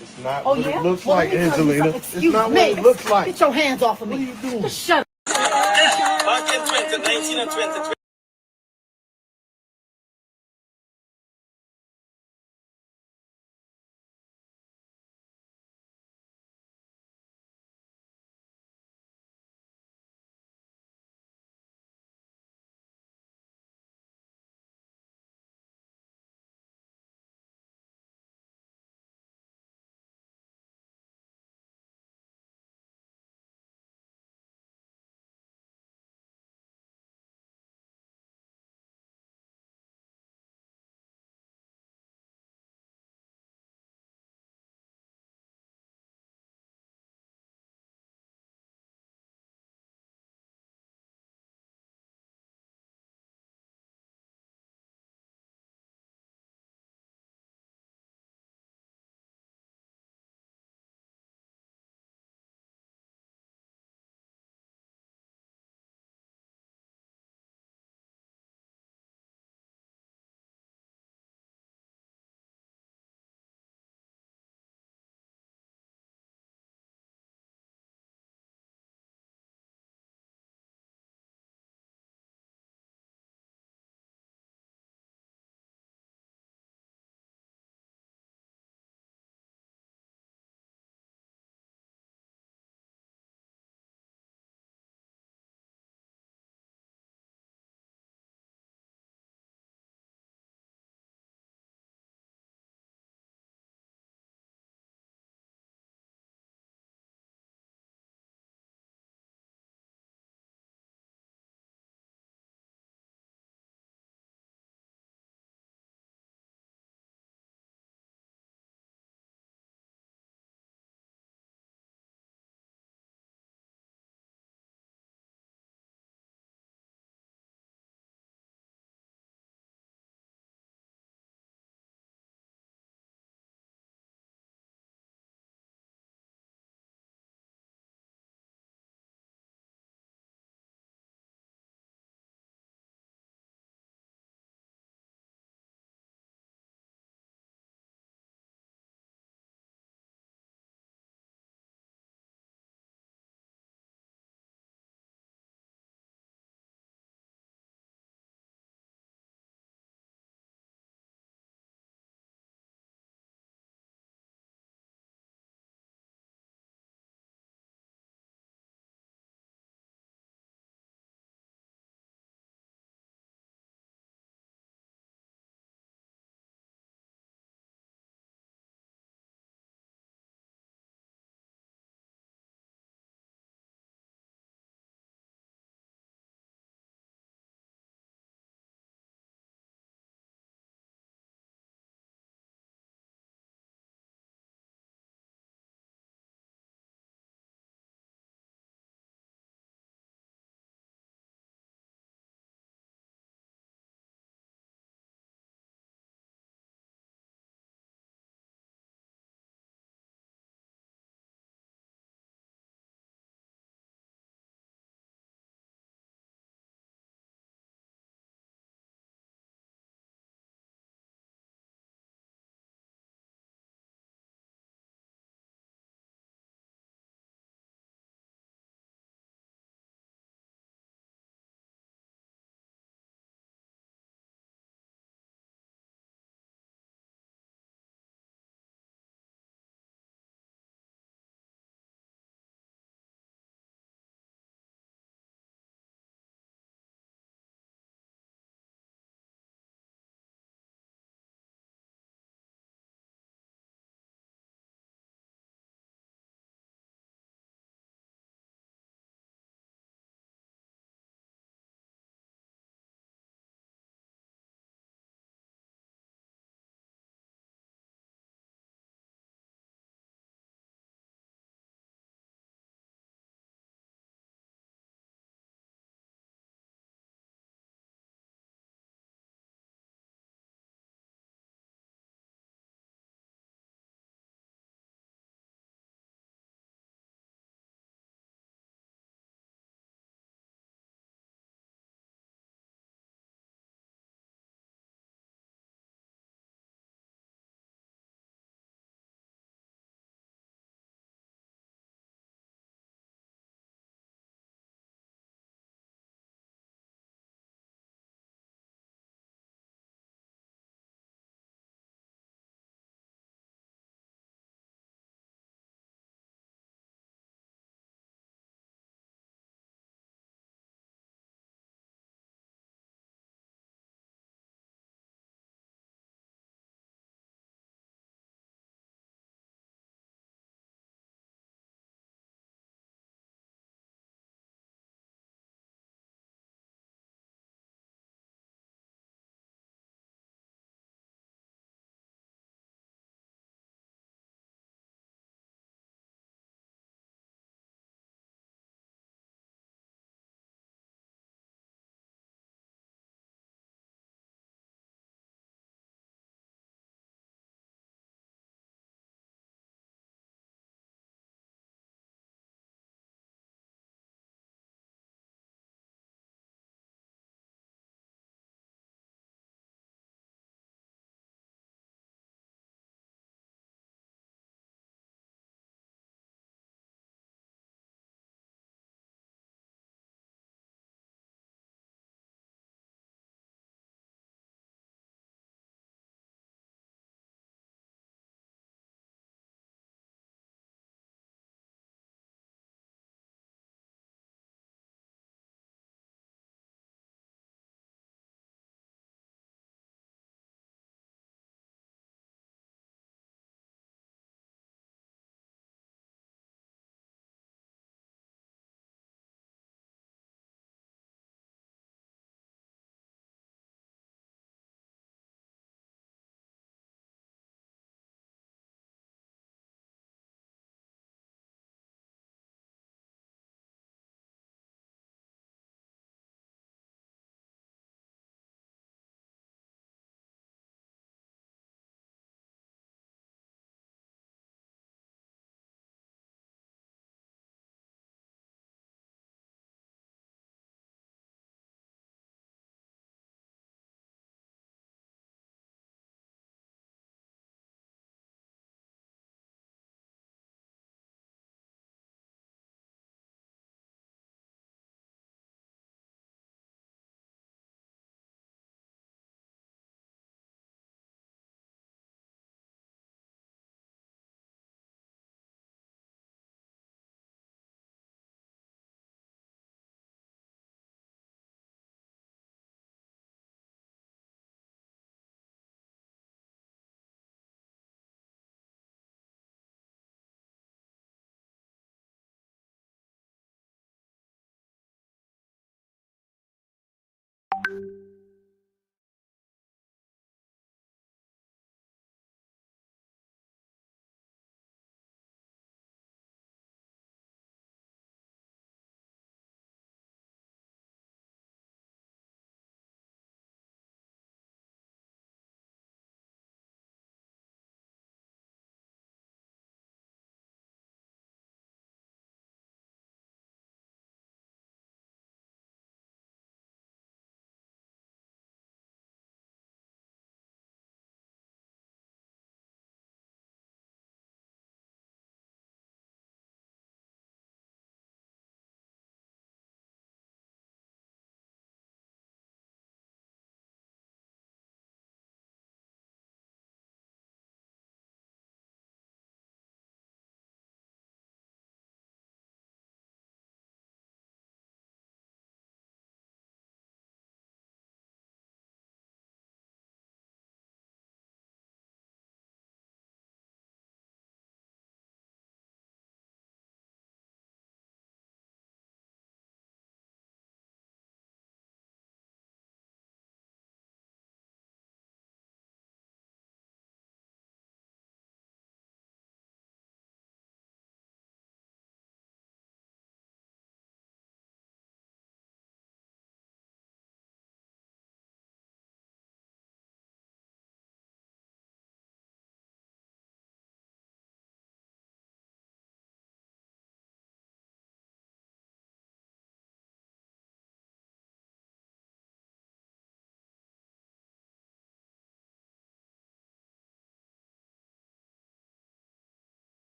It's not Oh, what yeah? it looks Well, like, let me tell you Angelina. something. It's Excuse not me. what it looks like. Get your hands off of me. What are you doing? Just shut up. Back in 2019 and 2020.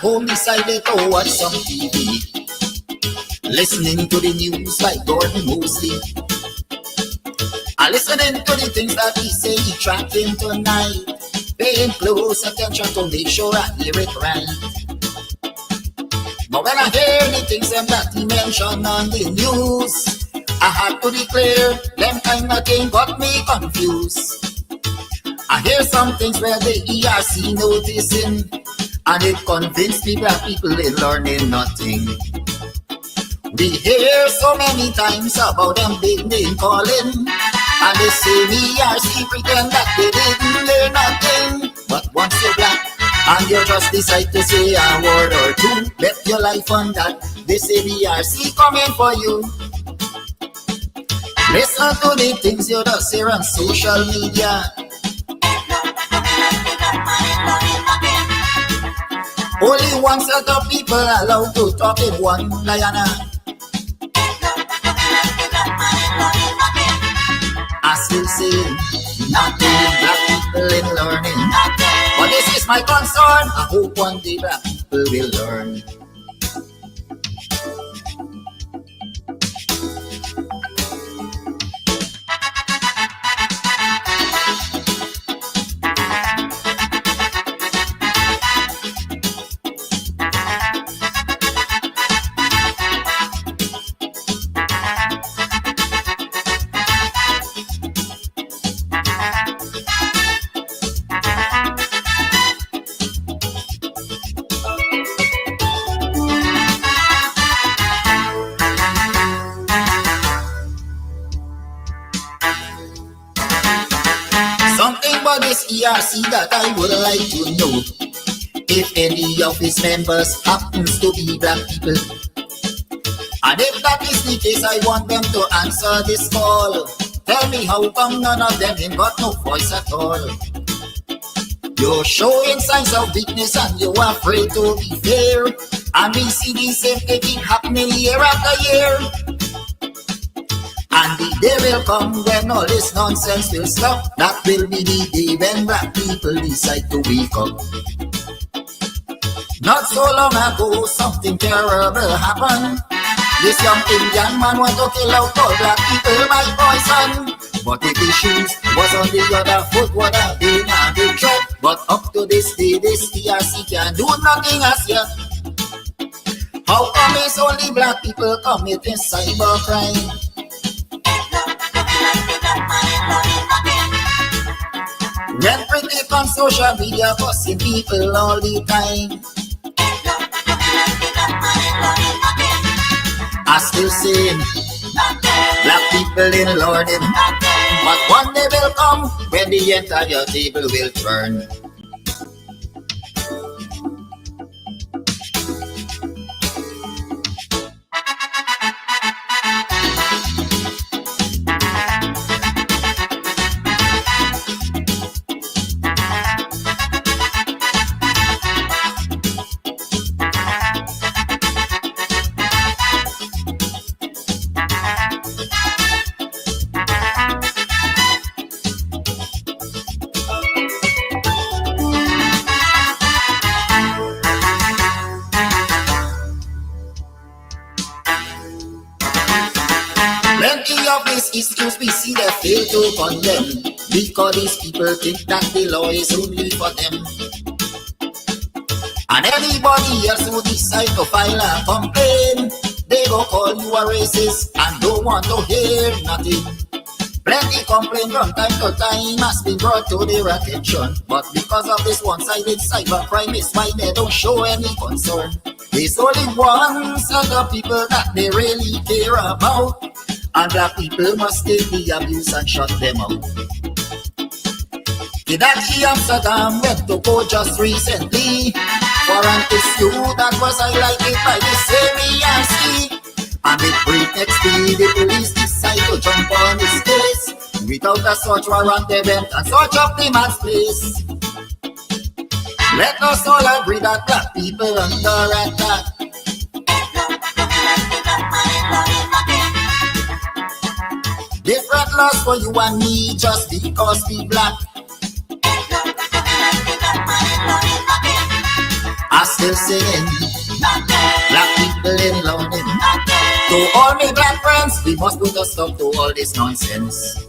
home decided to watch some TV, listening to the news like Gordon Mosley. I listening to the things that he say he tracking tonight, paying close attention to make sure I hear it right. But when I hear the things that he mentioned on the news, I had to declare them kind of thing got me confused. I hear some things where the ERC noticing, and it convinced me that people ain't learning nothing. We hear so many times about them big name calling, and they say ERC pretend that they didn't learn nothing. But once you're black and you just decide to say a word or two, bet your life on that they say ERC coming for you. Listen to the things you just hear on social media. Only one set of people allowed to talk in one Guyana. I still say nothing, black people in learning. But this is my concern. I hope one day black people will learn. ERC that I would like to know, if any of his members happens to be black people, and if that is the case, I want them to answer this call. Tell me how come none of them ain't got no voice at all. You're showing signs of weakness and you're afraid to be fair, and we see the same thing happening year after year. And the day will come when all this nonsense will stop. That will be the day when black people decide to wake up. Not so long ago, something terrible happened. This young Indian man want to kill out all black people by poison. But if his shoes was on the other foot, would have been a big threat. But up to this day, this ERC can do nothing as yet. How come it's only black people committing cybercrime? When pretty on social media fussing people all the time, I still say black people in learning. But one day will come when the entire table will turn. Excuse me, see they fail to condemn, because these people think that the law is only for them. And anybody else who decide to file a complaint, they go call you a racist and don't want to hear nothing. Plenty complaint from time to time has been brought to their attention, but because of this one-sided cybercrime is why they don't show any concern. There's only one set of people that they really care about, and black people must take the abuse and shut them out. Kidaki Amsterdam went to court just recently for an issue that was highlighted by the same ERC. And with pretext the police decide to jump on his case. Without a search warrant they went and search up the man's place. Let us all agree that black people under attack. Different laws for you and me just because we black. I still singing. Black people in London. To all my black friends, we must put a stop to all this nonsense.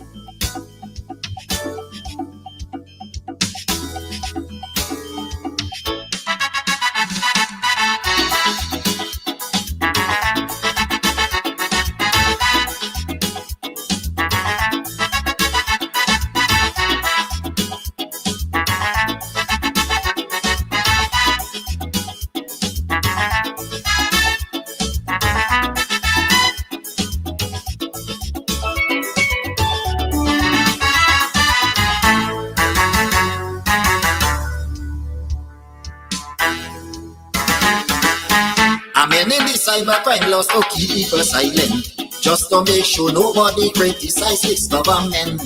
Cybercrime laws to keep people silent, just to make sure nobody criticizes government.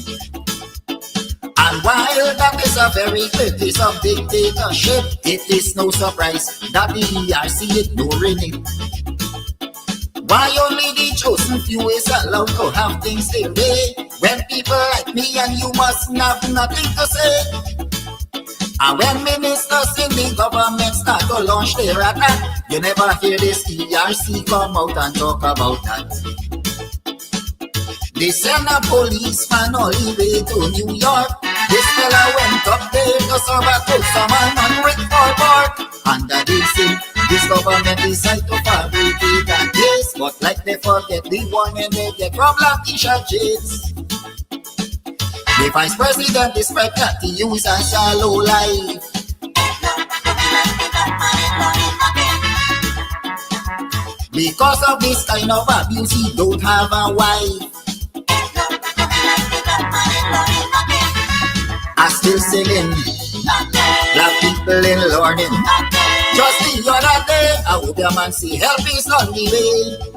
And while that is a very clear case of dictatorship, it is no surprise that the ERC ignoring it. Why only the chosen few is allowed to have things their way, when people like me and you must have nothing to say? And when ministers in the government start to launch their attack, you never hear this ERC come out and talk about that. They send a policeman all the way to New York. This fella went up there to serve a cold someone on Rick Park. Under they say, this government decide to fabricate a case, but like they forget the warning they get from Latisha Chase. The vice president described that he use a shallow life. Because of this kind of abuse, he don't have a wife. I still singing. Black people in learning. Just the other day, I hope your man see help is on the way.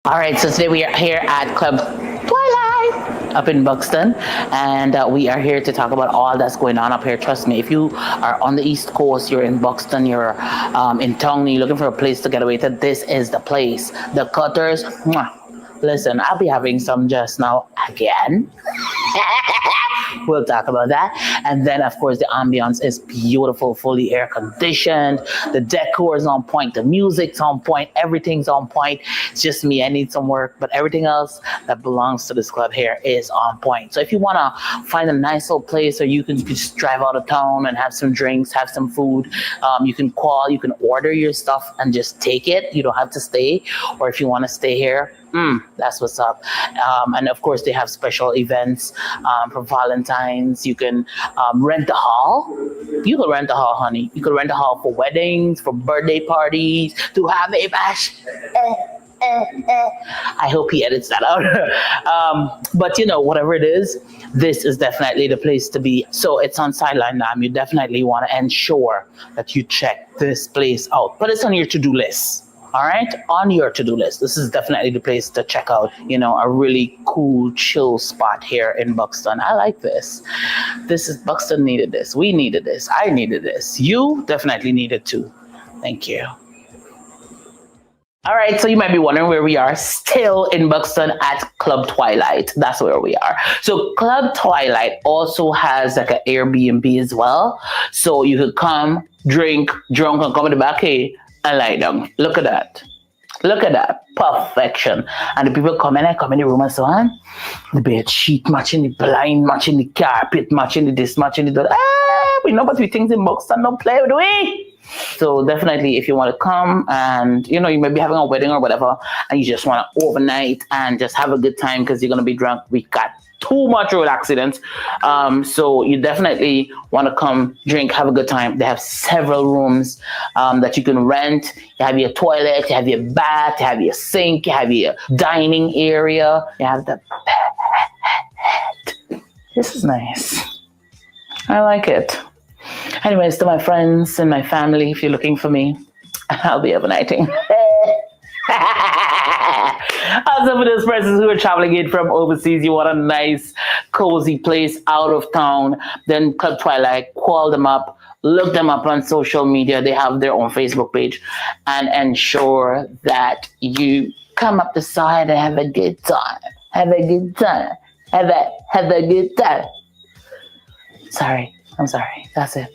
All right, so today we are here at Club Twilight up in Buxton, and we are here to talk about all that's going on up here. Trust me, if you are on the East Coast, you're in Buxton, you're in Tongue, you're looking for a place to get away to, this is the place. The Cutters, mwah. Listen, I'll be having some just now again. We'll talk about that. And then, of course, the ambience is beautiful, fully air conditioned. The decor is on point. The music's on point. Everything's on point. It's just me. I need some work. But everything else that belongs to this club here is on point. So if you want to find a nice little place where you can just drive out of town and have some drinks, have some food, you can call, you can order your stuff and just take it. You don't have to stay. Or if you want to stay here, that's what's up. And of course, they have special events for Valentine's. You can rent a hall. You can rent a hall, honey. You can rent a hall for weddings, for birthday parties, to have a bash. I hope he edits that out. But you know, whatever it is, this is definitely the place to be. So it's on Sideline Dam. You definitely want to ensure that you check this place out. But it's on your to-do list. All right, on your to-do list. This is definitely the place to check out, you know, a really cool, chill spot here in Buxton. I like this. This is Buxton needed this. We needed this. I needed this. You definitely needed too. Thank you. All right, so you might be wondering where we are, still in Buxton at Club Twilight. That's where we are. So Club Twilight also has like an Airbnb as well. So you could come, drink, drunk, and come in the back here and lie down. Look at that. Look at that. Perfection. And the people come in the room and so on. The bed sheet matching the blind, matching the carpet, matching the this, matching the that. We know but we things in Buxton don't play with we. So definitely, if you want to come and you may be having a wedding or whatever, and you just want to overnight and just have a good time because you're gonna be drunk, we got too much road accidents. So you definitely want to come drink, have a good time. They have several rooms that you can rent. You have your toilet, you have your bath, you have your sink, you have your dining area, you have the bed. This is nice. I like it. Anyways, to my friends and my family, if you're looking for me, I'll be overnighting. Also, for those persons who are traveling in from overseas, you want a nice, cozy place out of town, then Club Twilight, call them up, look them up on social media. They have their own Facebook page, and ensure that you come up the side and have a good time. Have a good time. Have a good time. Sorry. I'm sorry. That's it.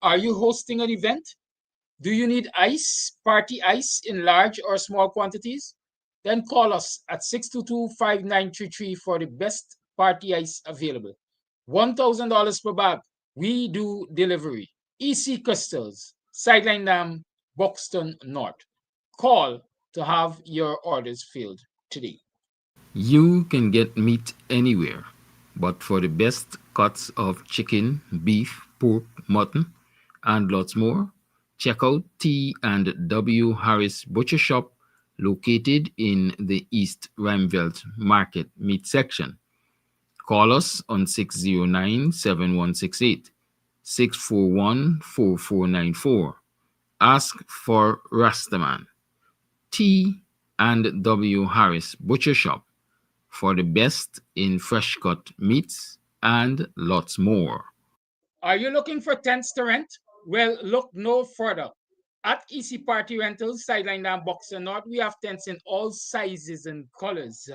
Are you hosting an event? Do you need ice, party ice in large or small quantities? Then call us at 622-5933 for the best party ice available. $1,000 per bag. We do delivery. EC Crystals, Sideline Dam, Buxton North. Call to have your orders filled today. You can get meat anywhere, but for the best cuts of chicken, beef, pork, mutton, and lots more, check out T and W Harris Butcher Shop located in the East Rheinveld Market Meat Section. Call us on 609-7168, 641-4494. Ask for Rastaman. T and W Harris Butcher Shop for the best in fresh cut meats and lots more. Are you looking for tents to rent? Well, look no further. At EC Party Rentals, Sideline Dam, Buxton North, we have tents in all sizes and colors.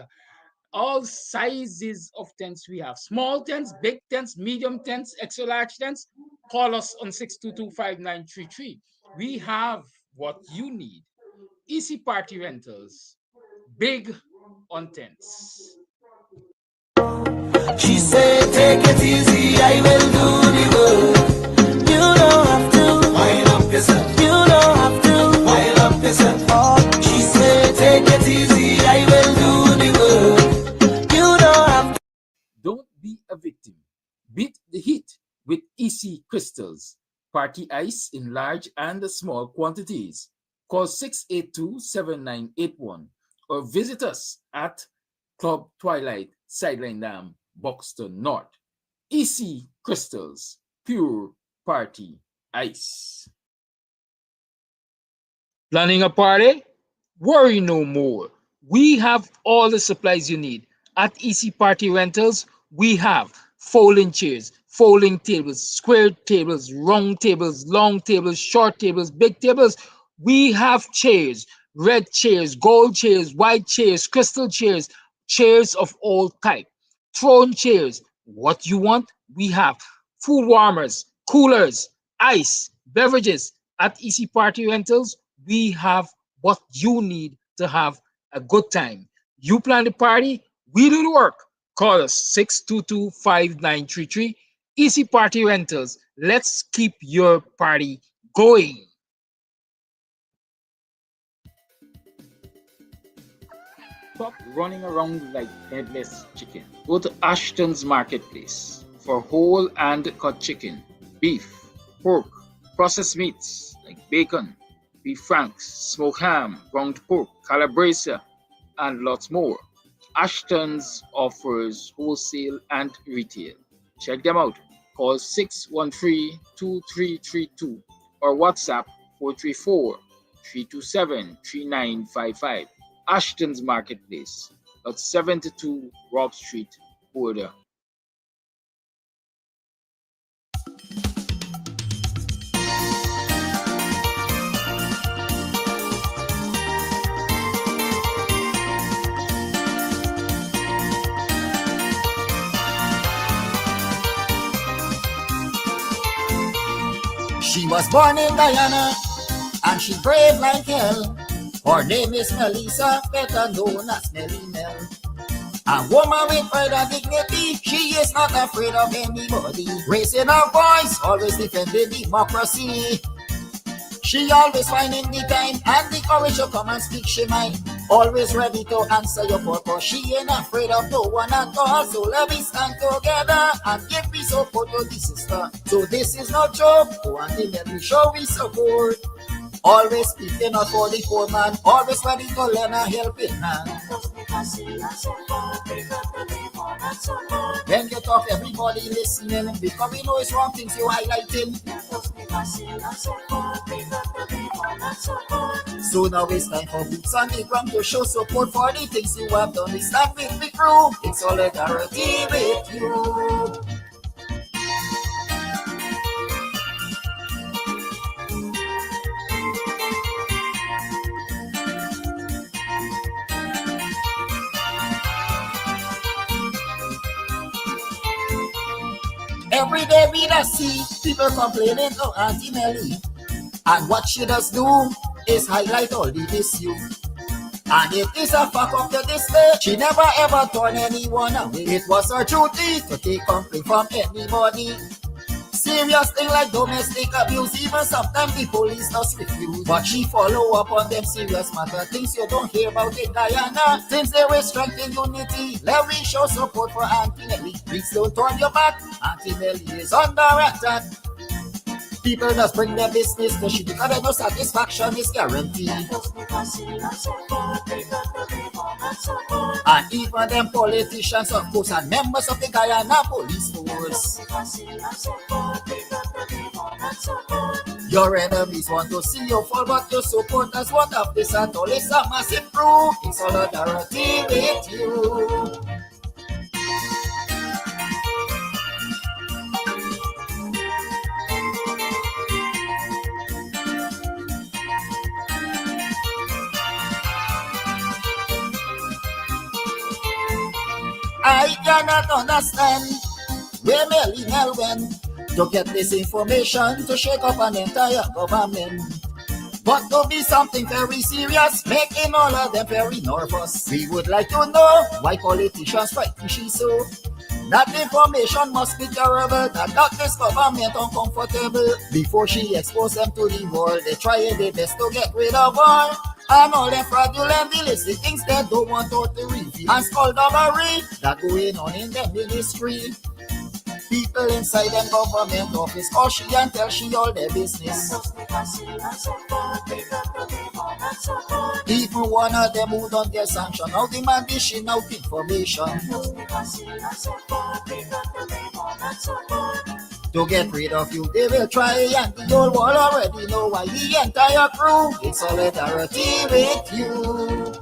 All sizes of tents we have. Small tents, big tents, medium tents, extra large tents. Call us on 622-5933. We have what you need. EC Party Rentals. Big on tents. She said, take it easy, I will do the work. You don't have to wind up yourself. You don't have to wind up yourself. Oh, she said, take it easy, I will do the work. You don't have to. Don't be a victim. Beat the heat with EC Crystals. Party ice in large and small quantities. Call 682-7981 or visit us at Club Twilight, Sideline Dam, Buxton North. EC Crystals, pure party ice. Planning a party? Worry no more. We have all the supplies you need. At EC Party Rentals, we have folding chairs, folding tables, square tables, round tables, long tables, short tables, big tables. We have chairs, red chairs, gold chairs, white chairs, crystal chairs, chairs of all type, throne chairs. What you want, we have. Food warmers, coolers, ice, beverages. At EC Party Rentals, we have what you need to have a good time. You plan the party, we do the work. Call us 622-5933. EC Party Rentals. Let's keep your party going. Stop running around like headless chicken. Go to Ashton's Marketplace for whole and cut chicken, beef, pork, processed meats like bacon, beef franks, smoked ham, ground pork, calabresa, and lots more. Ashton's offers wholesale and retail. Check them out. Call 613-2332 or WhatsApp 327-3955. Ashton's Marketplace. That's 72 Rob Street, Border. She was born in Guyana, and she brave like hell. Her name is Melissa, better known as Melly Mel. A woman with pride and dignity, she is not afraid of anybody. Raising her voice, always defending democracy. She always finding the time and the courage to come and speak she mind. Always ready to answer your call, cause she ain't afraid of no one at all. So let me stand together and give me support to the sister. So this is no joke, go and let me show we support. Always speaking up for the poor man, always ready to lend a helping hand. When you talk, everybody listening, because we know it's wrong things you highlighting. So now it's time for boots on the ground to show support for the things you have done. We stand with the crew, it's solidarity with you. Every day we just see people complaining to Auntie Melly. And what she does do is highlight all the issue. And it is a fact of the this day, she never ever turned anyone away. It was her duty to take complaint from anybody. Serious thing like domestic abuse, even sometimes the police just refuse. But she follow up on them serious matter, things you don't hear about in Guyana. Since there is strength in unity, let me show support for Auntie Melly. Please don't turn your back, Auntie Melly is under attack. People just bring their business to she because they know satisfaction is guaranteed. And even them politicians, of course, and members of the Guyana police force. Your enemies want to see you fall, but your supporters want up this and all. It's a massive proof in solidarity with you. I cannot understand where Melly Mel went to get this information to shake up an entire government. But to be something very serious, making all of them very nervous. We would like to know why politicians fighting she so. That information must be terrible, that got this government uncomfortable. Before she exposed them to the world, they trying their best to get rid of her. And all them fraudulent illicit things they don't want out to reveal. And skullduggery that going on in the ministry. People inside them government office call she and tell she all their business. Even one of them who don't get sanction, now the man dishing out information. To get rid of you, they will try, and the whole world already know why the entire crew in solidarity with you.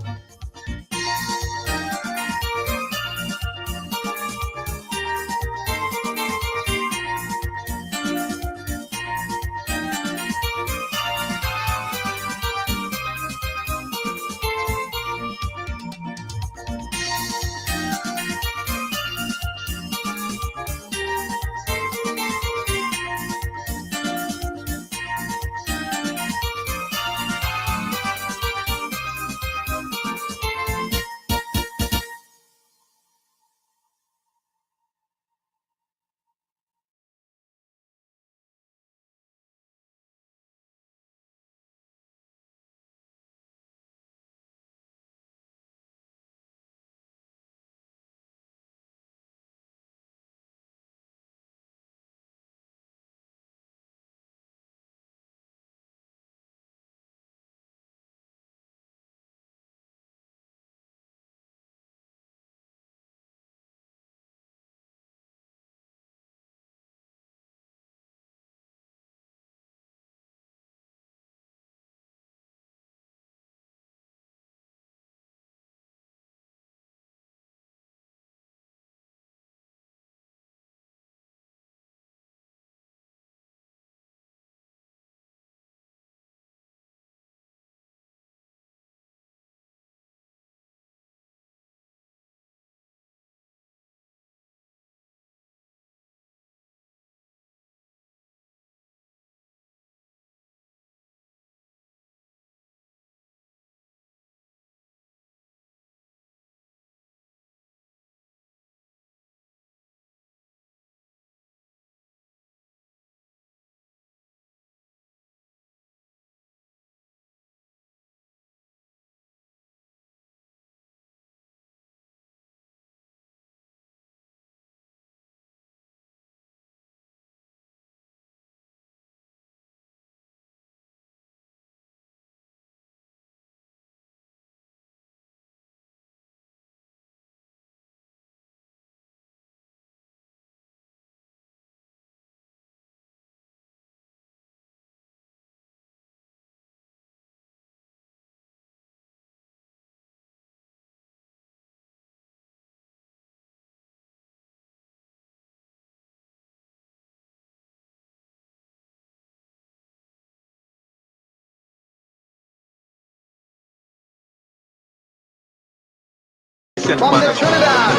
location from for the them. Trinidad.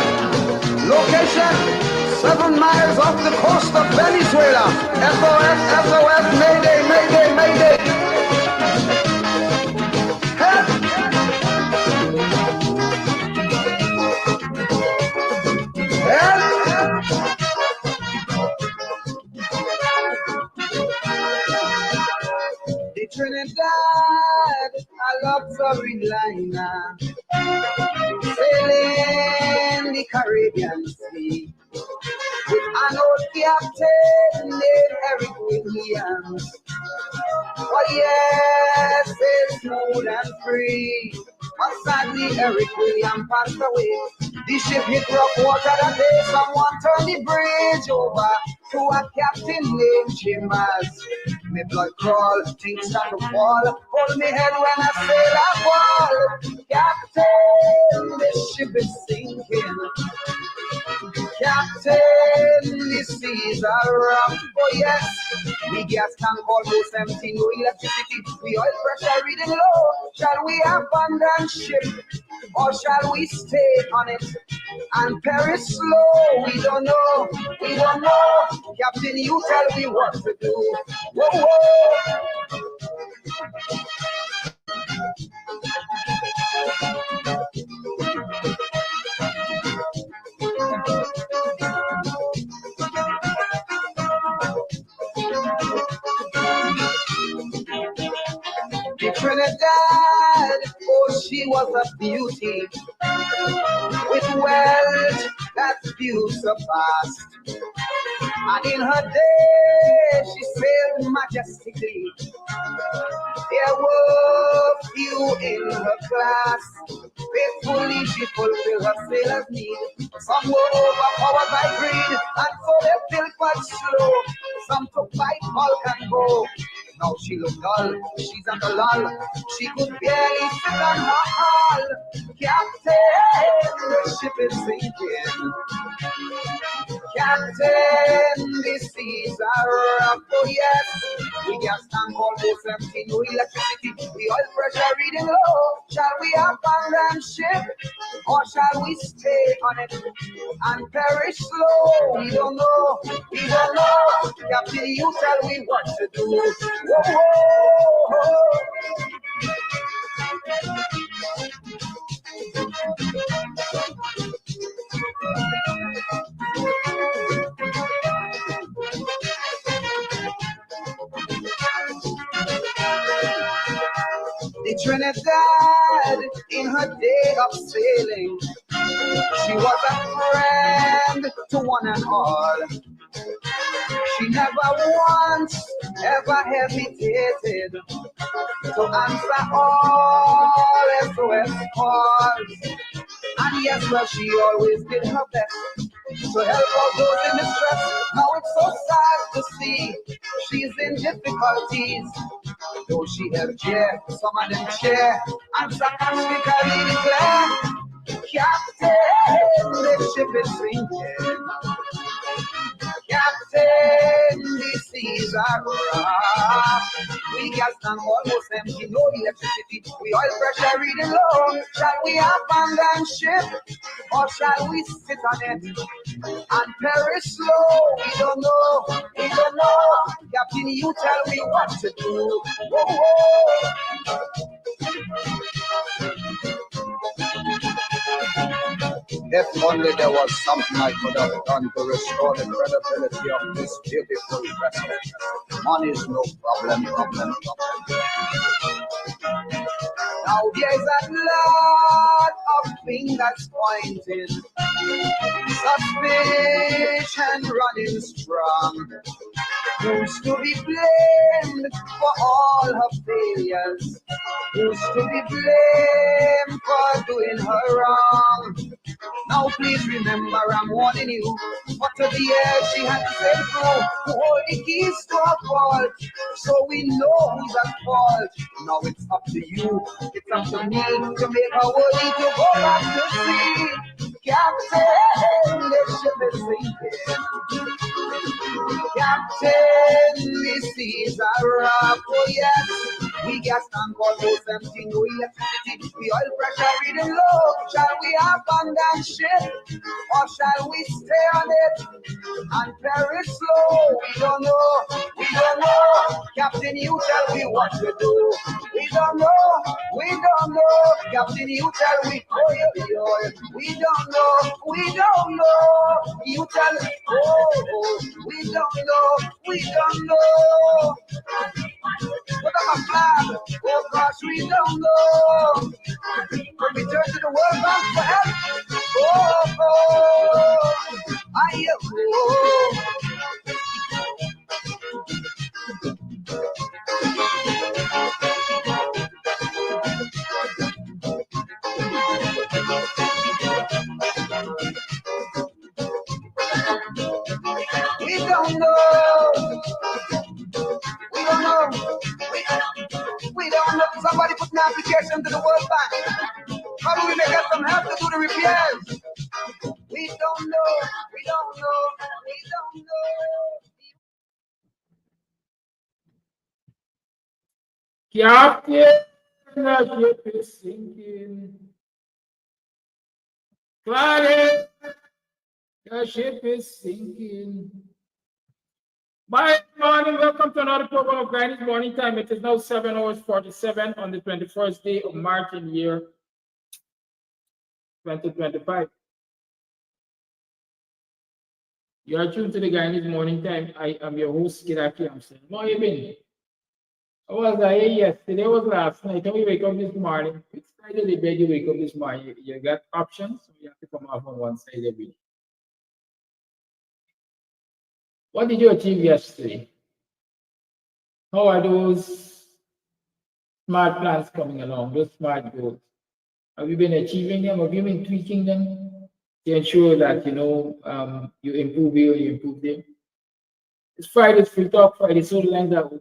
Location 7 miles off the coast of Venezuela. SOS, SOS, Mayday, Mayday, Mayday. Help! Help! The Trinidad, a luxury liner, sailing the Caribbean Sea. With an old captain named Eric Williams. Oh yes, it's smooth and free. But sadly, Eric Williams passed away. The ship hit rough water that day. Someone turned the bridge over to a captain named Chambers. Me blood crawl, things start to fall. Hold me head when I sail a fall. Captain, this ship is sinking. Captain, the seas are rough. Oh yes, we gas tank almost empty. No electricity, we oil pressure reading low. Shall we abandon ship or shall we stay on it and perish slow? We don't know, we don't know. Captain, you tell me what to do. Whoa, whoa. The Trinidad, oh, she was a beauty with wealth that few surpassed. And in her day, she sailed majestically. There were few in her class. Faithfully, she fulfilled her sailor's need. Some were overpowered by greed, and so they built but slow. Some took bite, bulk, and go. Now she looked dull, she's on the lull. She could barely sit on her hull. Captain, the ship is sinking. Captain, the seas are rough. Oh yes, we got tank almost empty. No electricity, the oil pressure reading low. Shall we abandon ship or shall we stay on it and perish slow? We don't know, we don't know. Captain, you tell me what to do. Whoa, whoa. The Trinidad, in her day of sailing, she was a friend to one and all. She never once ever hesitated to answer all SOS calls. And yes, well, she always did her best to help out those in distress. Now it's so sad to see she's in difficulties. Though she helped share, some of them share, and sarcastically declare, Captain, the ship is sinking. Captain, the seas are rough. We gas tank almost empty, no electricity. We oil pressure reading low. Shall we abandon ship or shall we sit on it and perish slow? We don't know, we don't know. Captain, you tell me what to do. Whoa, whoa. If only there was something I could have done to restore the credibility of this beautiful vessel. Money's no problem. Now there's a lot of fingers pointing, suspicion running strong. Who's to be blamed for all her failures? Who's to be blamed for doing her wrong? Now please remember I'm warning you, but to the air she had to sail through to hold the keys to her fault, so we know who's at fault. Now it's up to you, it's up to me to make her worthy to go back to sea. Captain, the ship is sinking. Captain, the seas are rough. Oh yes, We gas tank almost empty, no electricity. The oil pressure reading low. Shall we abandon ship or shall we stay on it and perish slow? We don't know. We don't know. Captain, you tell me what to do. We don't know. We don't know. Captain, you tell me. Oh, yeah. We don't know. We don't know. You tell me. Oh, we don't know. We don't know. Put up a flag. Oh gosh, we don't know. When we turn to the world bank for help. Oh, I hear. Oh. We don't know. We don't know. We don't know. Somebody put an application to the World Bank. How do we make up some help to do the repairs? We don't know. We don't know. We don't know. Captain, the ship is sinking. Twilight, the ship is sinking. Bye, morning. Welcome to another program of Guyanese Morning Time. It is now 7 hours 47 on the 21st day of March in year 2025. You are tuned to the Guyanese Morning Time. I am your host, Kidaki Amson. How you been? I was here yesterday, was last night. How you wake up this morning? Which side of the bed you wake up this morning? You got options, so you have to come off on one side every day. What did you achieve yesterday? How are those smart plans coming along, those smart goals? Have you been achieving them? Have you been tweaking them to ensure that you improve you, you improve them? It's Friday's Free Talk Friday, so the lines are open.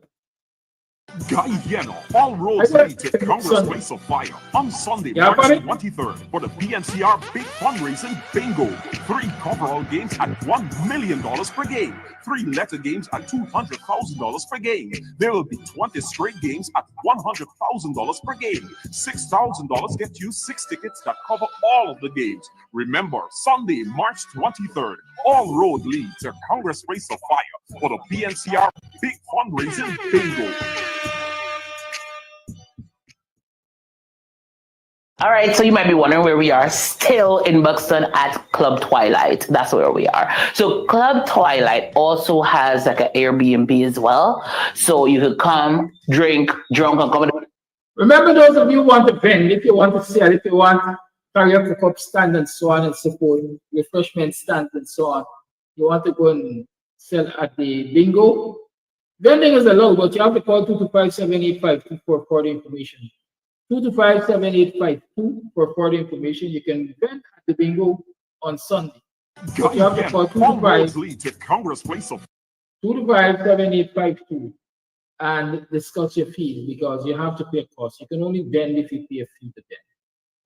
Guyana, all roads lead to Congress Place of Fire on Sunday, March 23rd for the BNCR Big Fundraising Bingo. 3 coverall games at $1 million per game. 3 letter games at $200,000 per game. There will be 20 straight games at $100,000 per game. $6,000 get you 6 tickets that cover all of the games. Remember, Sunday, March 23rd, all road lead to Congress Place of Fire for the BNCR Big Fundraising Bingo. All right, so you might be wondering where we are. Still in Buxton at Club Twilight. That's where we are. So Club Twilight also has like an Airbnb as well. So you could come, drink, drunk, and come. Remember, those of you who want to vend, if you want to sell, if you want to carry up the cup stand and so on and so forth, refreshment stand and so on, you want to go and sell at the bingo. Vending is allowed, but you have to call 225-785-24 for the information. 225-7852 for further information. You can vend at the bingo on Sunday. But you have to call 225-7852 and discuss your fee because you have to pay a cost. You can only vend if you pay a fee to vend.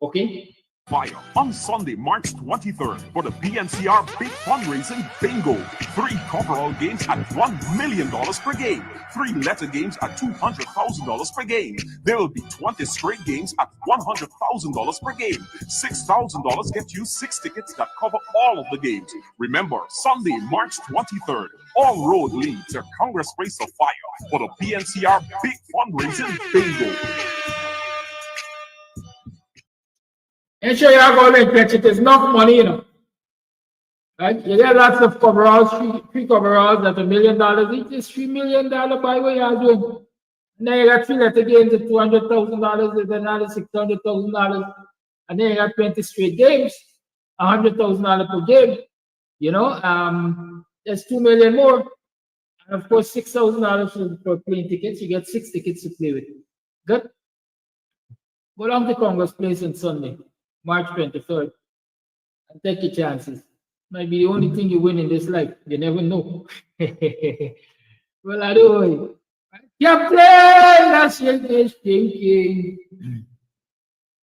Okay? Fire on Sunday, March 23rd for the BNCR Big Fundraising Bingo. 3 coverall games at $1 million per game. 3 letter games at $200,000 per game. There will be 20 straight games at $100,000 per game. $6,000 get you 6 tickets that cover all of the games. Remember, Sunday, March 23rd, all road lead to Congress Place of Fire for the BNCR Big Fundraising Bingo. Ensure you are going to catch it. There's enough money, you know. Right? You get lots of coveralls, free coveralls at $1 million each. It's $3 million by way you are doing. And then you got 3 letter games at $200,000, there's another $600,000. And then you got 20 straight games, $100,000 per game. You know, there's $2 million more. And of course, $6,000 for plane tickets. You get 6 tickets to play with. Good. Go down to Congress Place on Sunday, March 23rd, and take your chances. Might be the only thing you win in this life. You never know. Well, I do. Captain, that's your thinking.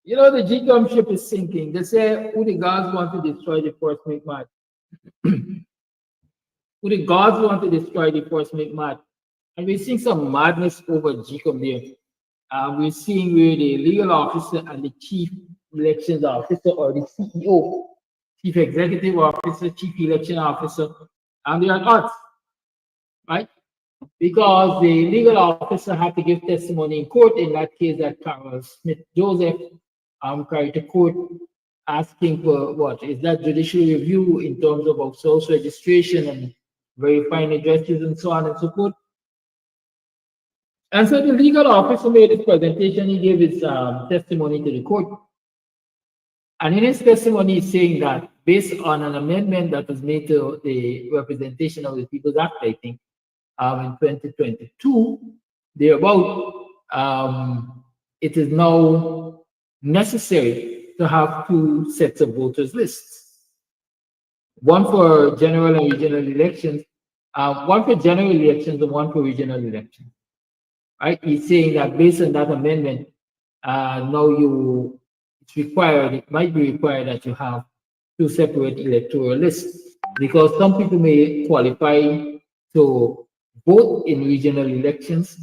You know, the G-Gum ship is sinking. They say, who the gods want to destroy the first make mad? Who the gods want to destroy the first make mad? And we're seeing some madness over G-Gum there. we're seeing where the legal officer and the chief elections officer, or the CEO, chief executive officer, chief election officer, and they are at odds, right? Because the legal officer had to give testimony in court. In that case, that Carol Smith Joseph carried to court asking for what is that judicial review in terms of source registration and verifying addresses and so on and so forth. And so the legal officer made his presentation. He gave his testimony to the court. And in his testimony, he's saying that based on an amendment that was made to the Representation of the People's Act, I think, in 2022, thereabout, it is now necessary to have two sets of voters lists. One for general and regional elections, one for general elections and one for regional elections. Right? He's saying that based on that amendment, now it's required, it might be required that you have two separate electoral lists, because some people may qualify to vote in regional elections,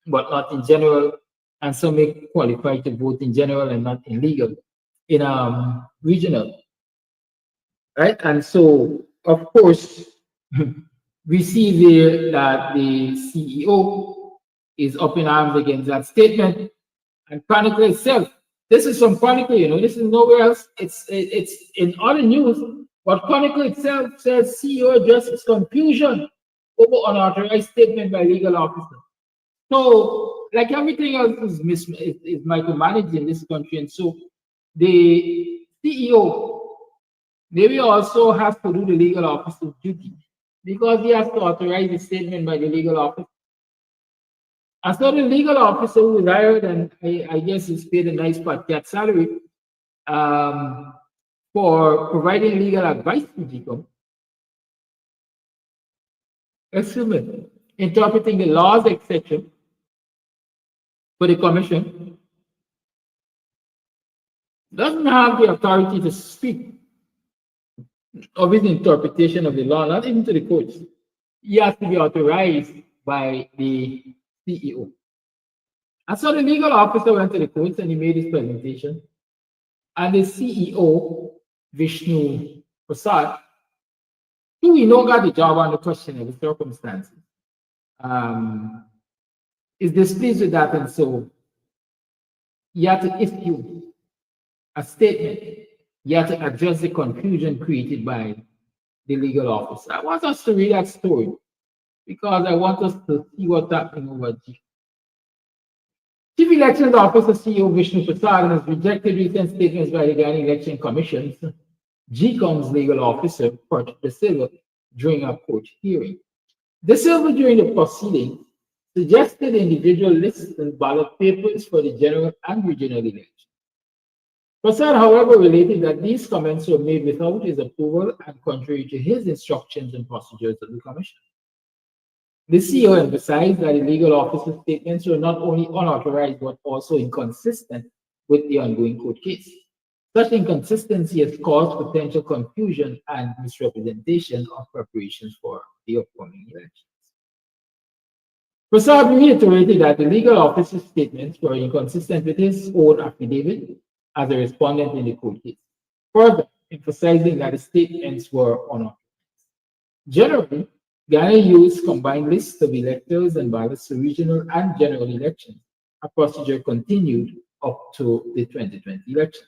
but not in general, and some may qualify to vote in general and not in regional, right? And so, of course, we see there that the CEO is up in arms against that statement, and Chronicle itself. This is from Chronicle, this is nowhere else. It's in other news, but Chronicle itself says CEO addresses confusion over unauthorized statement by legal officer. So, like everything else is micromanaged in this country, and so the CEO maybe also has to do the legal officer's duty, because he has to authorize the statement by the legal officer. And so the legal officer who is hired, and I guess is paid a nice cat salary for providing legal advice to GCOM, interpreting the laws exception for the commission, doesn't have the authority to speak of his interpretation of the law, not even to the courts. He has to be authorized by the CEO. And so the legal officer went to the courts and he made his presentation. And the CEO, Vishnu Prasad, who we know got the job on the question of the circumstances, is displeased with that, and so he had to issue a statement. He had to address the confusion created by the legal officer. I want us to read that story because I want us to see what's happening over here. Chief Elections Officer CEO Vishnu Prasad has rejected recent statements by the Guyana Election Commission's GCOM's legal officer, Patrick De Silva, during a court hearing. De Silva, during the proceeding, suggested individual lists and ballot papers for the general and regional elections. Prasad, however, related that these comments were made without his approval and contrary to his instructions and procedures of the Commission. The CEO emphasized that the legal officer's statements were not only unauthorized but also inconsistent with the ongoing court case. Such inconsistency has caused potential confusion and misrepresentation of preparations for the upcoming elections. Prasad reiterated that the legal officer's statements were inconsistent with his own affidavit as a respondent in the court case, further emphasizing that the statements were unauthorized. Generally, Guyana used combined lists of electors and ballots for regional and general elections. A procedure continued up to the 2020 elections.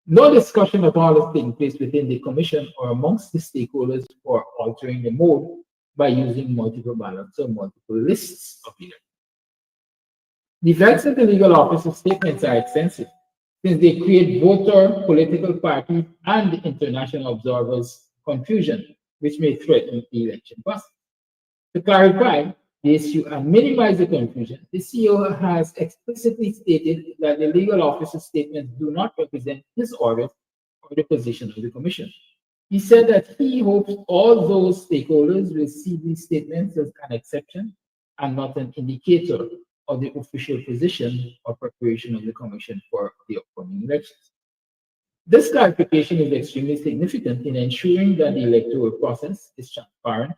No discussion at all has taken place within the Commission or amongst the stakeholders for altering the mode by using multiple ballots or multiple lists of electors. The effects of the legal officer's statements are extensive, since they create voter, political party, and international observers' confusion, which may threaten the election process. To clarify the issue and minimize the confusion, the CEO has explicitly stated that the legal officer's statements do not represent his orders or the position of the Commission. He said that he hopes all those stakeholders will see these statements as an exception and not an indicator of the official position or preparation of the Commission for the upcoming elections. This clarification is extremely significant in ensuring that the electoral process is transparent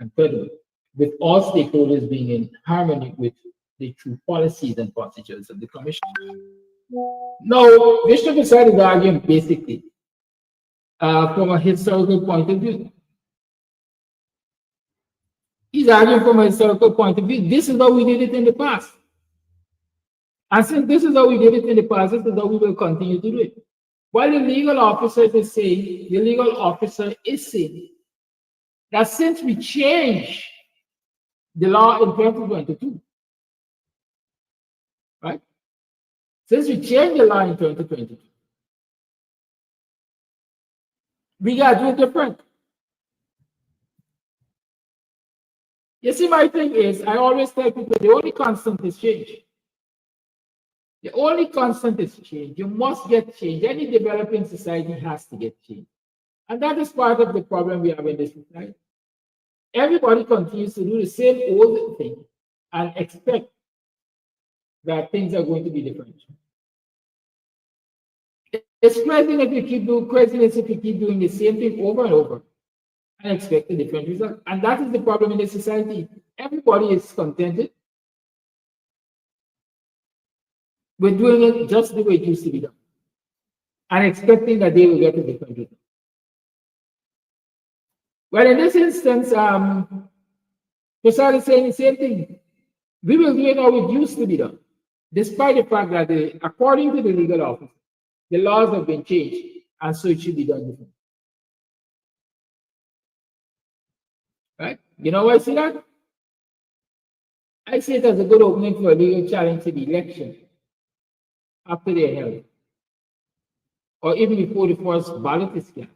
and credible, with all stakeholders being in harmony with the true policies and procedures of the commission. Now, Vishnu Prasad is arguing basically from a historical point of view. He's arguing from a historical point of view. This is how we did it in the past. And since this is how we did it in the past, this is how we will continue to do it. While the legal officer is saying, that since we changed the law in 2022, right? Since we changed the law in 2022, we got to do it different. You see, my thing is, I always tell people the only constant is change. The only constant is change. You must get change. Any developing society has to get change. And that is part of the problem we have in this society. Everybody continues to do the same old thing and expect that things are going to be different. It's crazy if you keep doing the same thing over and over and expect a different result. And that is the problem in the society. Everybody is contented with doing it just the way it used to be done and expecting that they will get a different result. Well, in this instance, Prasad is saying the same thing. We will do it how it used to be done, despite the fact that according to the legal office, the laws have been changed, and so it should be done differently. Right? You know why I see that? I see it as a good opening for a legal challenge to the election after they are held, or even before the first ballot is cast.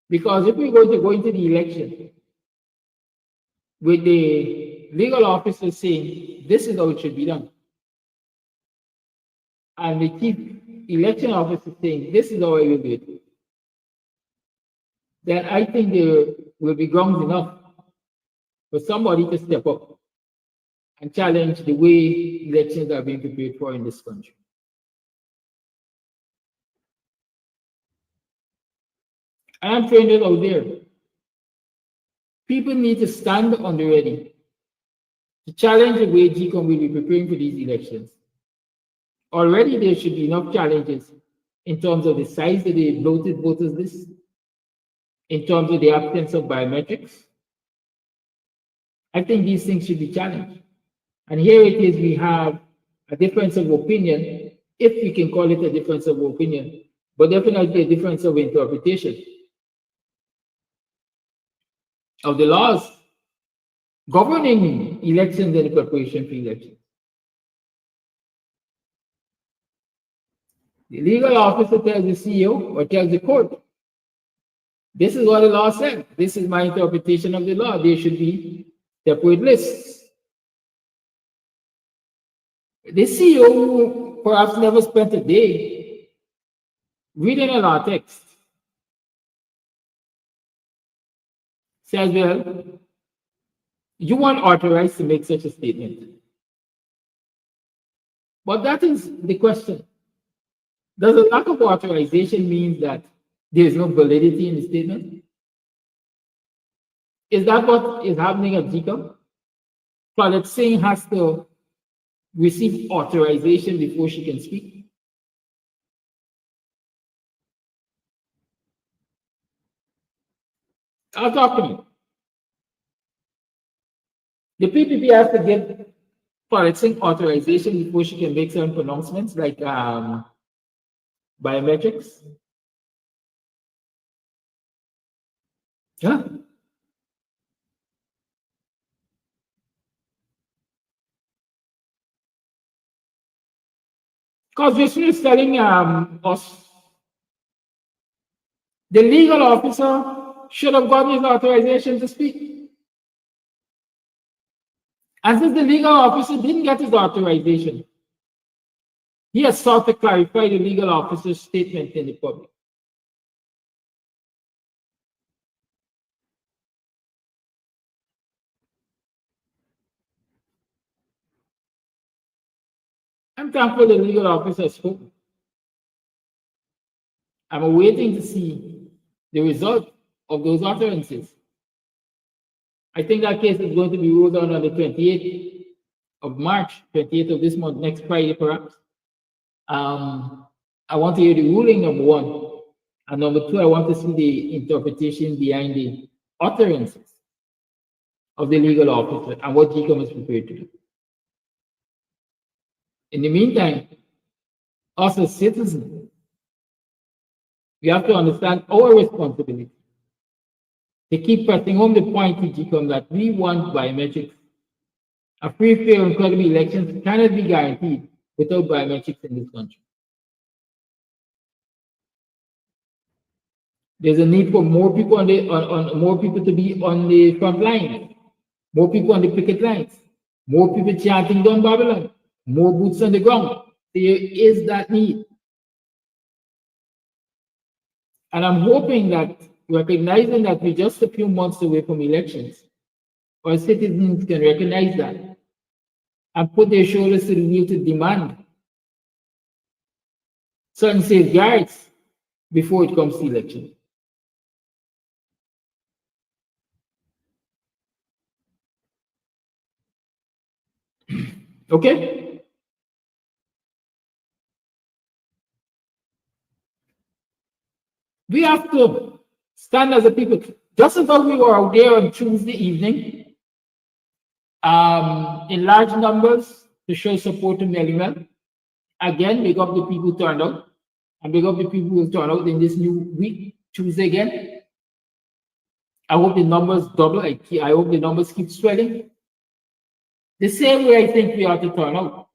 Because if we're going to go into the election with the legal officer saying this is how it should be done, and the chief election officer saying this is how I will do it, then I think there will be grounds enough for somebody to step up and challenge the way elections are being prepared for in this country. I'm throwing it out there. People need to stand on the ready to challenge the way GCOM will be preparing for these elections. Already there should be enough challenges in terms of the size of the bloated voters list, in terms of the absence of biometrics. I think these things should be challenged. And here it is, we have a difference of opinion, if we can call it a difference of opinion, but definitely a difference of interpretation of the laws governing elections and the preparation for elections. The legal officer tells the CEO or tells the court, this is what the law said. This is my interpretation of the law. There should be separate lists. The CEO, who perhaps never spent a day reading a law text, says, well, you weren't authorized to make such a statement. But that is the question. Does a lack of authorization mean that there is no validity in the statement? Is that what is happening at GCOM? Claudette Singh has to receive authorization before she can speak. I'll talk to you. The PPP has to give Claudette Singh authorization before she can make certain pronouncements like biometrics. Yeah. Because Vishnu is telling us the legal officer should have gotten his authorization to speak. And since the legal officer didn't get his authorization, he has sought to clarify the legal officer's statement in the public. I'm thankful the legal officer spoke. I'm waiting to see the result of those utterances. I think that case is going to be ruled on the 28th of March, 28th of this month, next Friday perhaps. I want to hear the ruling, number one. And number two, I want to see the interpretation behind the utterances of the legal officer and what GCOM is prepared to do. In the meantime, us as citizens, we have to understand our responsibility to keep pressing home the point to GCOM that we want biometrics. A free, fair, and credible elections cannot be guaranteed without biometrics in this country. There's a need for more people more people to be on the front line, more people on the picket lines, more people chanting down Babylon, more boots on the ground. There is that need. And I'm hoping that, recognizing that we're just a few months away from elections, our citizens can recognize that and put their shoulders to the wheel to demand certain safeguards before it comes to election. Okay? We have to stand as a people. Just as how we were out there on Tuesday evening, in large numbers to show support to Melimel. Again, big up the people who turned out, and big up the people who will turn out in this new week, Tuesday again. I hope the numbers double. I hope the numbers keep swelling. The same way I think we have to turn out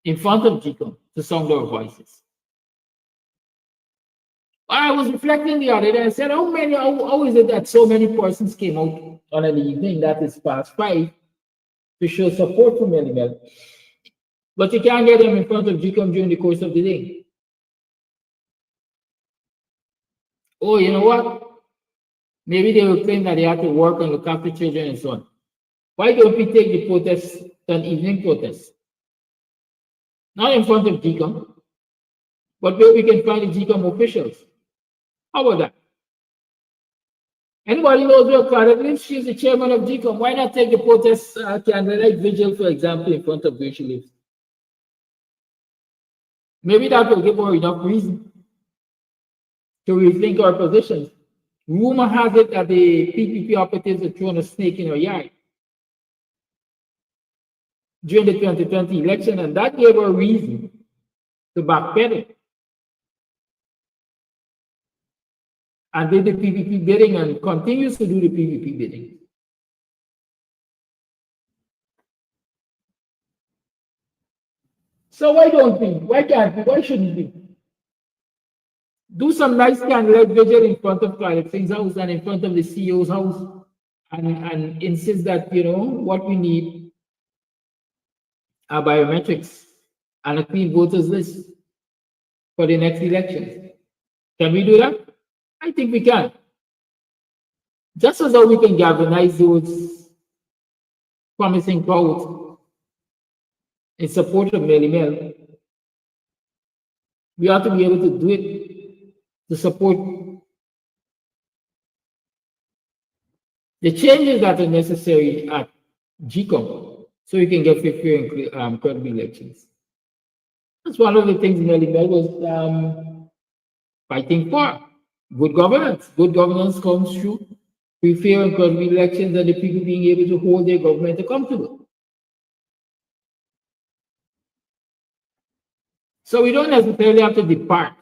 in front of GCOM to sound our voices. I was reflecting the other day and I said, how is it that so many persons came out on an evening that is past 5 to show support for Melimel, but you can't get them in front of GCOM during the course of the day? Oh, you know what? Maybe they will claim that they have to work and look after children and so on. Why don't we take the protests to an evening protest? Not in front of GCOM, but where we can find the GCOM officials. How about that? Anybody knows where Clara lives? She's the chairman of GCOM. Why not take the protest candlelight vigil, for example, in front of where she lives? Maybe that will give her enough reason to rethink our positions. Rumor has it that the PPP operatives are throwing a snake in her yard during the 2020 election, and that gave her a reason to backpedal and did the PPP bidding and continues to do the PPP bidding. So why don't we? Why can't we? Why shouldn't we? Do some nice candlelight vigil in front of Twilight house and in front of the CEO's house and insist that, you know, what we need are biometrics and a clean voters list for the next elections. Can we do that? I think we can. Just as how we can galvanize those promising crowds in support of Melimel, we ought to be able to do it to support the changes that are necessary at GCOM so we can get fair and credible elections. That's one of the things Melimel was fighting for. Good governance. Good governance comes through free, fair, and credible elections and the people being able to hold their government accountable. So we don't necessarily have to depart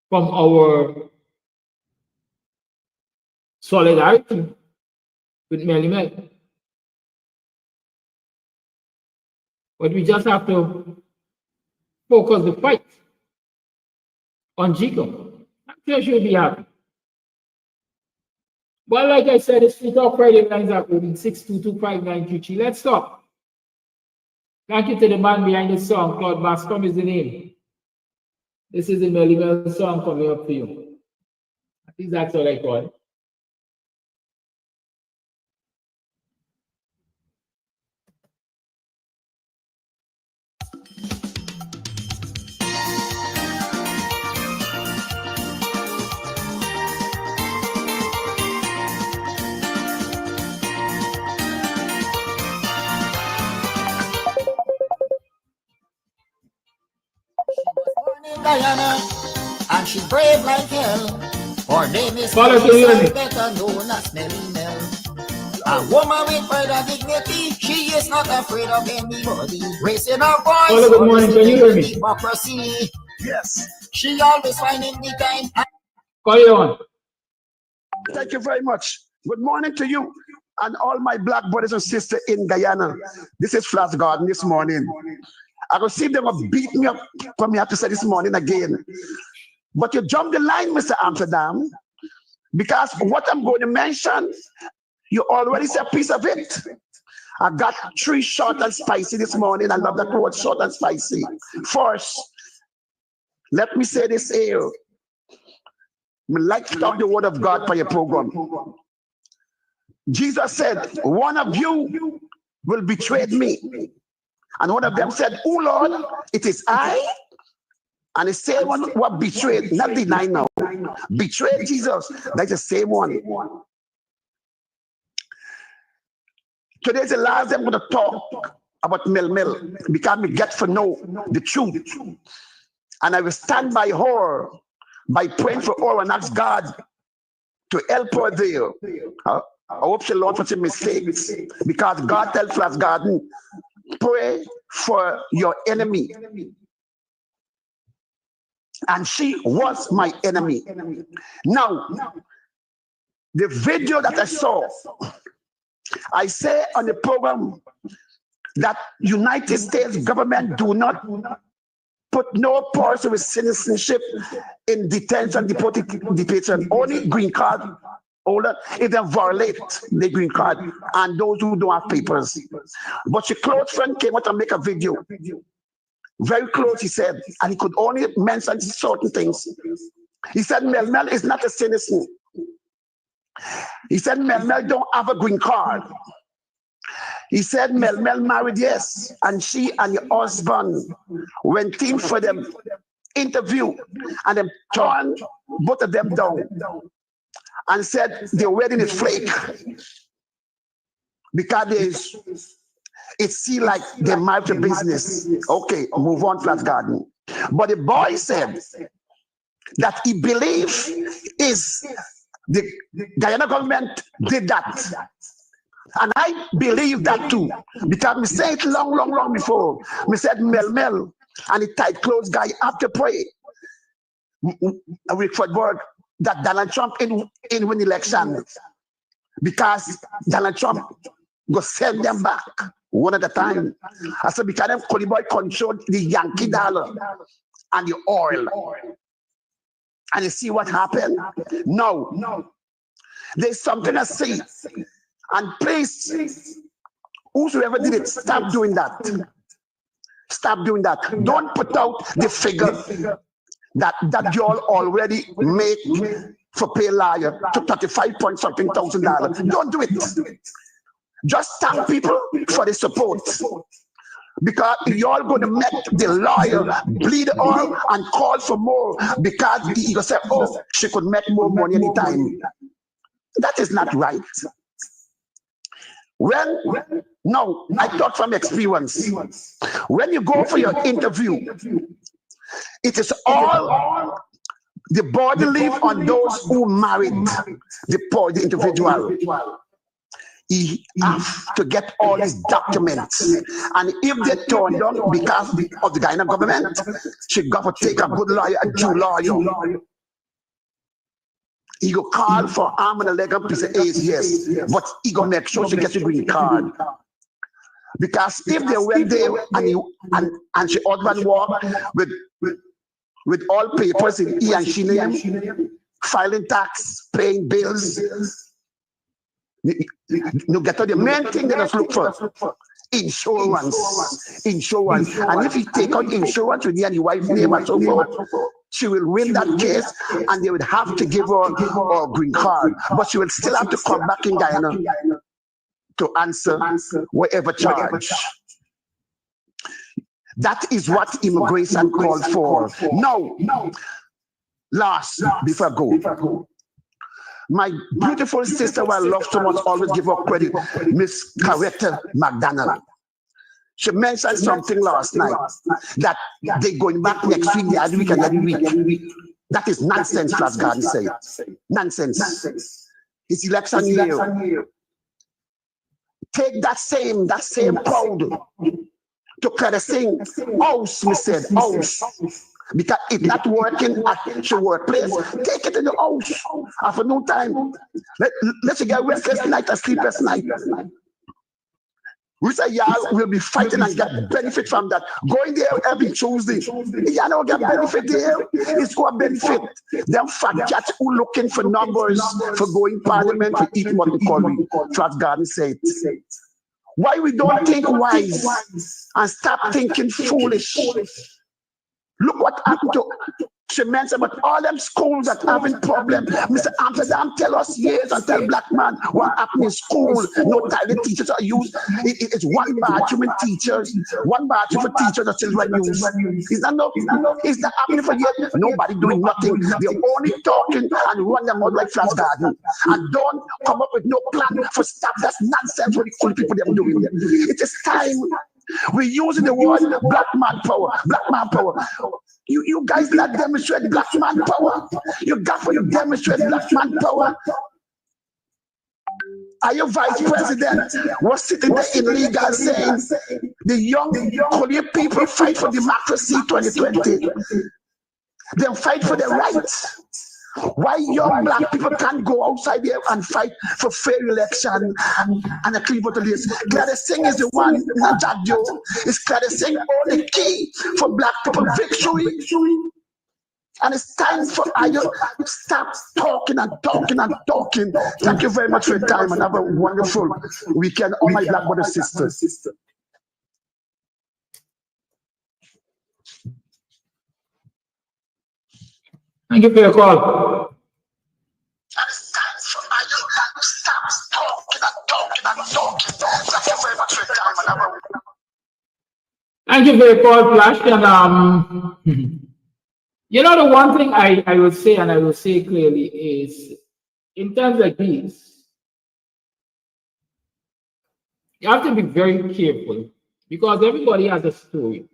from our solidarity with Melimel, but we just have to focus the fight on GCOM. I'm sure she'll be happy. But like I said, it's Street Talk Friday lines are open 6225933. Let's stop. Thank you to the man behind the song. Claude Bascom is the name. This is the Melimel song coming up for you. I think that's all I call it. Guyana, and she brave like hell. Her name is Follow to hear me. better known as Smelly Mel. A woman with pride and dignity, she is not afraid of anybody. Raising her voice, Follow, good morning, can you hear me? democracy. Yes, she always finding the time. Call you on. Thank you very much. Good morning to you and all my black brothers and sisters in Guyana. This is Flash Garden this morning. I could see them beat me up for me to say this morning again. But you jumped the line, Mr. Amsterdam, because what I'm going to mention, you already said a piece of it. I got 3 short and spicy this morning. I love that word, short and spicy. First, let me say this here. I like to talk the word of God for your program. Jesus said, one of you will betray me. And one of them said, oh Lord, it is I. And the same one what betrayed, not deny now, betrayed Jesus. That's the same one. Today's the last day I'm going to talk about Mel because we get to know the truth. And I will stand by her, by praying for her and ask God to help her there. I hope she learns from some mistakes because God tells Flash Garden, pray for your enemy. And she was my enemy. Now, the video that I saw, I say on the program that United States government do not put no person with citizenship in detention, deportation, only green card holder if they violate the green card and those who don't have papers. But your close friend came out and make a video. Very close, he said, and he could only mention certain things. He said Mel is not a citizen. He said Mel don't have a green card. He said Mel married, yes, and she and your husband went in for them interview and then turned both of them down and said their wedding is fake because it seems like they married to business. Okay, move on, Flash Garden. But the boy said that he believes is the Guyana government did that. And I believe that too. Because we said it long before. We said Mel and the tight clothes guy after pray. With word that Donald Trump in win election. Because Donald Trump go send them back one at a time. I said because them Collie Boy control the Yankee dollar and the oil. And you see what happened? No. There's something I see. And please, whosoever did it, stop doing that. Stop doing that. Don't put out the figure that you all already make for pay lawyer to 35 point something $1,000. Don't do it. Just thank people for the support. Because you're going to make the lawyer bleed all and call for more because he will say, oh, she could make more money anytime. That is not right. No, I talk from experience. When you go for your interview, it is all the body leave on those who married the individual. He have to get all his documents. And if they turn down because of the Guyana government, she got to take a good lawyer, a Jew lawyer. He go call for arm and a leg and piece of ace, yes. But he go make sure she gets a green card. Because if they went there and she husband walk with all papers in he and she name, filing tax, paying bills, you get to the main thing they just look for. Insurance. And if you take out insurance with you and your wife's name and so forth, she will win that case and they would have to give her a green card. But she will still have to come back in Guyana to answer whatever charge. That is what immigration called for. No. Last, before I go. My beautiful sister who I love so much, always give her credit, Miss Coretta McDonald. She mentioned something last night that they going back next week, the other week, and every week. That is nonsense, Flash Garden said. Nonsense. It's election year. Take that same crowd to Credit Sing house, me said, house. Because it's not working at your workplace. Take it in the house. After no time. Let you get restless night and sleepless night. We say y'all will be fighting and get benefit from that. Going there every Tuesday. Y'all don't get benefit there. It's going to benefit them fat cats who looking for numbers for going parliament for eat what we call me. Trust Garden said. Why we don't think wise and stop thinking foolish? Look what happened to she mentioned about all them schools that having problem. Mr. Amsterdam tell us years and tell black man what happened in school. No toilet teachers are used. It's one bathroom in teachers, one bathroom for teachers that children use. Is that no? Is that happening for years? Nobody doing nothing. They're only talking and run them out like Flash Garden. And don't come up with no plan for stop that nonsense with the only people they're doing. It is time. We're using the word black man power. Black man power. You guys not demonstrate black man power. You got to demonstrate black man power. Are your vice president was sitting there in legal saying the young Korean people fight for democracy 2020. They fight for their rights. Why young black people can't go outside there and fight for fair election and a clean vote list? Credit Sing is the one, not Jack Joe. Is Credit Sing only key for black people victory? And it's time for you stop talking and talking and talking. Thank you very much for your time and have a wonderful weekend, all my black brothers and sisters. Thank you for your call. It's time for you to stop talking and talking and talking. Thank you very much for your time and have a Thank you for your call, Flash. And you know, the one thing I will say, and I will say clearly, is in terms like these, you have to be very careful because everybody has a story.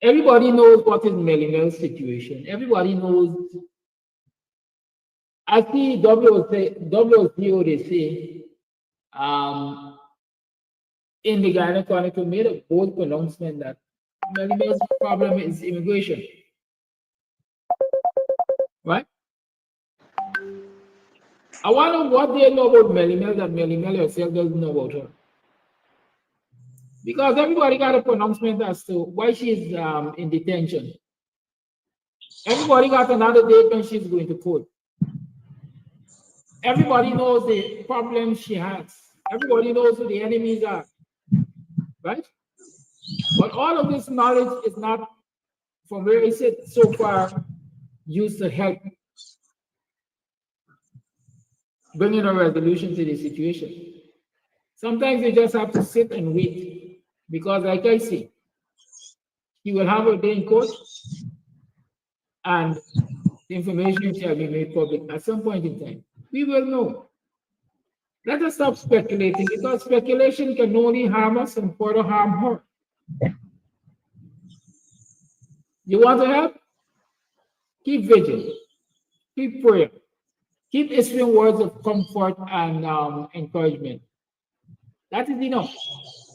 Everybody knows what is Melly Mel's situation. Everybody knows. I see WCO, they say, in the Guyana Chronicle made a bold pronouncement that Melly Mel's problem is immigration. Right? I wonder what they know about Melly Mel that Melly Mel herself doesn't know about her. Because everybody got a pronouncement as to why she's in detention. Everybody got another date when she's going to court. Everybody knows the problems she has. Everybody knows who the enemies are. Right? But all of this knowledge is not, from where I sit so far, used to help bringing a resolution to the situation. Sometimes you just have to sit and wait. Because like I say, he will have a day in court and the information shall be made public at some point in time. We will know. Let us stop speculating because speculation can only harm us and further harm her. You want to help? Keep vigilant. Keep prayer. Keep issuing words of comfort and encouragement. That is enough.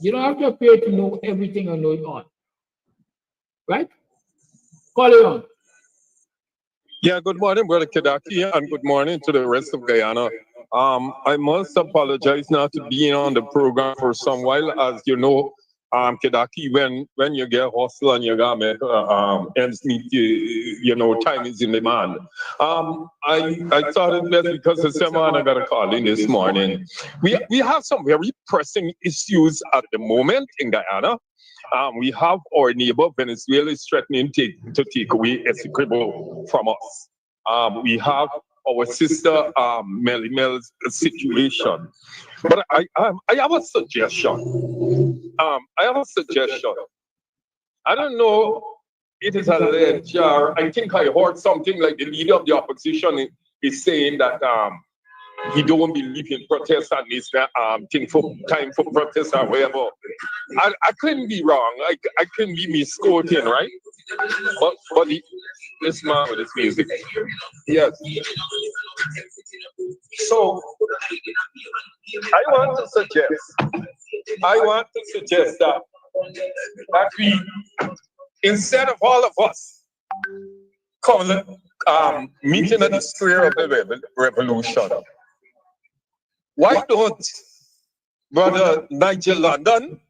You don't have to appear to know everything or know it all. Right? Call it on. Yeah, good morning, Brother Kedaki, and good morning to the rest of Guyana. I must apologize not to being on the program for some while. As you know, Kedaki, when you get hustle and you got make ends meet, you know, time is in demand. I thought it best because the seminar I got a call in this morning. We have some very pressing issues at the moment in Guyana. We have our neighbor Venezuela is threatening to take away Essequibo from us. We have our sister Melly Mel's situation. But I have a suggestion. I don't know, it is alleged, I think I heard something like the leader of the opposition is saying that he don't believe in protest and this thing for time for protest or whatever. I couldn't be wrong. I couldn't be misquoting, right? But this man with his music. Yes. So I want to suggest that we, instead of all of us meeting at the square of the revolution, why don't Brother Nigel London,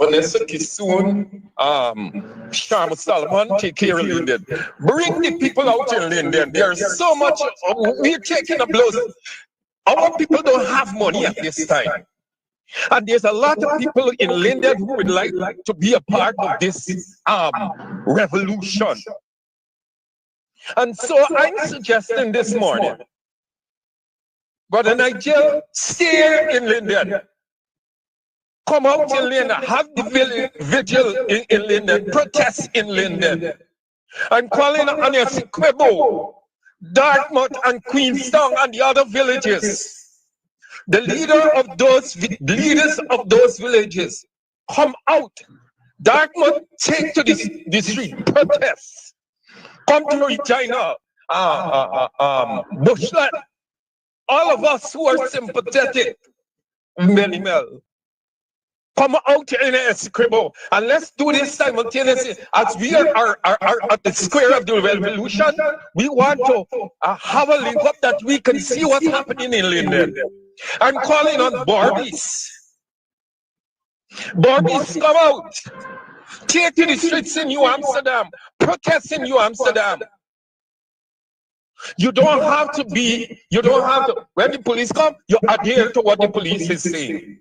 Vanessa Kissoon, Sharma Salman take care of Linden? Bring the people out in Linden. There's so much, we're taking a blow. Our people don't have money at this time. And there's a lot of people in Linden who would like to be a part of this revolution. And so I'm suggesting this morning, Brother Nigel, stay in Linden. Come out in Linden, have the vigil in Linden, protest in Linden. I'm calling on Essequibo, Dartmouth and Queenstown and the other villages. The leaders of those villages, come out. Dartmouth, take to the street, protest. Come to Regina, Bushland. All of us who are sympathetic, Mel, come out in Essequibo, and let's do this simultaneously. As we are at the square of the revolution, we want to have a link up that we can see what's happening in Linden. I'm calling on Barbies. Barbies, come out. Take to the streets in New Amsterdam. Protest in New Amsterdam. You don't have to, when the police come, you adhere to what the police is saying.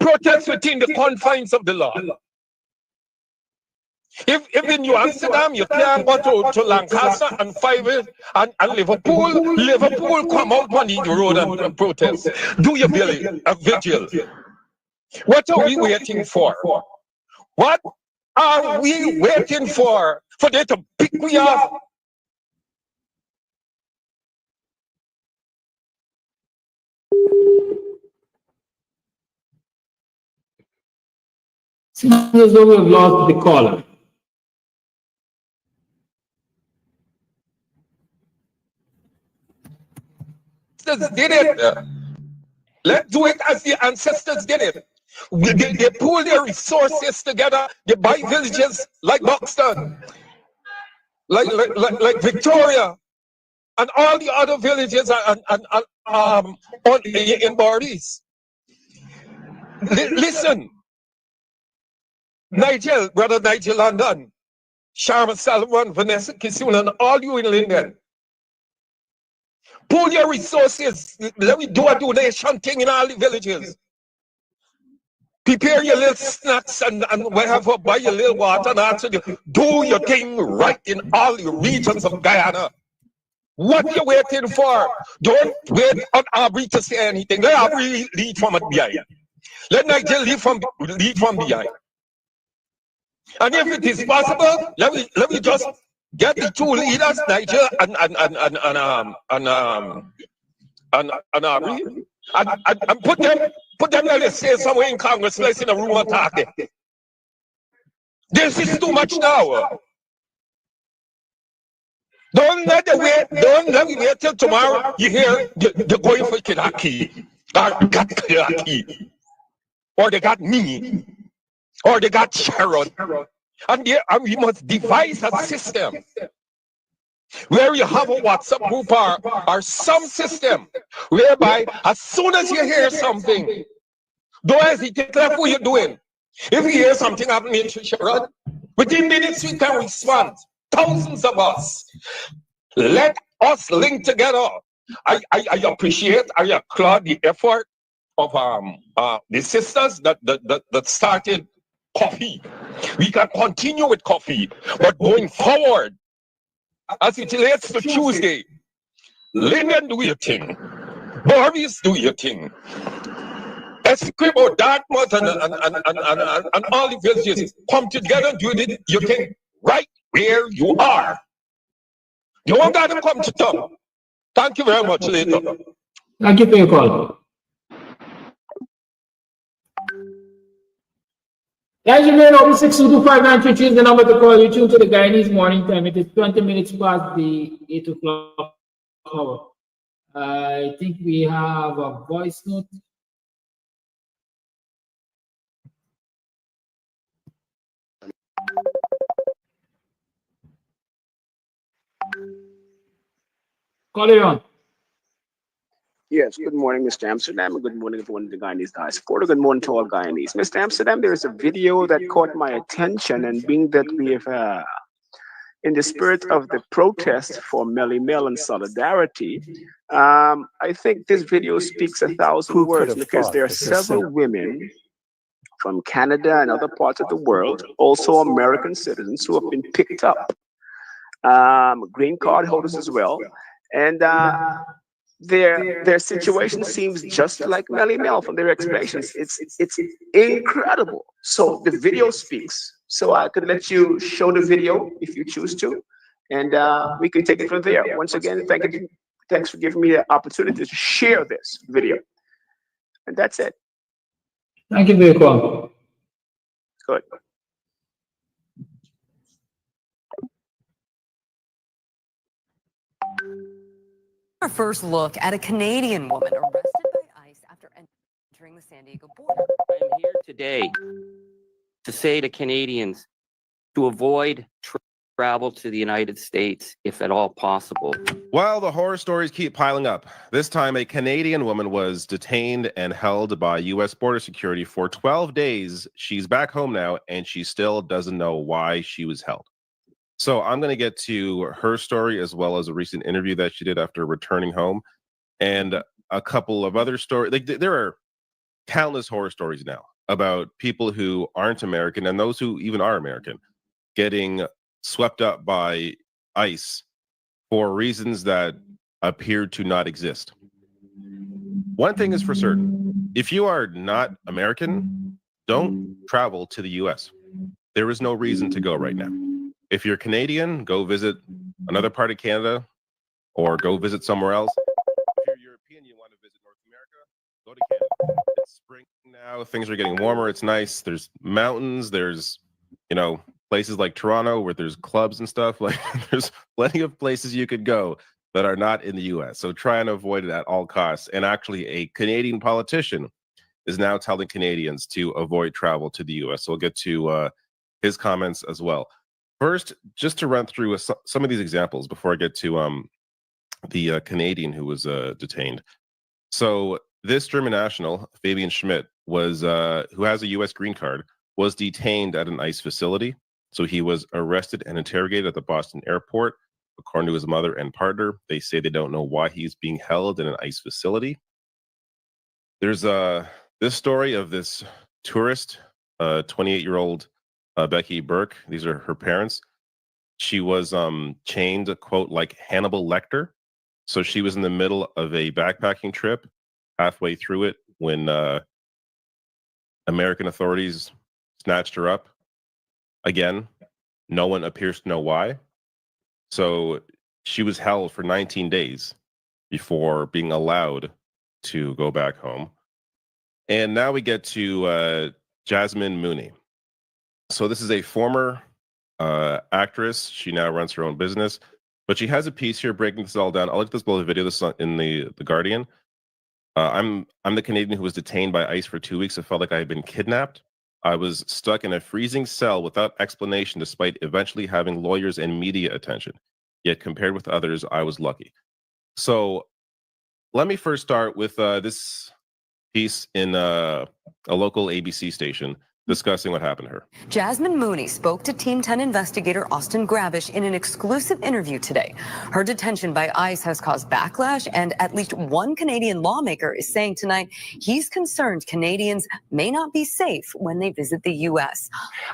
Protest within the confines of the law. If in New Amsterdam, you can't go to Lancaster and Five and Liverpool come out on the road and protest. Do your vigil. What are we waiting for? What are we waiting for? For them to pick me up? Seems as though we've lost the caller. Did it. Let's do it as the ancestors did it. They pool their resources together. They buy villages like Buxton, like Victoria, and all the other villages in Barbies. Listen, Nigel, Brother Nigel London, Sharma Salman, Vanessa Kissoon, and all you in Linden. Pool your resources. Let me do a donation thing in all the villages. Prepare your little snacks and whatever, buy your little water and answer you. Do your thing right in all the regions of Guyana. What are you waiting for? Don't wait on Aubrey to say anything. Let Aubrey lead from behind. Let Nigel lead from behind. And if it is possible, let me just get the two leaders, Nigel and Aubrey, and put them let us say somewhere in Congress, place in a room attacking. This is too much now. Don't let me wait till tomorrow. You hear they're going for Kidaki. Or got Kidaki. Or they got me. Or they got Sharon. And we must devise a system where you have a WhatsApp group or some system whereby as soon as you hear something, don't hesitate, like what you're doing. If you hear something happening to Sharon, within minutes we can respond. Thousands of us. Let us link together. I appreciate, I applaud the effort of the sisters that started coffee. We can continue with coffee, but going forward, as it relates to Tuesday, Linden, do your thing. Barbies, do your thing. Essequibo, Dartmouth, and all the villages come together and do your thing right where you are. You won't got to come to town. Thank you very much, later. Thank you for your call. Guys, remain open 6225933 is the number to call. You tune to the Guyanese morning time. It is 20 minutes past the 8 o'clock hour. I think we have a voice note. Call it on. Yes, good morning, Mr. Amsterdam, and good morning, everyone in the Guyanese diaspora. Good morning to all Guyanese. Mr. Amsterdam, there is a video that caught my attention, and being that we have, in the spirit of the protest for Melly Mel and solidarity, I think this video speaks 1,000 words because there are several women from Canada and other parts of the world, also American citizens, who have been picked up, green card holders as well, and their situation seems just like Melly Mel from their explanations. It's incredible. So the video speaks. So I could let you show the video if you choose to, and we can take it from there. Once again, thanks for giving me the opportunity to share this video. And that's it. Thank you for your call. Good. Our first look at a Canadian woman arrested by ICE after entering the San Diego border. I'm here today to say to Canadians to avoid travel to the United States if at all possible. Well, the horror stories keep piling up. This time, a Canadian woman was detained and held by U.S. border security for 12 days. She's back home now, and she still doesn't know why she was held. So I'm going to get to her story as well as a recent interview that she did after returning home, and a couple of other stories. There are countless horror stories now about people who aren't American and those who even are American getting swept up by ICE for reasons that appear to not exist. One thing is for certain: if you are not American, don't travel to the US. There is no reason to go right now. If you're Canadian, go visit another part of Canada or go visit somewhere else. If you're European, you want to visit North America, go to Canada. It's spring now, things are getting warmer, it's nice. There's mountains, there's, places like Toronto where there's clubs and stuff. Like there's plenty of places you could go that are not in the US. So try and avoid it at all costs. And actually a Canadian politician is now telling Canadians to avoid travel to the US. So we'll get to his comments as well. First, just to run through some of these examples before I get to the Canadian who was detained. So this German national, Fabian Schmidt, was who has a U.S. green card, was detained at an ICE facility. So he was arrested and interrogated at the Boston airport. According to his mother and partner, they say they don't know why he's being held in an ICE facility. There's this story of this tourist, 28-year-old Becky Burke. These are her parents. She was chained, quote, like Hannibal Lecter. So she was in the middle of a backpacking trip, halfway through it, when American authorities snatched her up. Again, no one appears to know why. So she was held for 19 days before being allowed to go back home. And now we get to Jasmine Mooney. So this is a former actress. She now runs her own business, but she has a piece here breaking this all down. I'll let this below the video. This is in the Guardian. I'm the Canadian who was detained by ICE for 2 weeks. It felt like I had been kidnapped. I was stuck in a freezing cell without explanation, despite eventually having lawyers and media attention. Yet compared with others, I was lucky. So let me first start with this piece in a local ABC station discussing what happened to her. Jasmine Mooney spoke to Team 10 investigator Austin Grabish in an exclusive interview today. Her detention by ICE has caused backlash, and at least one Canadian lawmaker is saying tonight he's concerned Canadians may not be safe when they visit the U.S.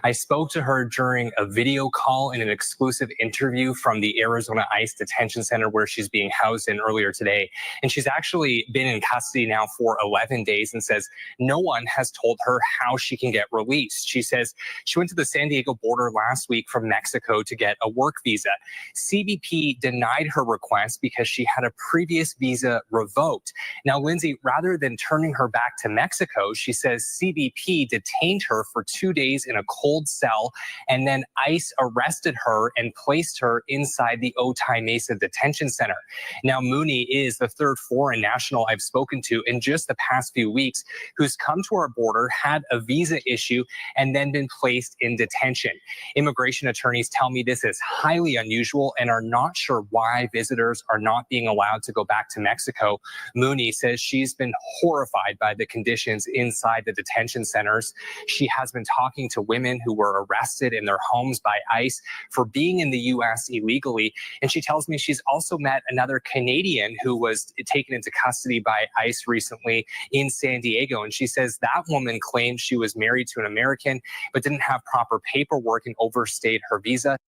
I spoke to her during a video call in an exclusive interview from the Arizona ICE detention center where she's being housed in earlier today. And she's actually been in custody now for 11 days and says no one has told her how she can get released released. She says she went to the San Diego border last week from Mexico to get a work visa. CBP denied her request because she had a previous visa revoked. Now, Lindsay, rather than turning her back to Mexico, she says CBP detained her for 2 days in a cold cell, and then ICE arrested her and placed her inside the Otay Mesa Detention Center. Now, Mooney is the third foreign national I've spoken to in just the past few weeks who's come to our border, had a visa issue, and then been placed in detention. Immigration attorneys tell me this is highly unusual and are not sure why visitors are not being allowed to go back to Mexico. Mooney says she's been horrified by the conditions inside the detention centers. She has been talking to women who were arrested in their homes by ICE for being in the U.S. illegally. And she tells me she's also met another Canadian who was taken into custody by ICE recently in San Diego. And she says that woman claimed she was married to an American, but didn't have proper paperwork and overstayed her visa.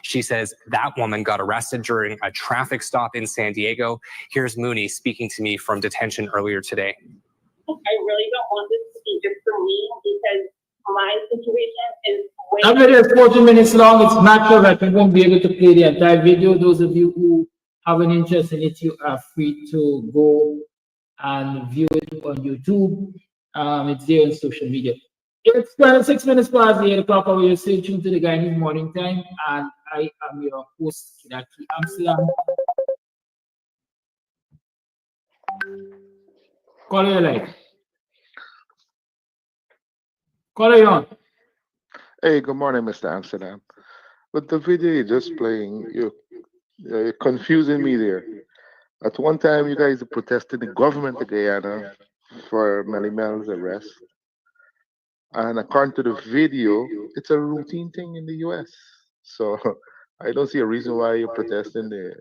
She says that woman got arrested during a traffic stop in San Diego. Here's Mooney speaking to me from detention earlier today. I really don't want this to be just for me because my situation is way. That video is 40 minutes long. It's natural that we won't be able to play the entire video. Those of you who have an interest in it, you are free to go and view it on YouTube. It's there on social media. It's 26 minutes past the 8 o'clock hour. You're still tuned to the Guyanese Morning Time, and I am your host, Kidaki Amsterdam. Call your line. Call you on. Hey, good morning, Mr. Amsterdam. With the video you're just playing, you're confusing me there. At one time, you guys protested the government of Guyana for Melly Mel's arrest. And according to the video, it's a routine thing in the US. So I don't see a reason why you're protesting the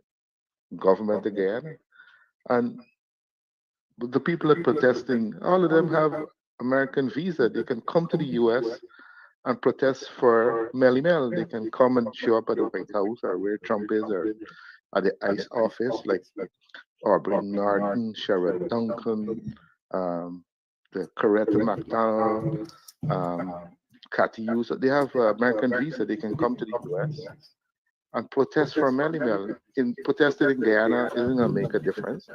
government of Guyana. And the people that are protesting, all of them have American visa. They can come to the US and protest for Melly Mel. They can come and show up at the White House or where Trump is or at the ICE office, like Aubrey Norton, Sherrod Duncan, the Coretta McDonald, Cathy Hughes. They have American visa. They can come to the US and protest for Melly Mel. In protesting in Guyana isn't gonna make a difference.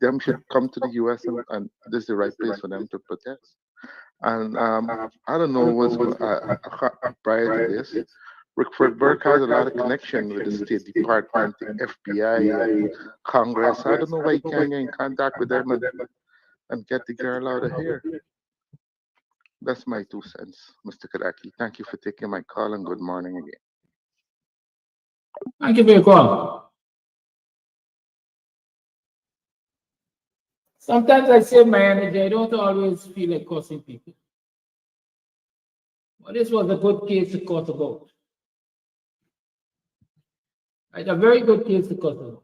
Them should come to the US and this is the right place for them to protest. And I don't know what's going prior to this. Rickford Burke has a lot of connection with the State Department, the FBI, and Congress. I don't know why he can't get in contact with them and get the girl out of here. That's my 2 cents, Mr. Kadaki. Thank you for taking my call and good morning again. Thank you for your call. Sometimes I save my energy. I don't always feel like cursing people. But this was a good case to curse about. Right, a very good case to curse about.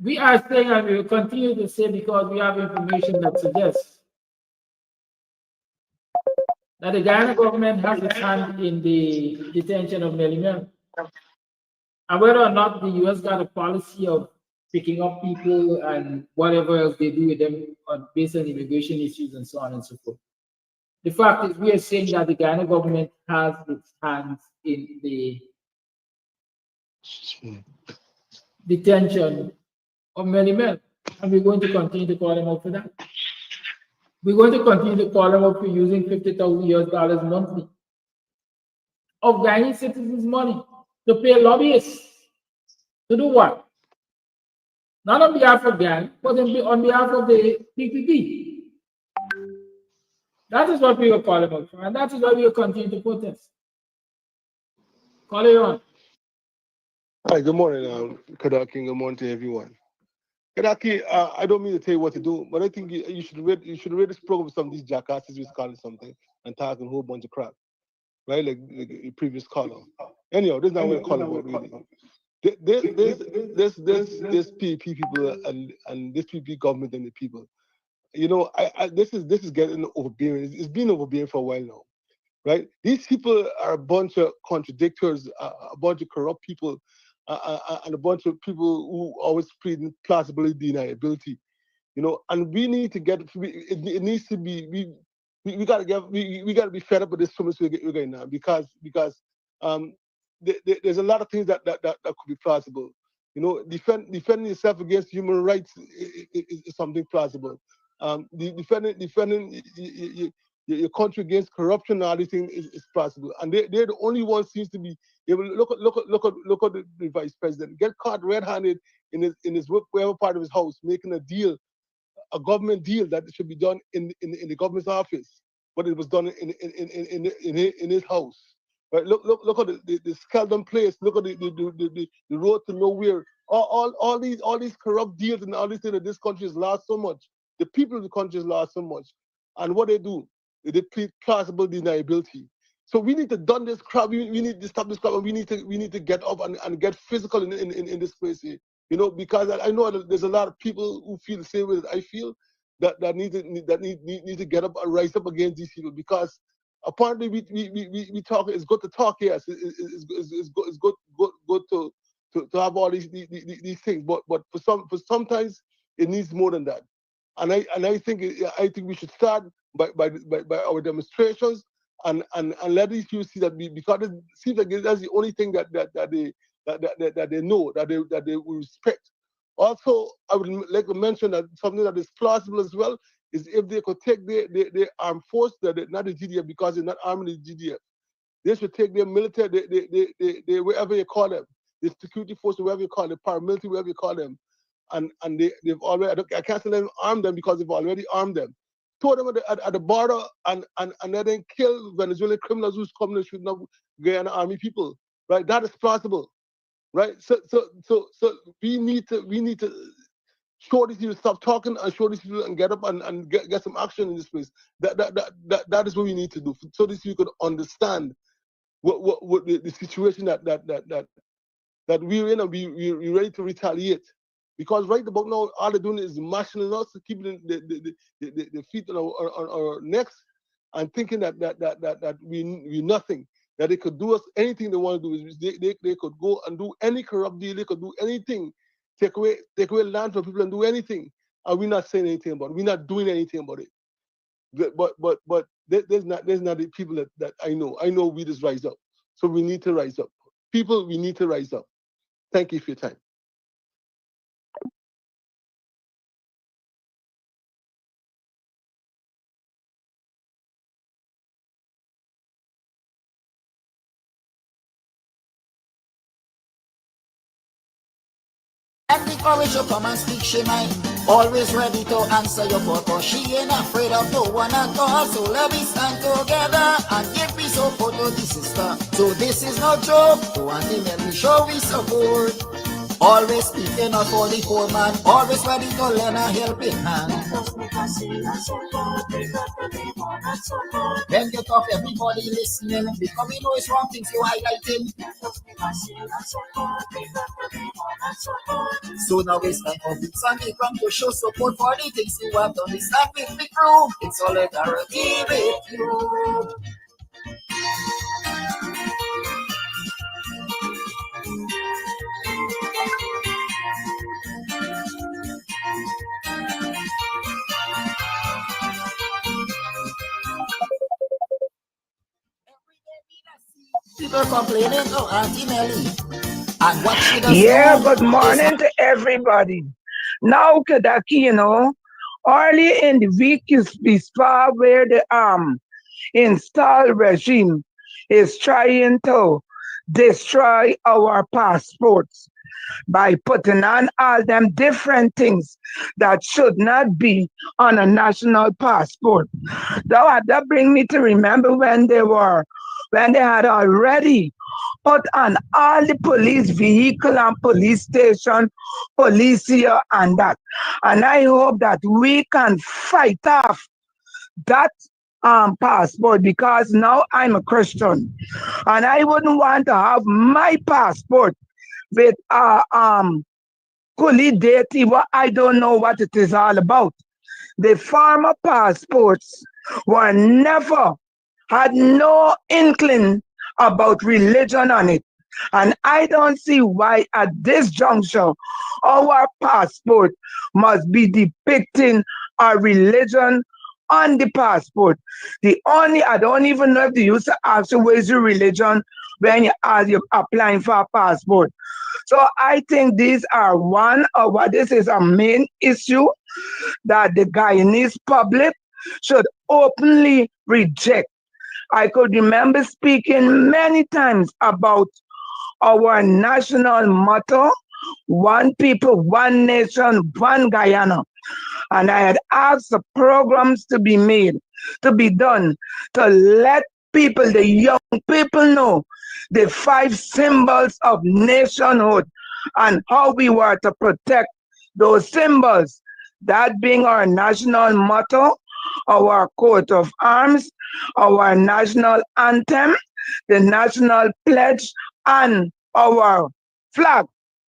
We are saying, and we will continue to say because we have information that suggests that the Guyana government has its hand in the detention of Melly Mel. And whether or not the US got a policy of picking up people and whatever else they do with them based on immigration issues and so on and so forth. The fact is, we are saying that the Guyana government has its hands in the detention of Melly Mel, and we're going to continue to call them out for that. We're going to continue to call them out for using $50,000 monthly of Guyanese citizens' money to pay lobbyists to do what? Not on behalf of Guyana, but on behalf of the PPP. That is what we will call them out for, and that is why we will continue to protest. Call it on. Hi, good morning, Kadaki. Good morning to everyone. Kadaki, I don't mean to tell you what to do, but I think you should read this program with some of these jackasses who's calling something and talking a whole bunch of crap, right? Like the previous caller. Anyhow, this is not what I'm calling about, really. This PPP people and this PPP government and the people. You know, this is getting overbearing. It's been overbearing for a while now, right? These people are a bunch of contradictors, a bunch of corrupt people, and a bunch of people who always plead plausible deniability. You know, and we need to get it needs to be we gotta be fed up with this so much we're getting now because there's a lot of things that could be plausible. You know, defending yourself against human rights is something plausible. Defending your country against corruption and all these things is plausible. And they're the only ones seems to be able. Look at the vice president get caught red-handed in his whatever part of his house making a government deal that should be done in the government's office, but it was done in his house. Right? Look at the Skeldon place. Look at the road to nowhere. All these corrupt deals and all these things that this country has lost so much. The people of the country has lost so much. And what they do, they plead plausible deniability. So we need to done this crap. We need to stop this crap, and we need to get up and get physical in this place here. You know, because I know that there's a lot of people who feel the same way that I feel that need to get up and rise up against these people because apparently we talk. It's good to talk, yes. It's good to have all these things, but for sometimes it needs more than that. And I think we should start by our demonstrations and let these people see that because it seems like that's the only thing that they know that they will respect. Also, I would like to mention that something that is plausible as well is if they could take their armed force, not the GDF because they're not arming the GDF. They should take their military, they wherever you call them, the security force, wherever you call them, paramilitary, wherever you call them, and they've already. I can't say them arm them because they've already armed them. Throw them at the border and then kill Venezuelan criminals who's coming and shooting up Guyana army people. Right? That is plausible. Right? So we need to show these people stop talking and show these people and get up and get some action in this place. That is what we need to do so these people could understand what the situation that we're in and we're ready to retaliate. Because right about now, all they're doing is mashing us, keeping the feet on our necks, and thinking that we nothing. That they could do us anything they want to do. They could go and do any corrupt deal. They could do anything, take away land from people and do anything. And we're not saying anything about it. We're not doing anything about it. But there's not the people that I know. I know we just rise up. So we need to rise up. People, we need to rise up. Thank you for your time. And the courage to come and speak she mind. Always ready to answer your call, cause she ain't afraid of no one at all. So let me stand together and give me support to the sister. So this is no joke. Go and let me show we support. Always speaking up for the poor man. Always ready to lend a helping hand. Then you talk everybody listening, because we know it's wrong things you highlighting. So now it's time for boots and the ground to show support for the things you have done. It's not with the crew. It's all a guarantee with you. People complaining, oh, Auntie Nelly. And what she does good morning to everybody. Now, Kadaki, early in the week we saw where the installed regime is trying to destroy our passports by putting on all them different things that should not be on a national passport. That brings me to remember when they had already put on all the police vehicle and police station, police here and that. And I hope that we can fight off that passport, because now I'm a Christian and I wouldn't want to have my passport with Kuli deity. I don't know what it is all about. The former passports had no inkling about religion on it. And I don't see why at this juncture our passport must be depicting a religion on the passport. I don't even know if they used to ask you where's your religion when you're applying for a passport. So I think these are one of what this is a main issue that the Guyanese public should openly reject. I could remember speaking many times about our national motto, one people, one nation, one Guyana. And I had asked the programs to be made, to be done, to let people, the young people know the 5 symbols of nationhood and how we were to protect those symbols. That being our national motto, our coat of arms, our national anthem, the national pledge, and our flag.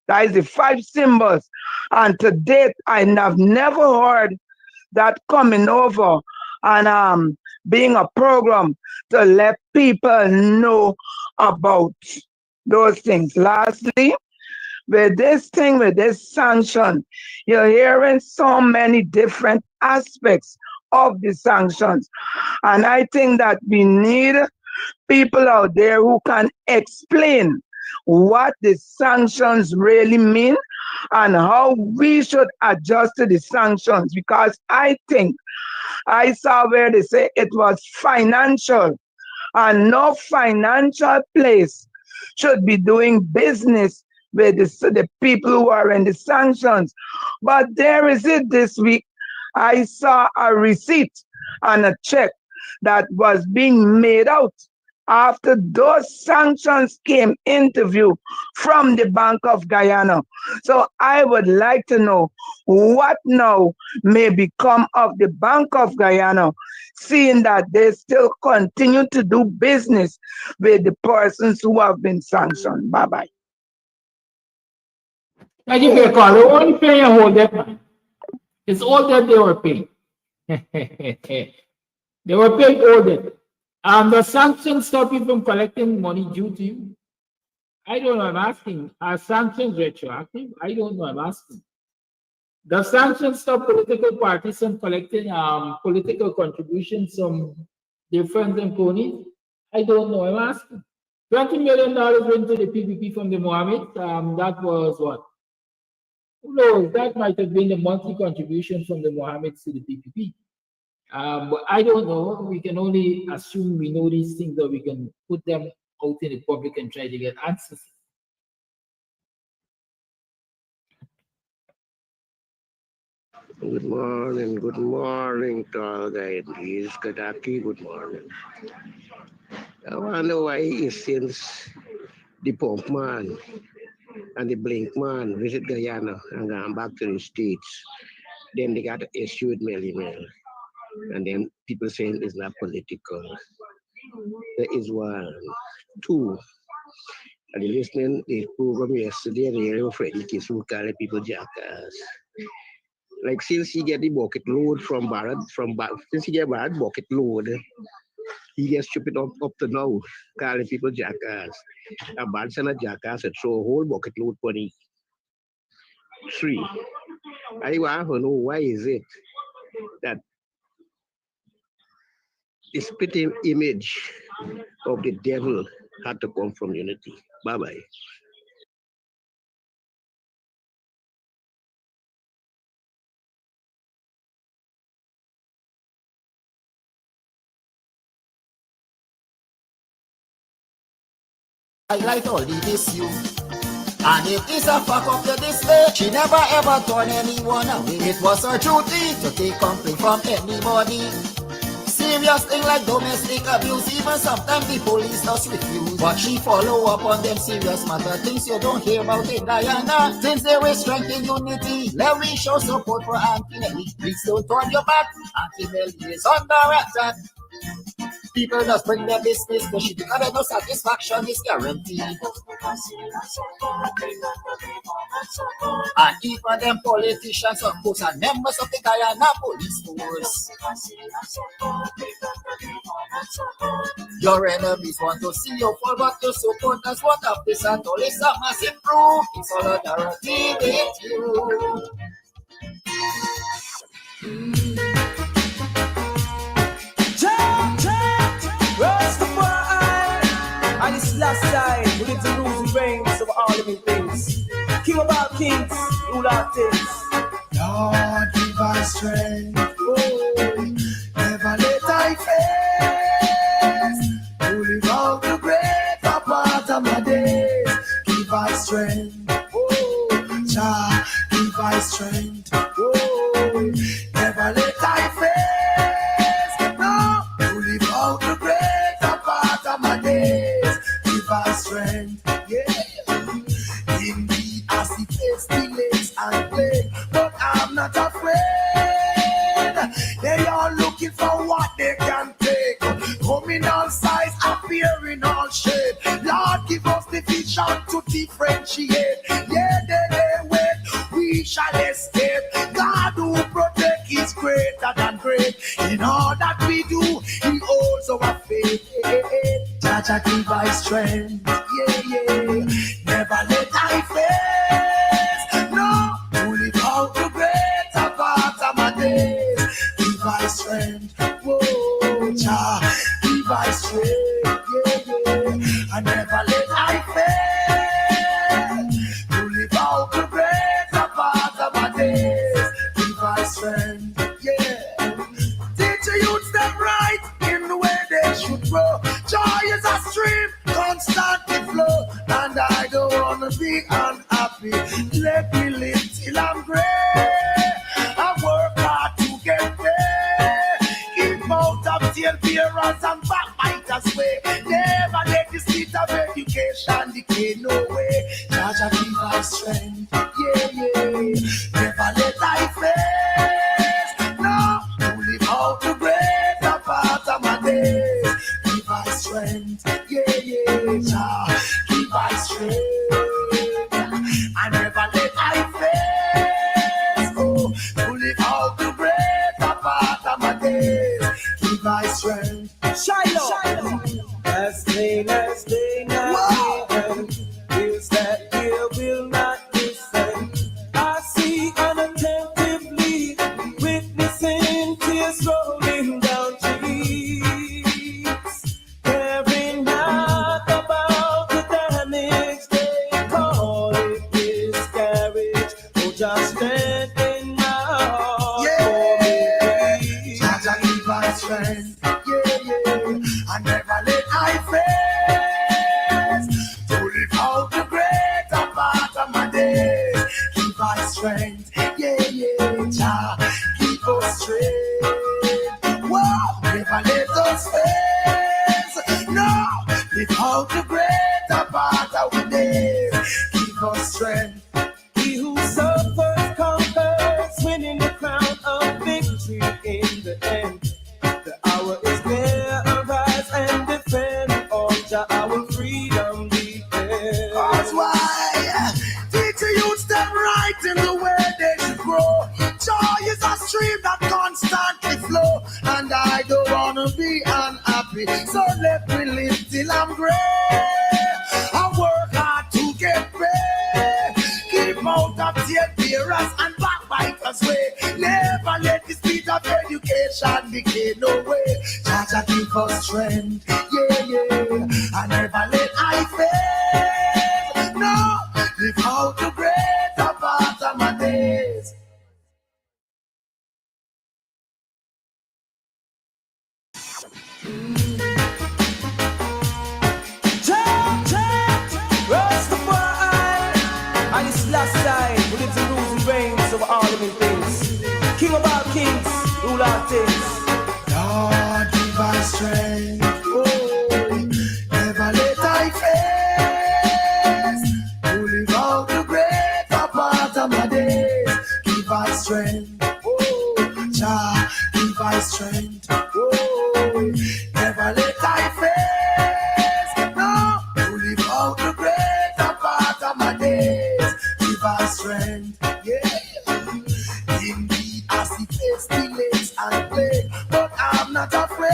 That is the 5 symbols. And to date, I have never heard that coming over and being a program to let people know about those things. Lastly, with this sanction, you're hearing so many different aspects of the sanctions. And I think that we need people out there who can explain what the sanctions really mean and how we should adjust to the sanctions, because I think I saw where they say it was financial, and no financial place should be doing business with the people who are in the sanctions. But there is it this week. I saw a receipt and a check that was being made out after those sanctions came into view from the Bank of Guyana. So I would like to know what now may become of the Bank of Guyana, seeing that they still continue to do business with the persons who have been sanctioned. Bye-bye. Thank you for your call. They only pay a whole debt, man. It's all that they were paying. They were paying all that. The sanctions stop you from collecting money due to you. I don't know, I'm asking. Are sanctions retroactive? I don't know, I'm asking. The sanctions stop political parties from collecting political contributions from different companies? I don't know, I'm asking. $20 million went to the PPP from the Mohammed. That was what? Who knows? That might have been the monthly contribution from the Mohammeds to the PPP. But I don't know. We can only assume we know these things, or we can put them out in the public and try to get answers. Good morning to all guys. This is Kadaki, good morning. I wonder why since the pump man and the blink man visit Guyana and gone back to the States, then they got issued mail. And then people saying it's not political. There is one. Two, and the listening the program yesterday, and they were afraid the kids who call people jackass. Like since he get the bucket load from Barrett, since he get Barrett bucket load, he gets stupid up to now, calling people jackass. A bad son of jackass and throw a whole bucket load for the 3. I want to know why is it that the spitting image of the devil had to come from unity. Bye-bye. I like all the issue. And it is a fuck up to this day. She never ever turned anyone away. It was her duty to take complaint from anybody. Serious thing like domestic abuse, even sometimes the police just refuse. But she follow up on them serious matter, things you don't hear about in Guyana. Since they were strength in unity, let me show support for Auntie Nelly. Please don't turn your back, Auntie Nelly is under attack. People just bring their business, but she because no satisfaction is guaranteed. And even them politicians, of course, are members of the Guyana police force. Your enemies want to see you fall, but your supporters want to this and all is a massive proof. It's solidarity with you. kings, rule our things. Lord, give us strength. Oh, never let I face to live out the greater part of my days. Give us strength. Oh, Jah, give us strength. Oh, never let I face no to live out the greater part of my days. Give us strength. Yeah. Indeed, I see pestilence and plague, but I'm not afraid. They are looking for what they can take. Coming all size, appearing all shape. Lord, give us the vision to differentiate. Yeah, they wait, we shall escape. God who protect is greater than great. In all that we do, He holds our faith. Jah give us strength. Yeah. Never let I face no to live out the greater part of my days. Give us strength. Whoa, Jah, give us strength. Yeah. I never let I face to live out the greater part of my days. Give us strength. Yeah. Teach the youth them right in the way they should grow. Joy is a stream, constantly flow, and I don't wanna be unhappy. Let me live till I'm great. I work hard to get there. Keep out of tailbearers and backbiters way. Never let the seat of education decay. No way. Jah give us strength. Yeah. Never let I face no to live out the greater part of my days. Give us strength. Yeah. Jah give us strength. I never let I face to live out the greater part of my days. Give us strength. Shiloh. As plain as day now is that you will not listen. I see unattentively, witnessing tears rolling down cheeks, caring not about the damage they call it miscarriage. Oh, just stand in my heart for me. Jah give us strength. I never let I face to live out the greater part of my days. Give us strength. Yeah. Jah keep us straight. Whoa, never let us face no live out the greater part of our days. Give us strength. He who suffers conquers, winning the crown of victory in the end. The hour is near, arise and defend all our freedom defend. That's why teach the youth them right in the way they should grow. Joy is a stream that constantly flow, and I don't wanna be unhappy. So let me live till I'm great. I work hard to get paid. Keep out of tailbearers and backbiters way. Never let the speed of education decay. No way. Jah give us strength. Yeah. I never let I fail. No, live out the greater part of my days. And it's last time who lives in rules and reigns over all living things. King of all kings, rule all things. Lord, give us strength. Oh, never let I face to live out the greater part of my days. Give us strength. Oh, Jah, give us strength. Oh, never let I face no to live out the greater part of my days. Give us strength. Yeah. Indeed, I see pestilence and plague, but I'm not afraid.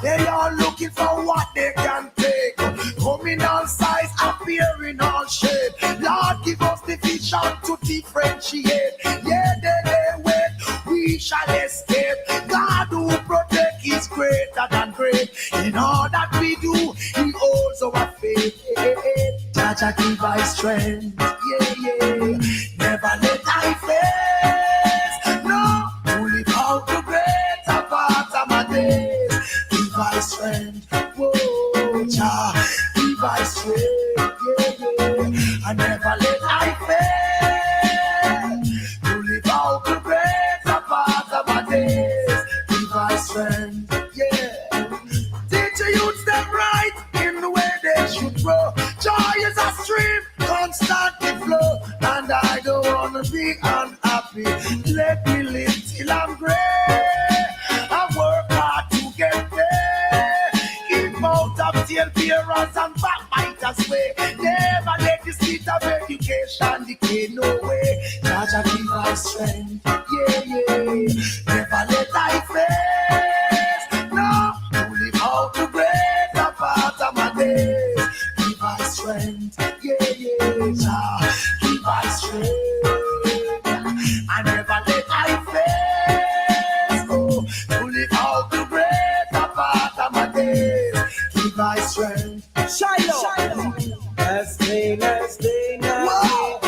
They are looking for what they can take. Coming all size, appearing all shape. Lord, give us the vision to differentiate. Yeah, they wait, we shall escape. God who protect is greater than great. In all that we do, He holds our faith. Jah give us strength. Yeah. wanna be unhappy. Let me live till I'm gray. I work hard to get there. Keep out of tailbearers and backbiters way. Never let the seat of education decay, no way. Jaja give us strength, yeah, yeah. Never let I face, no. To live out the greater part of my days. Give us strength, yeah, yeah. Jah, give us strength. I never let I face, oh. To live out the greater part of my days. Give us strength. Shiloh. As plain as day now,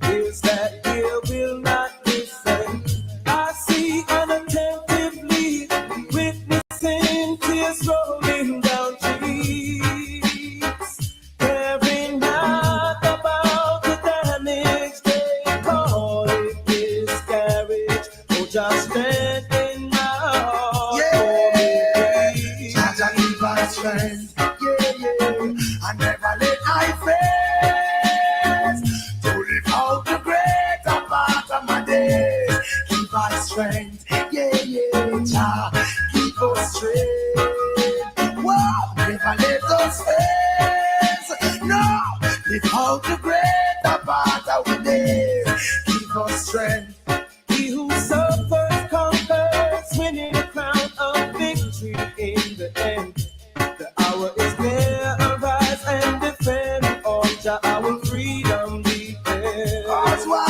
is that you will not listen. I see unattentively, witnessing tears rolling down cheeks, caring not about the damage they call it miscarriage. Oh, just stand in my heart, yeah. Jaja give us strength, yeah, yeah. I never let I face to live out the greater part of my days. Give us strength, yeah, yeah. Jah, keep us straight. Whoa, never let us face. No, live out the greater part of our days. Give us strength. He who suffers conquers, winning the crown of victory in the end. The hour is near, arise and defend all our freedom defend. That's why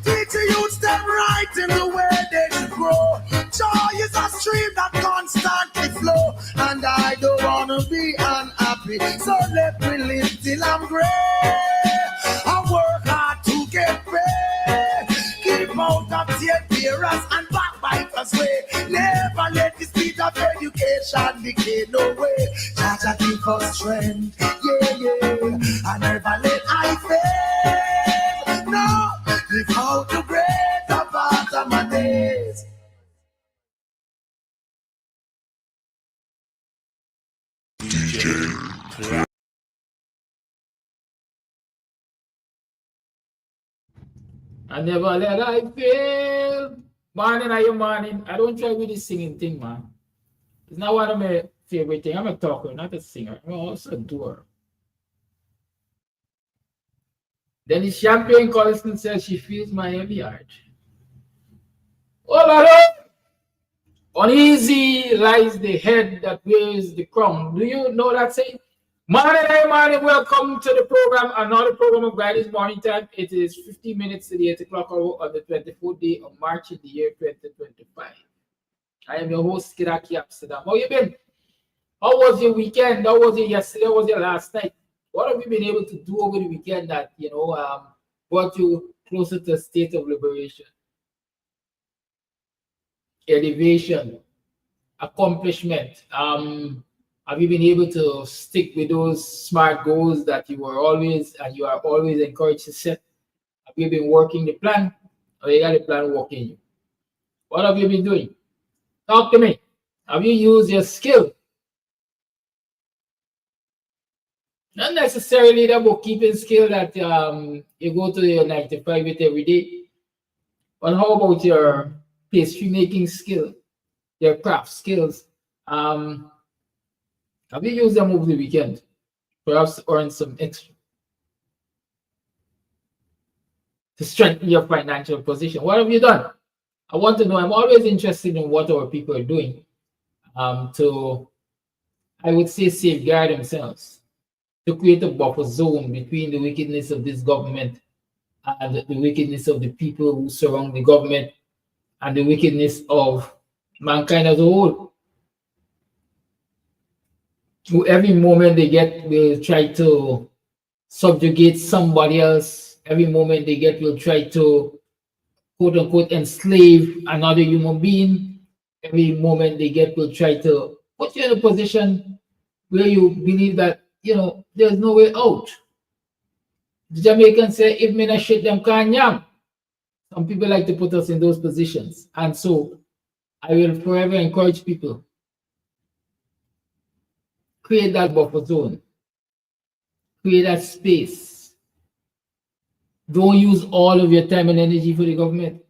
teach the youth step right in the way they should grow. Joy is a stream that constantly flow, and I don't wanna be unhappy, so let me live till I'm gray. I work hard to get paid. Keep out of tailbearers and backbiters way. Never let the speed of education decay, no way. Jaja give us strength, yeah, yeah. I never let I fail, no. Live out the greater part of my days. I never let I fail. Morning, are you morning? I don't try with this singing thing, man. It's not one of my favorite things. I'm a talker, not a singer. I'm also a doer. Then the Champagne Collison says she feels my heavy heart. Oh, Lord. Uneasy lies the head that wears the crown. Do you know that saying? Morning, morning. Welcome to the program. Another program of Guyanese Morning Time. It is 15 minutes to the 8 o'clock hour on the 24th day of March in the year 2025. I am your host, Kiraki Amsterdam. How you been? How was your weekend? How was it yesterday? How was your last night? What have you been able to do over the weekend that, brought you closer to a state of liberation, elevation, accomplishment? Have you been able to stick with those smart goals that you are always encouraged to set? Have you been working the plan, or you got the plan working you? What have you been doing? Talk to me. Have you used your skill? Not necessarily the bookkeeping skill that you go to your 9 to 5 with every day, but how about your pastry making skill, your craft skills? Have you used them over the weekend? Perhaps earn some extra to strengthen your financial position. What have you done? I want to know. I'm always interested in what our people are doing to, I would say, safeguard themselves, to create a buffer zone between the wickedness of this government and the wickedness of the people who surround the government and the wickedness of mankind as a whole, who every moment they get will try to subjugate somebody else. Every moment they get will try to, quote unquote, enslave another human being. Every moment they get will try to put you in a position where you believe that, there's no way out. The Jamaicans say, if me not shit, them can't yam. Some people like to put us in those positions. And so I will forever encourage people, create that buffer zone, create that space Don't use all of your time and energy for the government.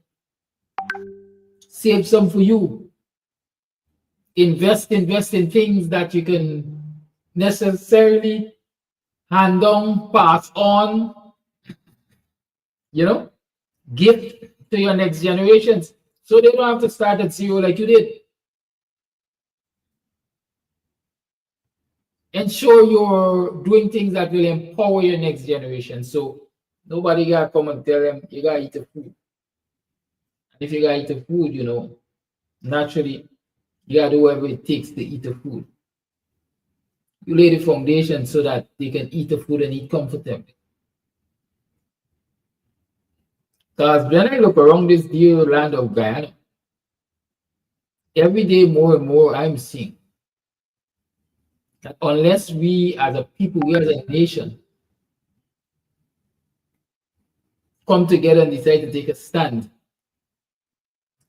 Save some for you. Invest in things that you can necessarily hand on, pass on, you know, gift to your next generations. So they don't have to start at zero like you did. Ensure you're doing things that will empower your next generation. So nobody gotta come and tell them you gotta eat the food. If you gotta eat the food, you know, naturally you gotta do whatever it takes to eat the food. You lay the foundation so that they can eat the food and eat comfortably. Because when I look around this dear land of Guyana, every day more and more I'm seeing that unless we as a people, we as a nation, come together and decide to take a stand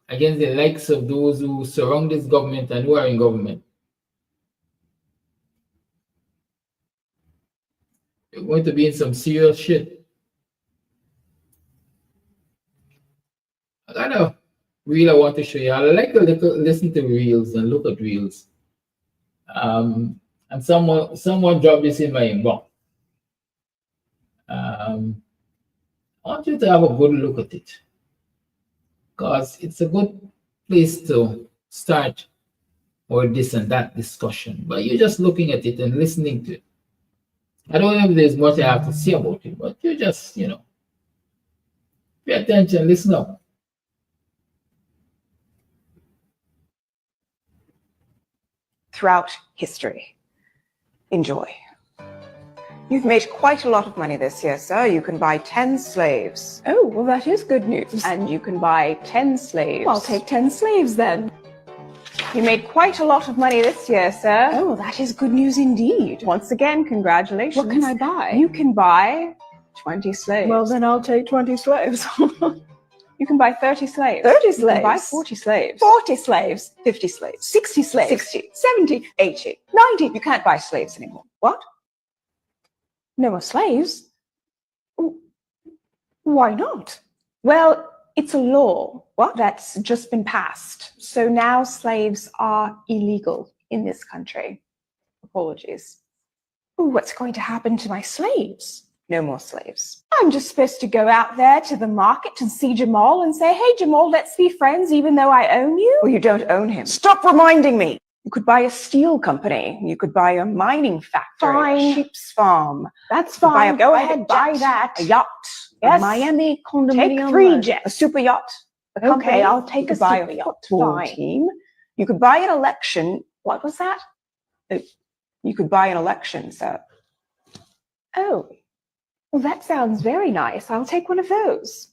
against the likes of those who surround this government and who are in government, we're going to be in some serious shit. I got a reel I want to show you. I like to listen to reels and look at reels. And someone dropped this in my inbox. I want you to have a good look at it, because it's a good place to start or this and that discussion. But you're just looking at it and listening to it. I don't know if there's much I have to say about it, but you just, you know, pay attention, listen up. Throughout history. Enjoy. You've made quite a lot of money this year, sir. You can buy 10 slaves. Oh, well, that is good news. And you can buy 10 slaves. Well, I'll take 10 slaves then. You made quite a lot of money this year, sir. Oh, that is good news indeed. Once again, congratulations. What can I buy? You can buy 20 slaves. Well, then I'll take 20 slaves. You can buy 30 slaves. 30 slaves? You can buy 40 slaves. 40 slaves. 50 slaves. 60 slaves. 60. 70. 80. 90. You can't buy slaves anymore. What? No more slaves? Why not? Well, it's a law. What? That's just been passed. So now slaves are illegal in this country. Apologies. Ooh, what's going to happen to my slaves? No more slaves. I'm just supposed to go out there to the market and see Jamal and say, hey, Jamal, let's be friends even though I own you? Well, you don't own him. Stop reminding me. You could buy a steel company. You could buy a mining factory. Fine. Sheep's farm. That's fine. Go ahead, buy that. A yacht. Yes. A Miami condominium. Take 3 jets. A super yacht. A company. Okay, I'll take a super yacht. Football team. You could buy an election. What was that? You could buy an election, sir. Oh. Well, that sounds very nice. I'll take one of those.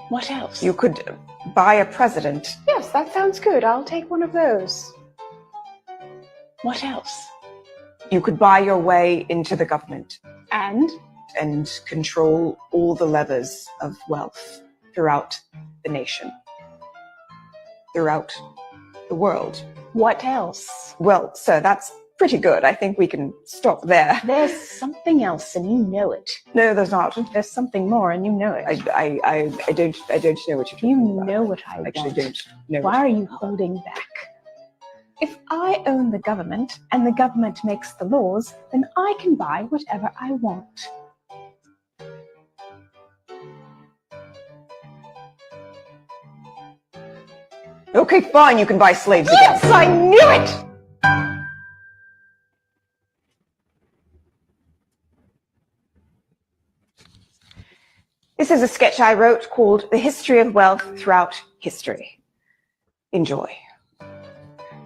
What else? You could buy a president. Yes, that sounds good. I'll take one of those. What else? You could buy your way into the government. And control all the levers of wealth throughout the nation. Throughout the world. What else? Well, sir, that's pretty good. I think we can stop there. There's something else and you know it. No, there's not. There's something more and you know it. I don't know what you're talking about. You know what I actually don't know. Why are you holding back? If I own the government and the government makes the laws, then I can buy whatever I want. Okay, fine, you can buy slaves again. Yes, I knew it! This is a sketch I wrote called The History of Wealth Throughout History. Enjoy.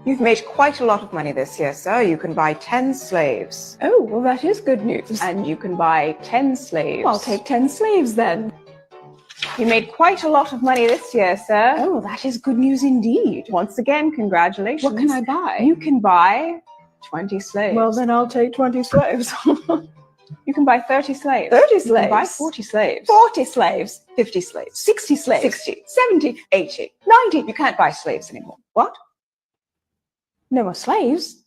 You've made quite a lot of money this year, sir. You can buy 10 slaves. Oh, well, that is good news. And you can buy 10 slaves. Well, I'll take 10 slaves then. You made quite a lot of money this year, sir. Oh, that is good news indeed. Once again, congratulations. What can I buy? You can buy 20 slaves. Well, then I'll take 20 slaves. You can buy 30 slaves. 30 slaves? You can buy 40 slaves. 40 slaves. 50 slaves. 60 slaves. 60. 70. 80. 90. You can't buy slaves anymore. What? No more slaves?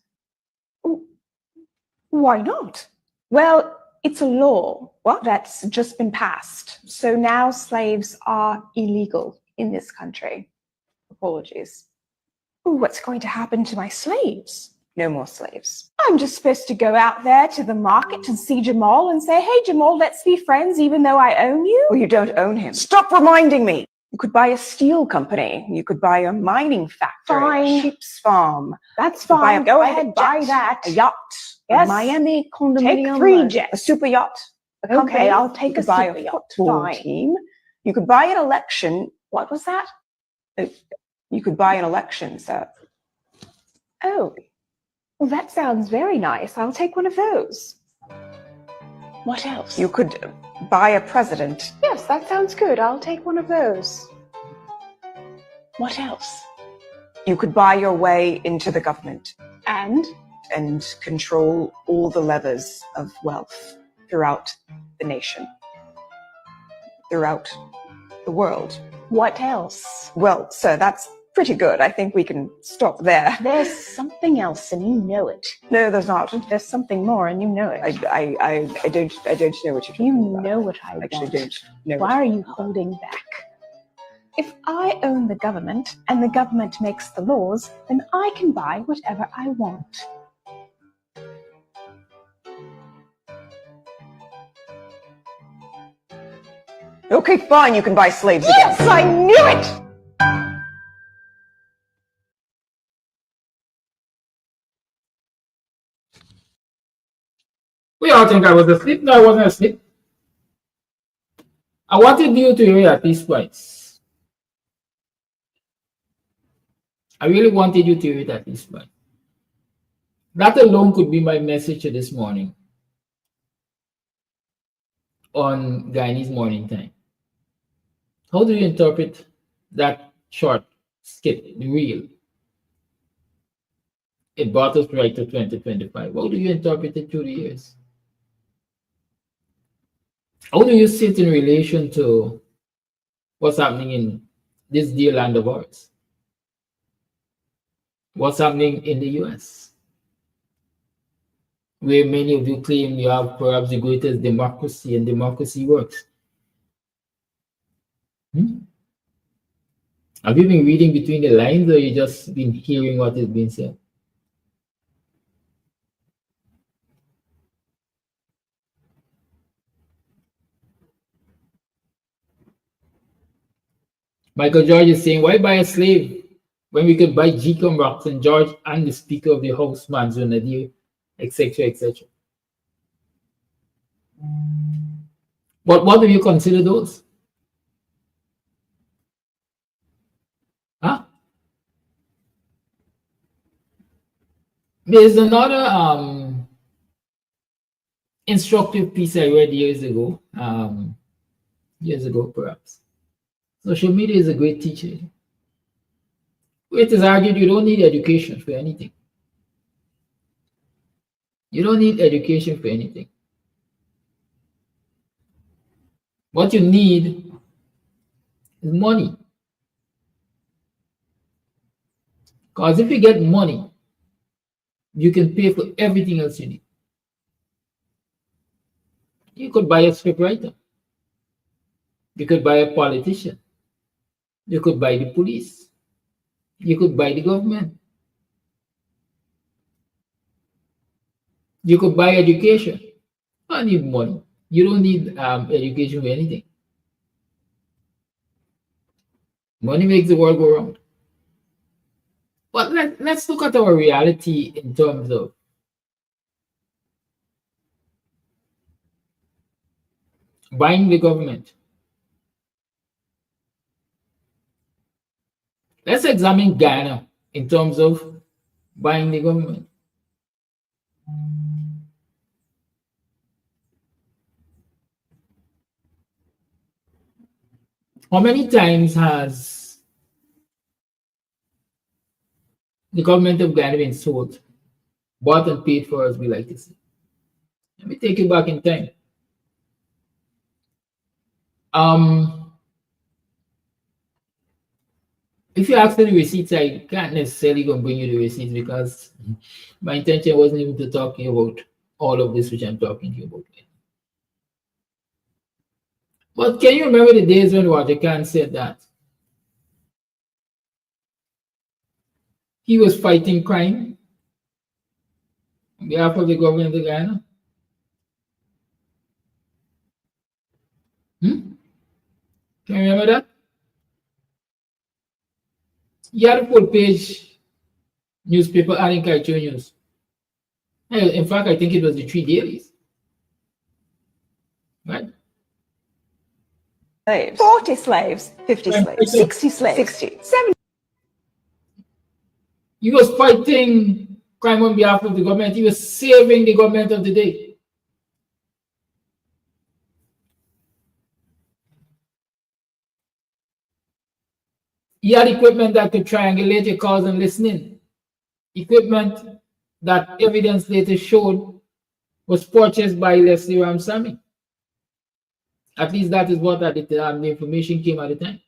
Why not? Well, it's a law that's just been passed. So now slaves are illegal in this country. Apologies. Ooh, what's going to happen to my slaves? No more slaves. I'm just supposed to go out there to the market and see Jamal and say, hey, Jamal, let's be friends even though I own you? Well, you don't own him. Stop reminding me. You could buy a steel company. You could buy a mining factory. Fine. A sheep's farm. That's You could buy fine. a Go private ahead, buy jet, that. a yacht. Yes. A Miami condominium. Take 3 a jets. super yacht. A Okay, company. I'll take you could a buy super a yacht. football Fine. team. You could buy an election. What was that? You could buy an election, sir. Oh, well, that sounds very nice. I'll take one of those. What else? You could buy a president. Yes, that sounds good. I'll take one of those. What else? You could buy your way into the government. And Control all the levers of wealth throughout the nation, throughout the world. What else? Well, sir, that's pretty good. I think we can stop there. There's something else, and you know it. No, there's not. There's something more, and you know it. I don't know what you're talking about. You know what I actually want. don't know. Why are you holding back? If I own the government and the government makes the laws, then I can buy whatever I want. Okay, fine. You can buy slaves again. Yes, I knew it! We all think I was asleep. No, I wasn't asleep. I wanted you to hear at these points. I really wanted you to hear it at this point. That alone could be my message to this morning on Guyanese Morning Time. How do you interpret that short skit, the reel? It brought us right to 2025. How do you interpret it through the years? How do you sit in relation to what's happening in this dear land of ours? What's happening in the US? Where many of you claim you have perhaps the greatest democracy and democracy works. Have you been reading between the lines, or you just been hearing what is being said? Michael George is saying, why buy a slave when we could buy G-Com rocks and George and the Speaker of the House, Manzo Nadir, etc., etc. But what do you consider those? Huh? There's another instructive piece I read years ago perhaps. Social media is a great teacher. It is argued you don't need education for anything. You don't need education for anything. What you need is money. Because if you get money, you can pay for everything else you need. You could buy a scriptwriter. You could buy a politician. You could buy the police. You could buy the government. You could buy education. You don't need money. You don't need education for anything. Money makes the world go round. But let's look at our reality in terms of buying the government. Let's examine Ghana in terms of buying the government. How many times has the government of Ghana been sold, bought and paid for, as we like to say? Let me take you back in time. If you ask for the receipts, I can't necessarily go and bring you the receipts because my intention wasn't even to talk to you about all of this which I'm talking to you about. But can you remember the days when Roger Khan said that he was fighting crime on behalf of the government of Guyana? Can you remember that? He had a full page newspaper, Arin Kaicho News. In fact, I think it was the 3 dailies. Right? 40 slaves, 50 slaves, 60 slaves, 60, 70. He was fighting crime on behalf of the government. He was saving the government of the day. He had equipment that could triangulate your calls and listening. Equipment that evidence later showed was purchased by Leslie Ramsamy. At least that is what the information came at the time.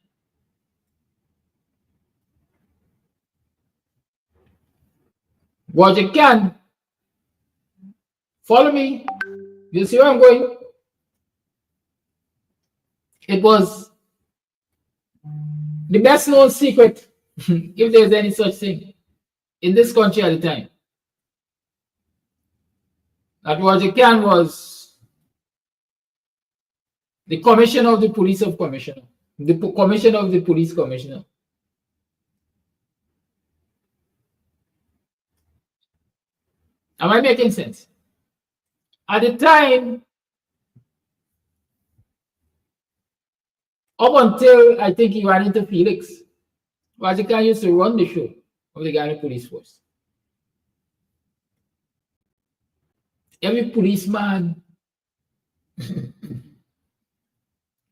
Roger Khan, follow me. You see where I'm going? It was the best known secret, if there's any such thing, in this country at the time. That Roger Khan was the commissioner of the police of commissioner, the commissioner of the police commissioner. Am I making sense? At the time, up until I think he ran into Felix, Roger Khan used to run the show of the Ghana police force. Every policeman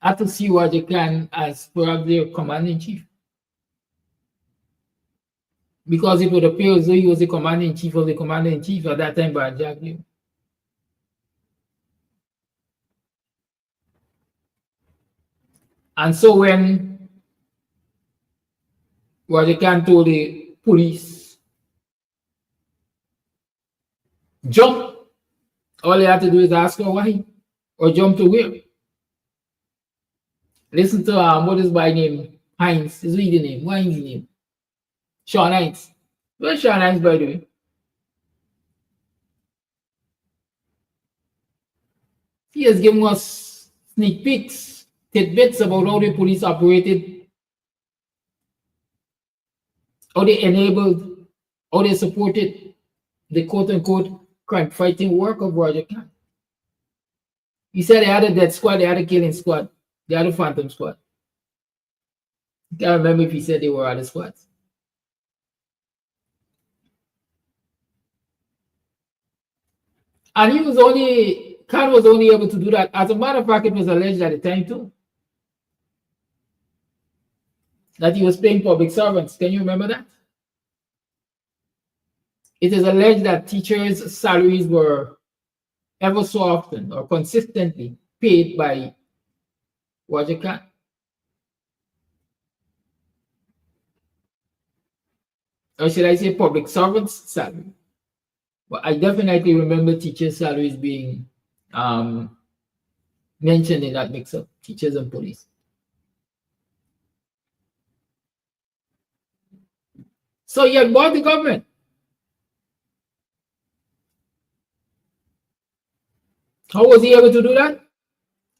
had to see Roger Khan as probably a commander-in-chief, because it would appear as though he was the commander-in-chief of the commander-in-chief at that time by Jack Liu. And so when Roger Khan told the police, jump, all they had to do is ask her why, or jump to where. Listen to what is my name? Hines. Is the name? What is the name? Sean Hines. Where's Sean Hines, by the way? He has given us sneak peeks, tidbits about how the police operated, how they enabled, how they supported the quote-unquote crime fighting work of Roger Khan. He said they had a death squad, they had a killing squad, they had a phantom squad. I can't remember if he said they were other squads. And Khan was only able to do that. As a matter of fact, it was alleged at the time too that he was paying public servants. Can you remember that? It is alleged that teachers' salaries were ever so often or consistently paid by Roger Khan. Or should I say public servants' salary? Well, I definitely remember teachers' salaries being mentioned in that mix-up, teachers and police. So he had bought the government. How was he able to do that?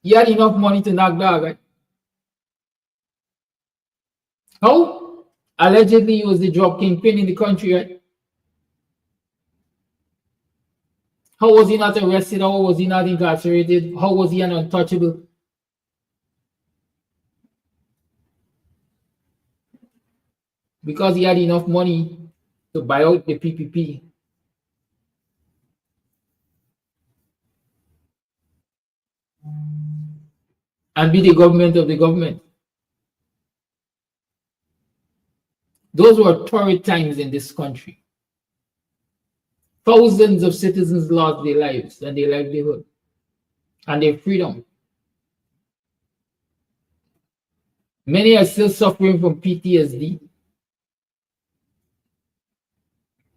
He had enough money to knock dog, right? How? Allegedly, he was the drug kingpin in the country, right? How was he not arrested? How was he not incarcerated? How was he an untouchable? Because he had enough money to buy out the PPP. And be the government of the government. Those were torrid times in this country. Thousands of citizens lost their lives and their livelihood and their freedom. Many are still suffering from PTSD,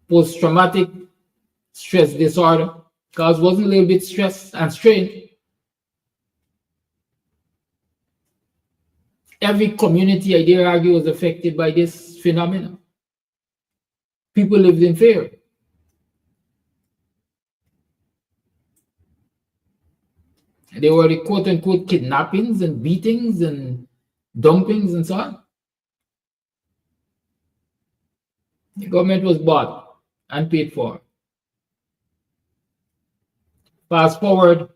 post-traumatic stress disorder, because wasn't a little bit stressed and strained. every community, I dare argue, was affected by this phenomenon. People lived in fear. There were the quote-unquote kidnappings and beatings and dumpings and so on. The government was bought and paid for. Fast forward,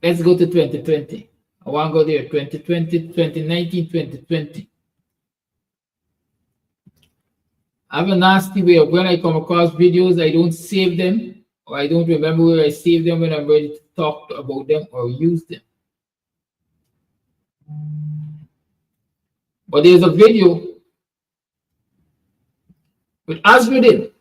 let's go to 2020. I want to go there, 2020, 2019, 2020. I have a nasty way of when I come across videos, I don't save them, or I don't remember where I saved them when I'm ready to talk about them or use them. But there's a video with Azmuddin.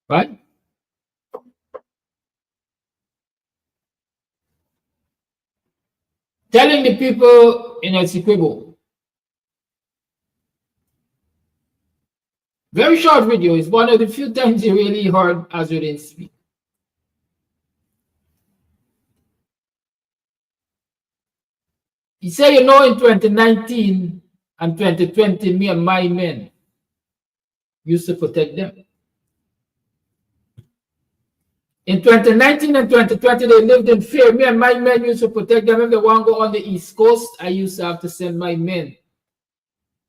Right? Telling the people in Essequibo. Very short video. It's one of the few times you really heard Azmuddin speak. He said, you know, in 2019 and 2020, me and my men used to protect them. In 2019 and 2020, they lived in fear. Me and my men used to protect them. If they want to go on the East Coast, I used to have to send my men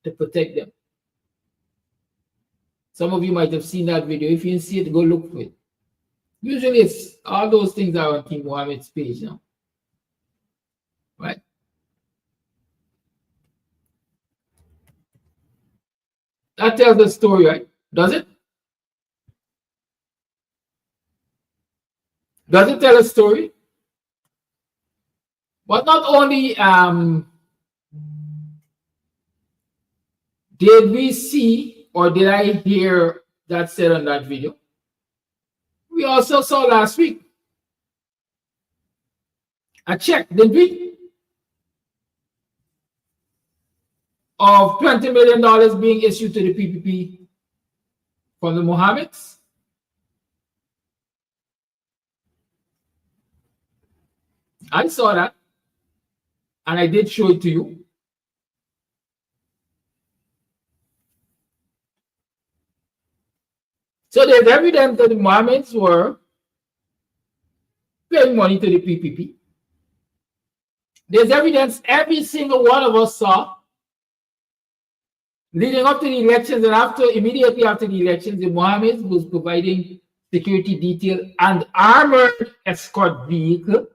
to protect them. Some of you might have seen that video. If you didn't see it, go look for it. Usually, it's all those things are on King Mohammed's page now. Right? That tells the story, right? Does it? Does it tell a story? But not only did we see or did I hear that said on that video, we also saw last week a check, didn't we? Of $20 million being issued to the PPP from the Mohammeds. I saw that, and I did show it to you. So there's evidence that the Mohammeds were paying money to the PPP. There's evidence every single one of us saw leading up to the elections and immediately after the elections, the Mohammeds was providing security detail and armored escort vehicle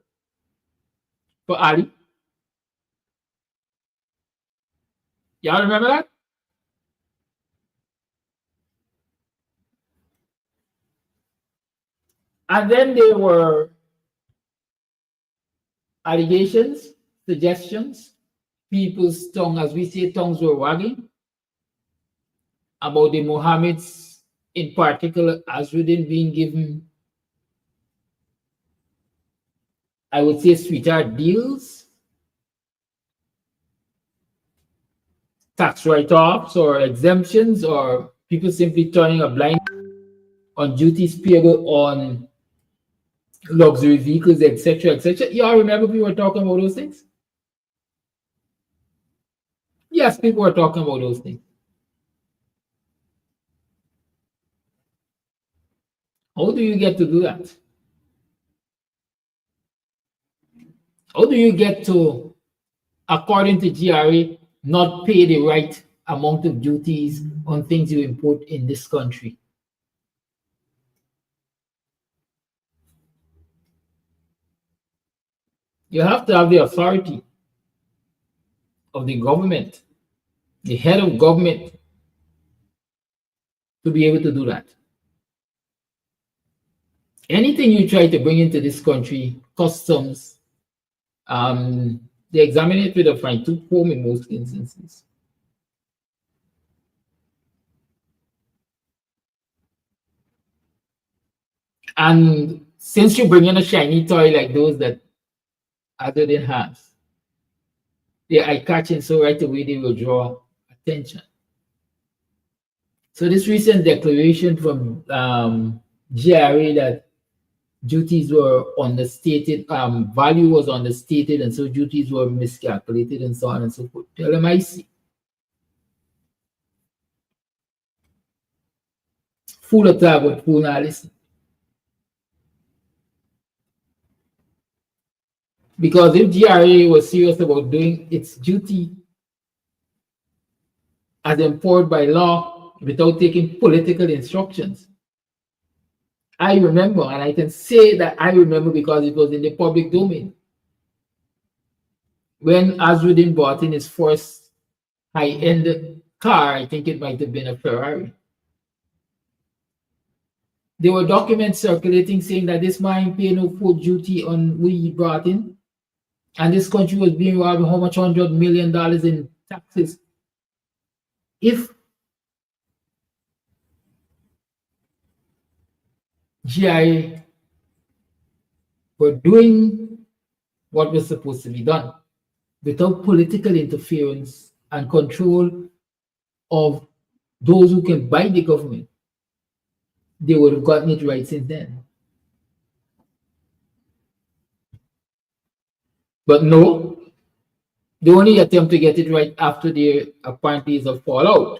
for Ali. Y'all remember that? And then there were allegations, suggestions, people's tongue, as we say, tongues were wagging about the Mohammeds, in particular, Azmuddin being given, I would say, sweetheart deals, tax write-offs or exemptions, or people simply turning a blind on duties payable on luxury vehicles, etc., etc. Y'all remember people were talking about those things? Yes, people were talking about those things. How do you get to do that? How do you get to, according to GRA, not pay the right amount of duties on things you import in this country? You have to have the authority of the government, the head of government, to be able to do that. Anything you try to bring into this country, customs, they examine it with a fine-tooth comb in most instances. And since you bring in a shiny toy like those that Azmuddin has, they're eye-catching, so right away they will draw attention. So this recent declaration from GRA that duties were understated, value was understated, and so duties were miscalculated, and so on and so forth. Tell them I see. Fool a tab with fool now listen. Because if GRA was serious about doing its duty as empowered by law without taking political instructions, I remember, and I can say that I remember because it was in the public domain, when Azruddin bought in his first high-end car, I think it might have been a Ferrari. There were documents circulating saying that this man paid no full duty on what he brought in, and this country was being robbed how much $100 million in taxes. If GIA were doing what was supposed to be done without political interference and control of those who can buy the government, they would have gotten it right since then. But no, they only attempt to get it right after there apparently is a fallout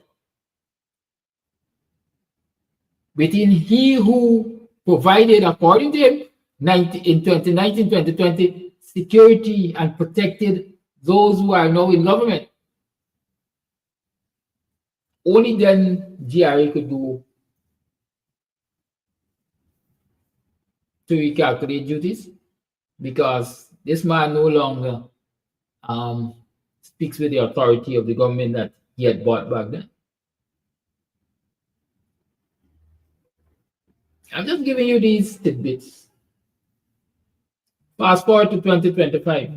between he who provided, according to him, in 2019, 2020, security and protected those who are now in government. Only then GRA could do to recalculate duties, because this man no longer speaks with the authority of the government that he had bought back then. I'm just giving you these tidbits. Fast forward to 2025.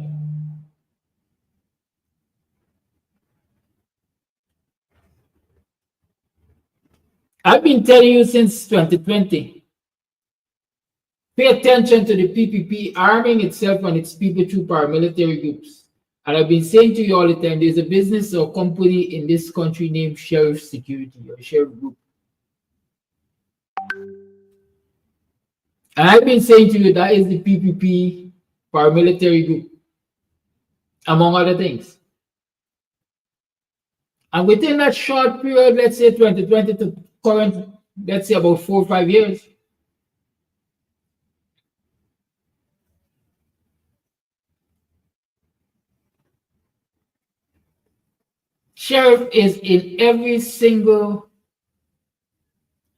I've been telling you since 2020, pay attention to the PPP arming itself and its people through paramilitary groups. And I've been saying to you all the time, there's a business or company in this country named Sheriff Security or Sheriff Group. And I've been saying to you that is the PPP paramilitary group, among other things. And within that short period, let's say 2020 to current, let's say about 4 or 5 years, Sheriff is in every single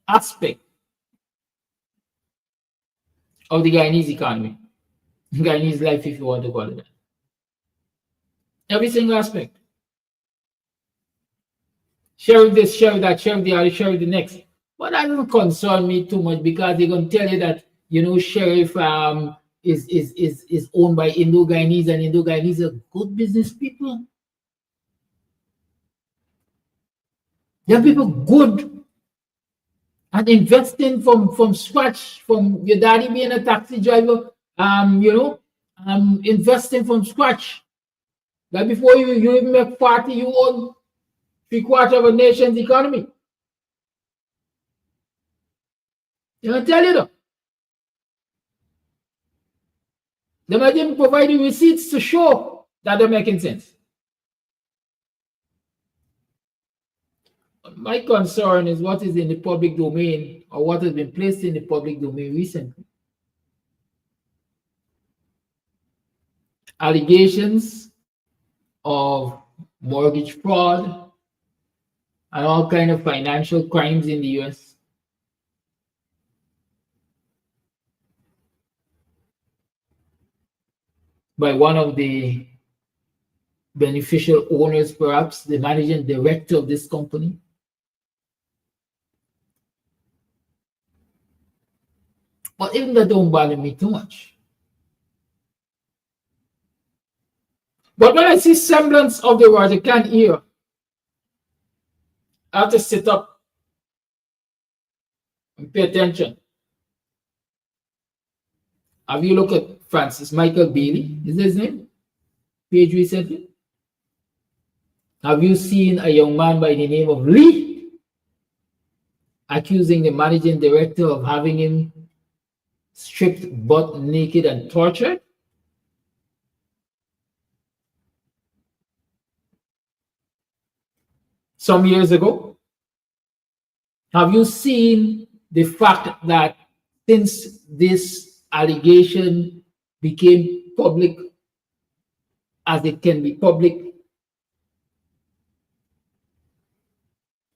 aspect of the Guyanese economy, Guyanese life, if you want to call it that. Every single aspect. Sheriff this, sheriff that, sheriff the other, sheriff the next. But that doesn't concern me too much, because they're going to tell you that, you know, sheriff is owned by Indo-Guyanese, and Indo-Guyanese are good business people. They're people good at investing from scratch, from your daddy being a taxi driver, investing from scratch. That before you even make party, you own 3/4 of a nation's economy. They're going to tell you that. They might even provide you receipts to show that they're making sense. My concern is what is in the public domain, or what has been placed in the public domain recently. Allegations of mortgage fraud and all kinds of financial crimes in the US. By one of the beneficial owners, perhaps the managing director of this company. But even that don't bother me too much. But when I see semblance of the Roger Khan era, I have to sit up and pay attention. Have you looked at Francis Michael Bailey? Is that his name? Page recently. Have you seen a young man by the name of Lee? accusing the managing director of having him stripped butt naked and tortured. Some years ago. Have you seen the fact that since this allegation became public, as it can be public,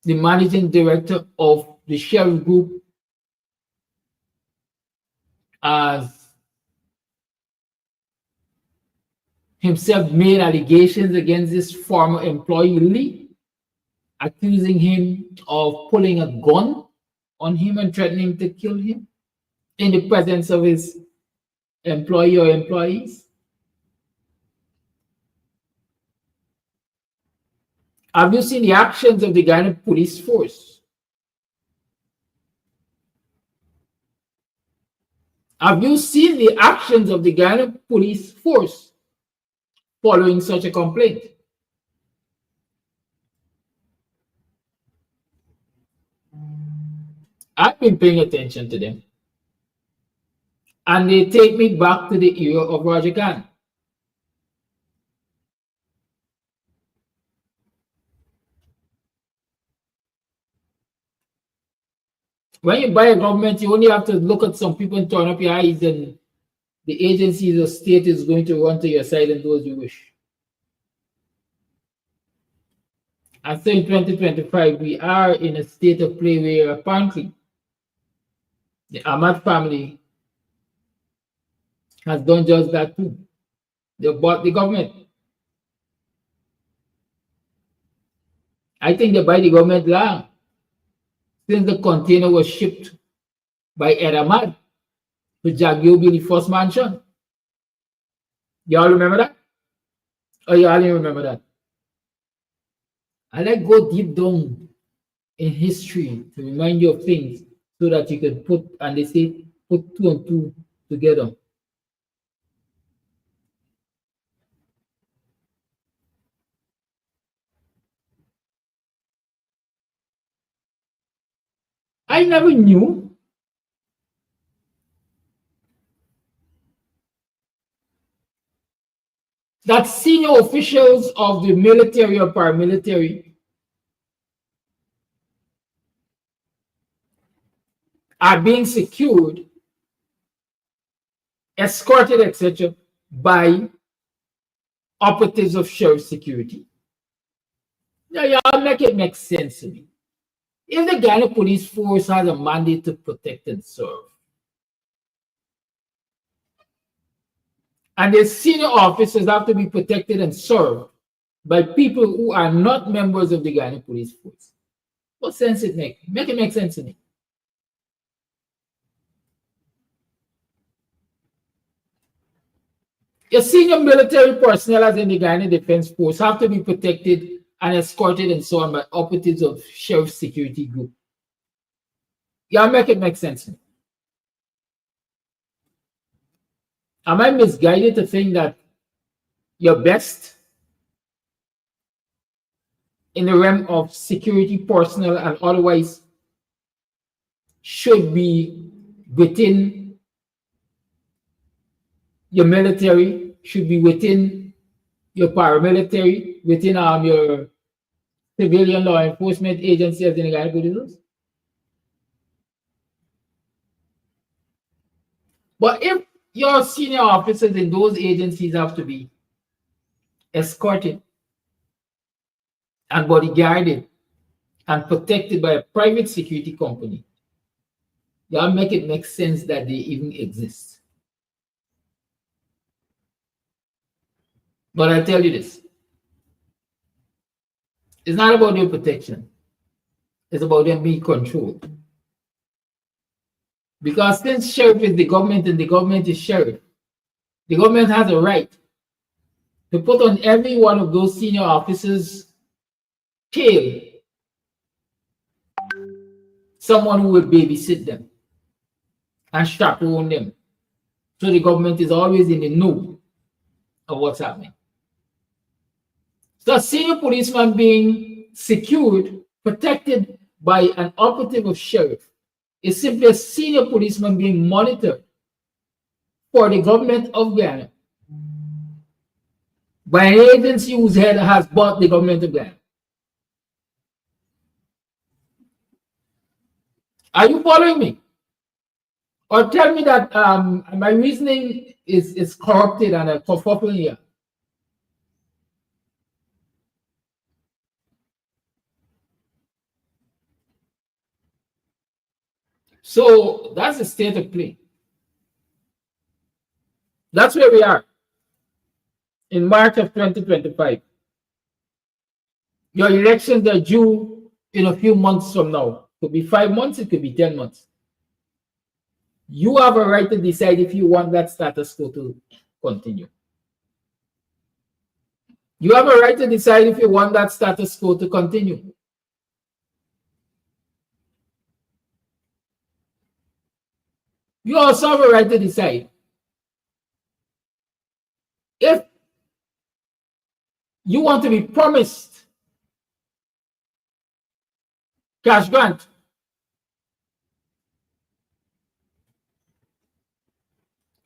the managing director of the sheriff group has himself made allegations against this former employee, accusing him of pulling a gun on him and threatening to kill him in the presence of his employee or employees? Have you seen the actions of the Ghana police force? Have you seen the actions of the Ghana police force following such a complaint? I've been paying attention to them. And they take me back to the era of Roger Khan. When you buy a government, you only have to look at some people and turn up your eyes, and the agencies or state is going to run to your side and do as you wish. And so in 2025, we are in a state of play where apparently the Ahmad family has done just that too. They bought the government. I think they buy the government land since the container was shipped by Ed Ahmad to Jagiobi, the first mansion. Y'all remember that? Or y'all didn't remember that? I like go deep down in history to remind you of things so that you can put, and they say, put two and two together. I never knew that senior officials of the military or paramilitary are being secured, escorted, etc., by operatives of sheriff security. Now, y'all make it make sense to me. If the Ghana police force has a mandate to protect and serve, and the senior officers have to be protected and served by people who are not members of the Ghana police force, what sense it make? Make it make sense to me. Your senior military personnel as in the Ghana Defense Force have to be protected and escorted and so on by operatives of sheriff security group. Y'all make it make sense to me. Am I misguided to think that your best in the realm of security personnel and otherwise should be within your military, should be within your paramilitary, within your civilian law enforcement agency as in the Ghana Police? But if your senior officers in those agencies have to be escorted and bodyguarded and protected by a private security company, y'all make it make sense that they even exist. But I tell you this, it's not about their protection. It's about them being controlled. Because since sheriff is the government and the government is sheriff, the government has a right to put on every one of those senior officers' tail someone who will babysit them and chaperone them. So the government is always in the know of what's happening. So a senior policeman being secured, protected by an operative of sheriff is simply a senior policeman being monitored for the government of Guyana by an agency whose head has bought the government of Guyana. Are you following me? Or tell me that my reasoning is corrupted and a kerfuffle here. So that's the state of play. That's where we are in March of 2025. Your elections are due in a few months from now. It could be 5 months, it could be 10 months. You have a right to decide if you want that status quo to continue. You have a right to decide if you want that status quo to continue. You also have a right to decide if you want to be promised cash grant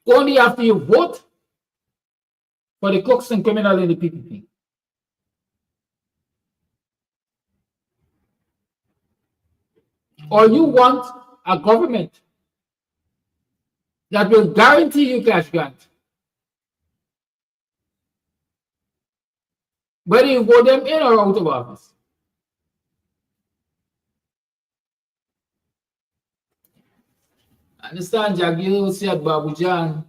only after you vote for the crooks and criminals in the PPP. Or you want a government that will guarantee you cash grant, whether you vote them in or out of office. Understand, Jagil said, Babujan,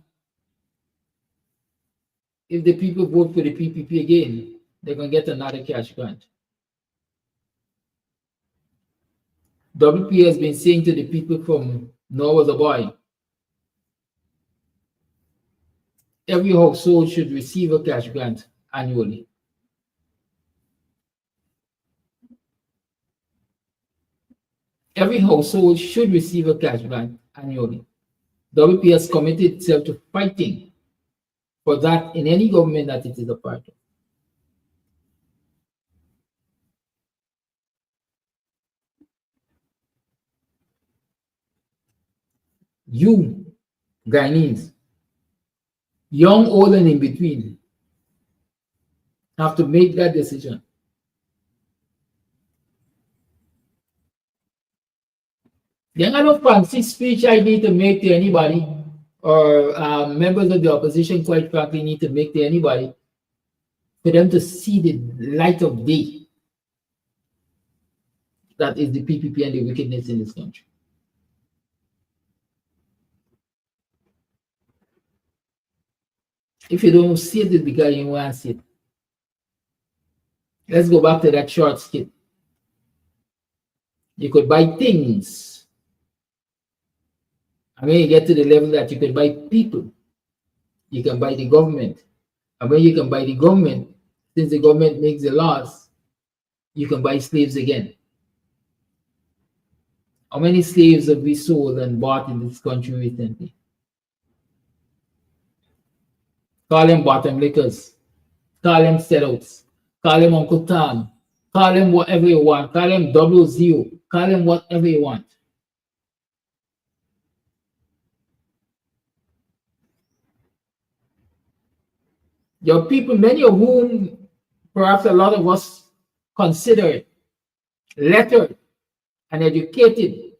if the people vote for the PPP again, they're going to get another cash grant. WP has been saying to the people from North the Boy, every household should receive a cash grant annually. Every household should receive a cash grant annually. WP has committed itself to fighting for that in any government that it is a part of. You, Guyanese, young, old, and in between, have to make that decision. There's no fancy speech I need to make to anybody, or members of the opposition, quite frankly, need to make to anybody for them to see the light of day that is the PPP and the wickedness in this country. If you don't see it, it's because you want to see it. Let's go back to that short skit. You could buy things. And when you get to the level that you can buy people, you can buy the government. And when you can buy the government, since the government makes the laws, you can buy slaves again. How many slaves have we sold and bought in this country recently? Call them bottom lickers. Call them sellouts. Call them Uncle Tom. Call them whatever you want. Call them 00. Call them whatever you want. Your people, many of whom, perhaps a lot of us, considered, lettered, and educated,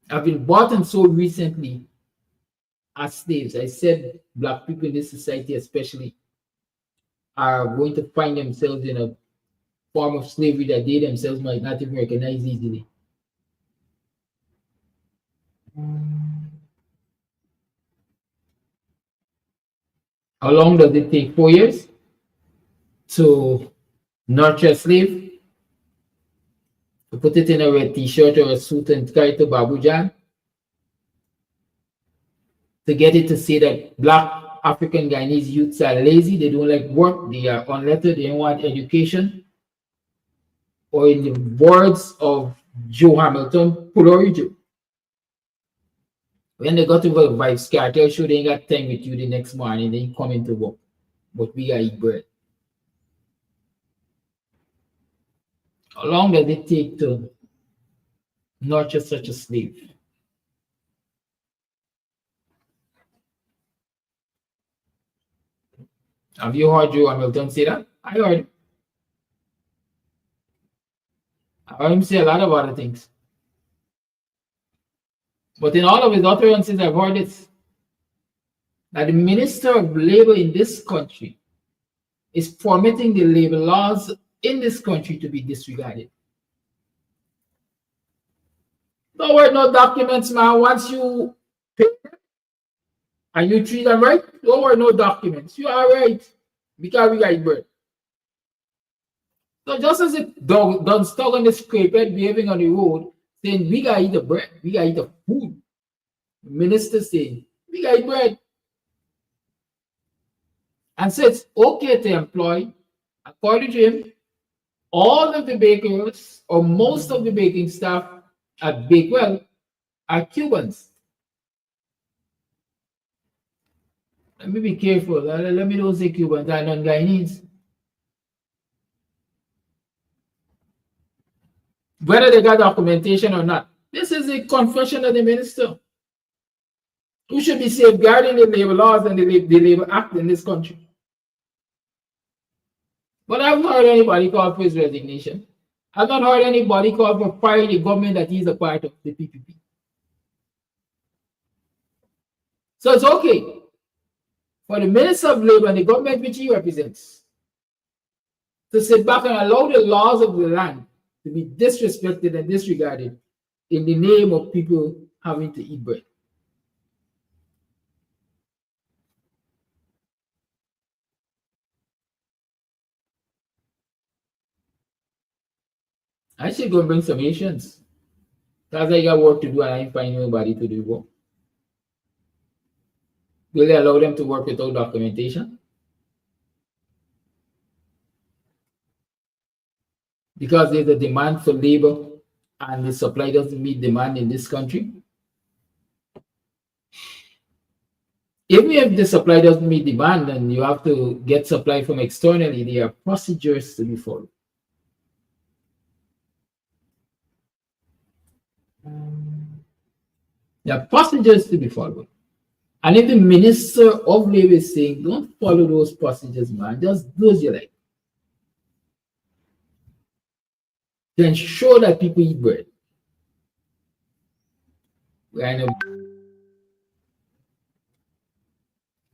have been bought and sold recently as slaves. I said Black people in this society especially are going to find themselves in a form of slavery that they themselves might not even recognize easily. How long does it take? 4 years to nurture a slave? To put it in a red t-shirt or a suit and carry it to Babujan? To get it to say that Black African Guyanese youths are lazy, they don't like work, they are unlettered, they don't want education? Or in the words of Joe Hamilton, Pulori Joe, when they got to the Vibes Cartel show, they ain't got time with you the next morning, they come into work. But we gotta eat bread. How long does it take to nurture such a slave? Have you heard Joe Hamilton say that? I heard. I heard him say a lot of other things. But in all of his utterances, I've heard it that the Minister of Labor in this country is permitting the labor laws in this country to be disregarded. Don't worry, no documents, man. Once you pay them and you treat them right, don't worry, no documents. You are right because we got birth. So just as it done stuck on the scrape head behaving on the road, saying we gotta eat the bread, we gotta eat the food. The minister saying we gotta eat bread. And so it's okay to employ, according to him, all of the bakers or most of the baking staff at Bakewell are Cubans. Let me be careful. Let me don't say Cubans, I non Guyanese. Whether they got documentation or not, this is a confession of the minister, who should be safeguarding the labor laws and the Labor Act in this country. But I've not heard anybody call for his resignation. I've not heard anybody call for firing the government that he's a part of, the PPP. So it's okay for the Minister of Labor and the government which he represents to sit back and allow the laws of the land to be disrespected and disregarded in the name of people having to eat bread. I should go and bring some Asians. That's I got work to do and I ain't finding nobody to do work. Will they allow them to work without documentation? Because there's a demand for labor and the supply doesn't meet demand in this country. Even if the supply doesn't meet demand and you have to get supply from externally, there are procedures to be followed. There are procedures to be followed. And if the Minister of Labor is saying, don't follow those procedures, man, just do as you like, to ensure that people eat bread.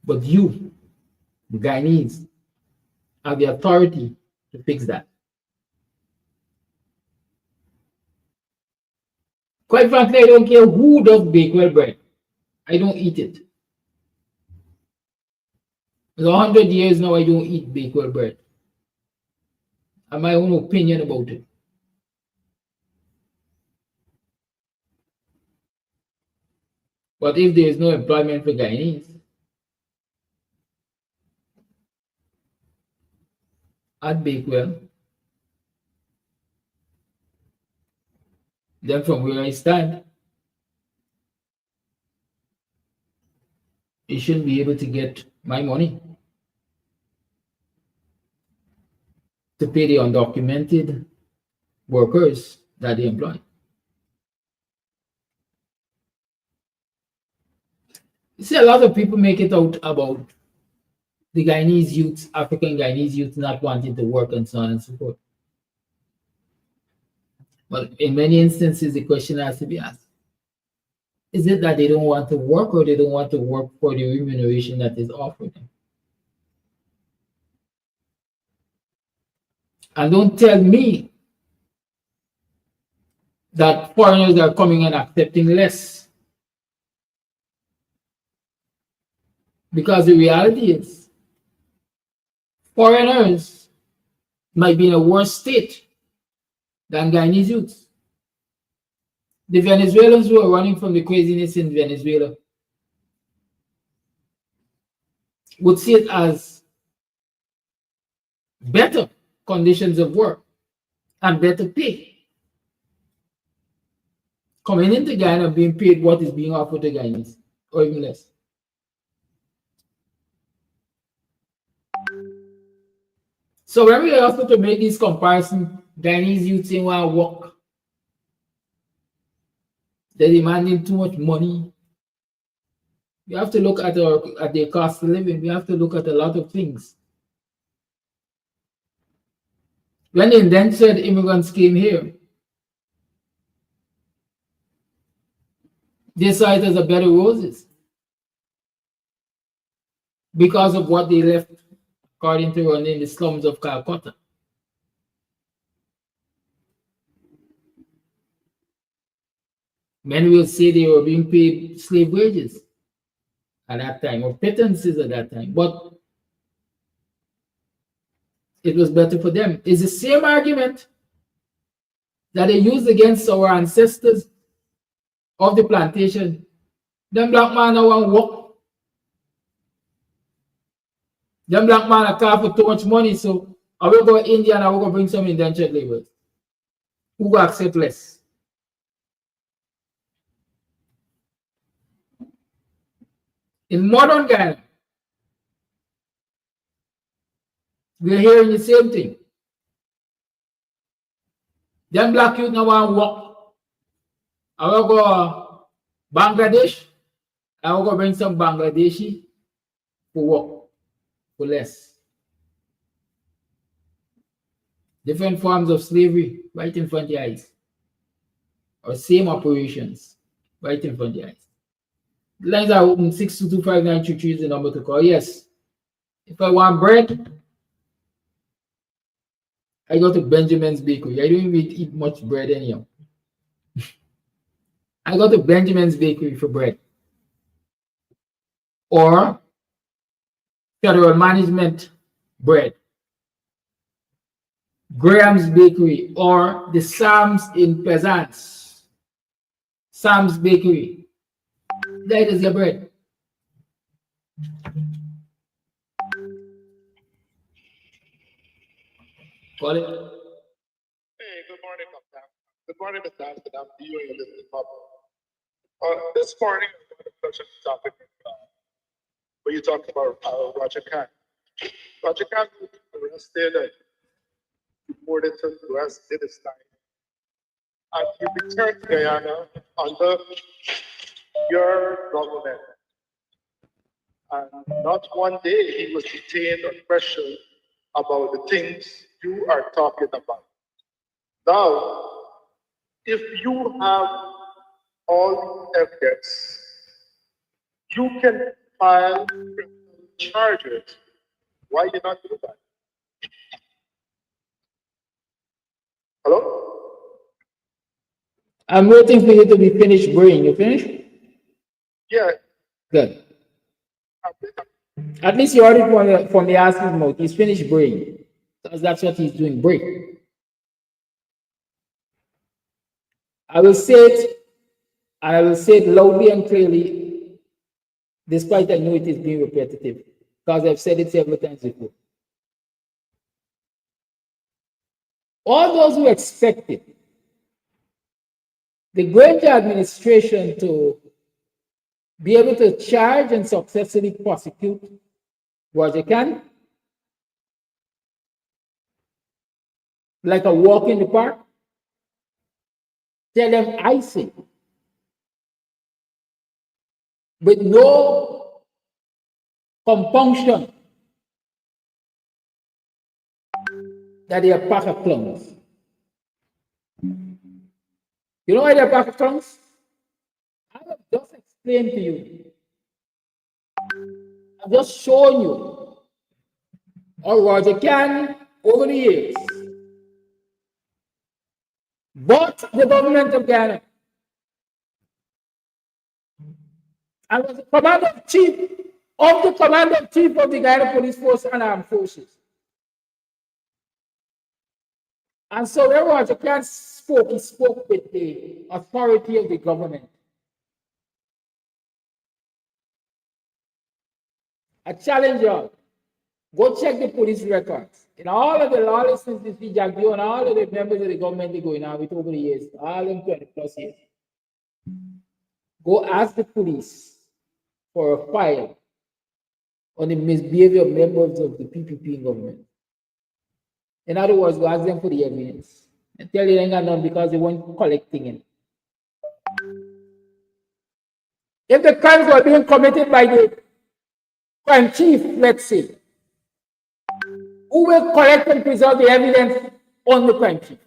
But you, the Guyanese, have the authority to fix that. Quite frankly, I don't care who does Bakewell bread. I don't eat it. For 100 years now, I don't eat Bakewell bread. I have my own opinion about it. But if there is no employment for Guyanese at Bakewell, then from where I stand, you shouldn't be able to get my money to pay the undocumented workers that they employ. You see, a lot of people make it out about the Guyanese youth, African Guyanese youth, not wanting to work and so on and so forth. But in many instances, the question has to be asked, is it that they don't want to work or they don't want to work for the remuneration that is offered them? And don't tell me that foreigners are coming and accepting less. Because the reality is, foreigners might be in a worse state than Guyanese youths. The Venezuelans who are running from the craziness in Venezuela would see it as better conditions of work and better pay. Coming into Guyana being paid what is being offered to Guyanese, or even less. So when we are asked to make this comparison Guyanese youth saying want to work. They're demanding too much money. We have to look at their cost of living. We have to look at a lot of things. When the indentured immigrants came here, they saw it as a bed of roses because of what they left, according to Ronnie, in the slums of Calcutta. Men will say they were being paid slave wages at that time, or pittances at that time, but it was better for them. It's the same argument that they used against our ancestors of the plantation. Them black man don't want work. Them black man are careful for too much money, so I will go to India and I will go bring some indentured laborers who will accept less. In modern Ghana, we're hearing the same thing. Them black youth now want work. I will go to Bangladesh. I will go bring some Bangladeshi for work for less. Different forms of slavery right in front of your eyes. Or same operations right in front of your eyes. The lines are open 6225923 is the number to call. Yes. If I want bread, I go to Benjamin's Bakery. I don't even eat much bread anyhow. I go to Benjamin's Bakery for bread. Or Federal Management bread. Graham's Bakery or the Sam's in Pleasance. Sam's Bakery. That is your bread. Call it. Hey, good morning, Captain. Good morning, Mr. Amsterdam. To you and your listening public. This morning, I'm going to touch on the topic where you talked about Roger Khan. Roger Khan was arrested and deported to the US in his time. And he returned to Guyana under your government. And not one day he was detained or questioned about the things you are talking about. Now, if you have all the evidence, you can file charges. Why you not do that? Hello? I'm waiting for you to be finished brewing. You finished? Yeah. Good. At least you heard it from the asking mouth. He's finished brewing. Because that's what he's doing, break. I will say it, and I will say it loudly and clearly, despite I know it is being repetitive, because I've said it several times before. All those who expected the Granger administration to be able to charge and successfully prosecute Roger Khan, like a walk in the park, tell them I say, with no compunction, that they are a pack of clowns. You know why they're a pack of clowns? I have just explained to you. I've just shown you how Roger Khan, over the years, bought the government of Ghana and was the commander-in-chief of the commander-in-chief of the Ghana Police Force and Armed Forces. And so when Roger Khan spoke, he spoke with the authority of the government. I challenge you all, go check the police records. In all of the lawlessness this Jagdio and all of the members of the government they going on with over the years, all of them 20 plus years. Go ask the police for a file on the misbehavior of members of the PPP in government. In other words, go ask them for the evidence. I tell you they ain't got none because they weren't collecting it. If the crimes were being committed by the crime chief, let's say, who will collect and preserve the evidence on the crime chief?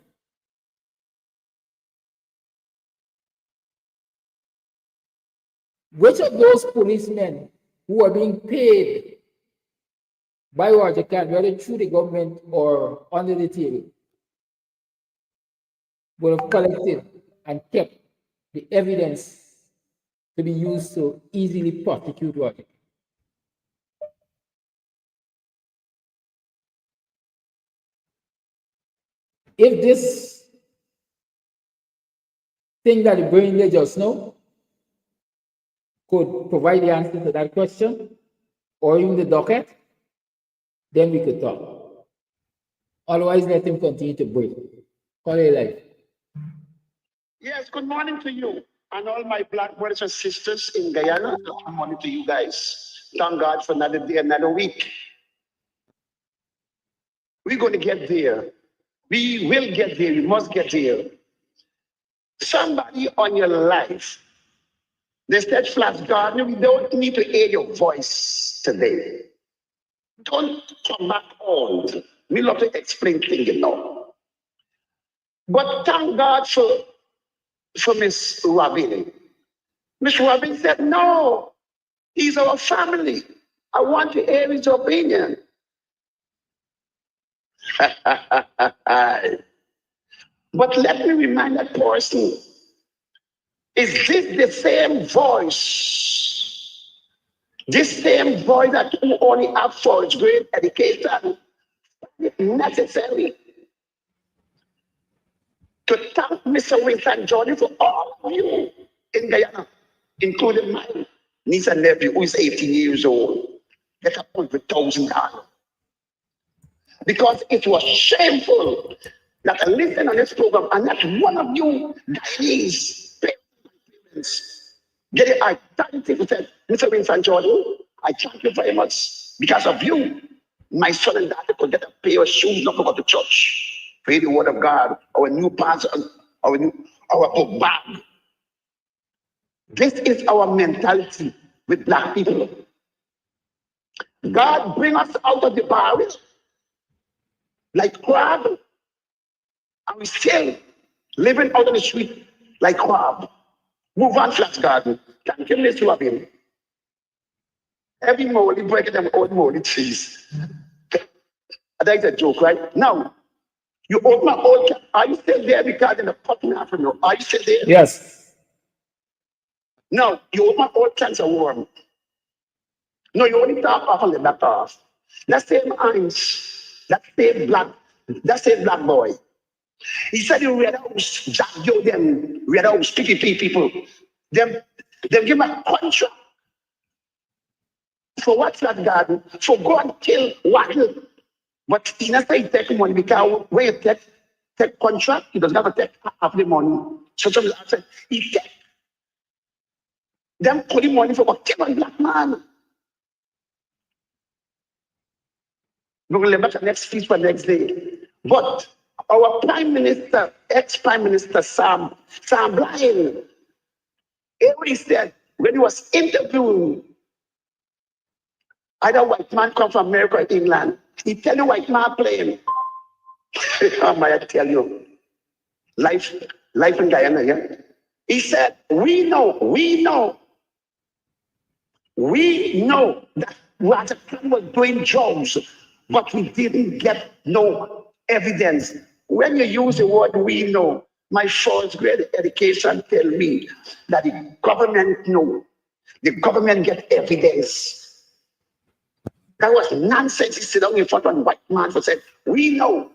Which of those policemen who are being paid by Roger Khan, whether through the government or under the table, would have collected and kept the evidence to be used to easily prosecute Roger? If this thing that the brain they just know could provide the answer to that question, or even the docket, then we could talk. Otherwise, let him continue to breathe. Call it life. Yes, good morning to you and all my black brothers and sisters in Guyana. Good morning to you guys. Thank God for another day, another week. We're going to get there. We will get there. We must get there. Somebody on your life, they said, Flash Gardner, we don't need to hear your voice today. Don't come back on. We love to explain things, you know. But thank God for Miss Robin. Miss Robin said, no, he's our family. I want to hear his opinion. But let me remind that person, is this the same voice? This same voice that who only have first grade education necessary to thank Mr. Winston Jordan for all of you in Guyana, including my niece and nephew who is 18 years old, get $100,000. Because it was shameful that I listen on this program and not one of you Guyanese parents get it identity to say, Mr. Winston Jordan, I thank you very much. Because of you, my son and daughter could get a pair of shoes, not to go to church. Pray the word of God, our new pastor, our book bag. This is our mentality with black people. God bring us out of the barrel like crab, and we still living out on the street like crab. Move on, Flash Garden. Thank you, Miss Robin. Every morning, breaking them old moldy trees. That's a joke, right? Now, you open my old can. Are you still there? Because in the fucking afternoon, are you still there? Yes. No, you open my old cans of worm. No, you only talk off on the back off. That same Heinz, that same black boy. He said the Red House, Jack Joe, them Red House, PPP people, them give him a contract for what's that garden? For go and kill Wattle. But he doesn't say take money because when you take contract, he doesn't have to take half the money. So I said, he take them putting money for what kill one black man. We're going to live the next feast for the next day. But our Prime Minister, ex-Prime Minister Sam Blind, he said when he was interviewing either white man come from America or England, he tell the white man playing. How am I tell you? Life in Guyana, yeah? He said, we know that Roger Khan was doing jobs, but we didn't get no evidence. When you use the word we know, my first grade education tell me that the government know. The government get evidence. That was nonsense. He sit down in front of a white man and said, we know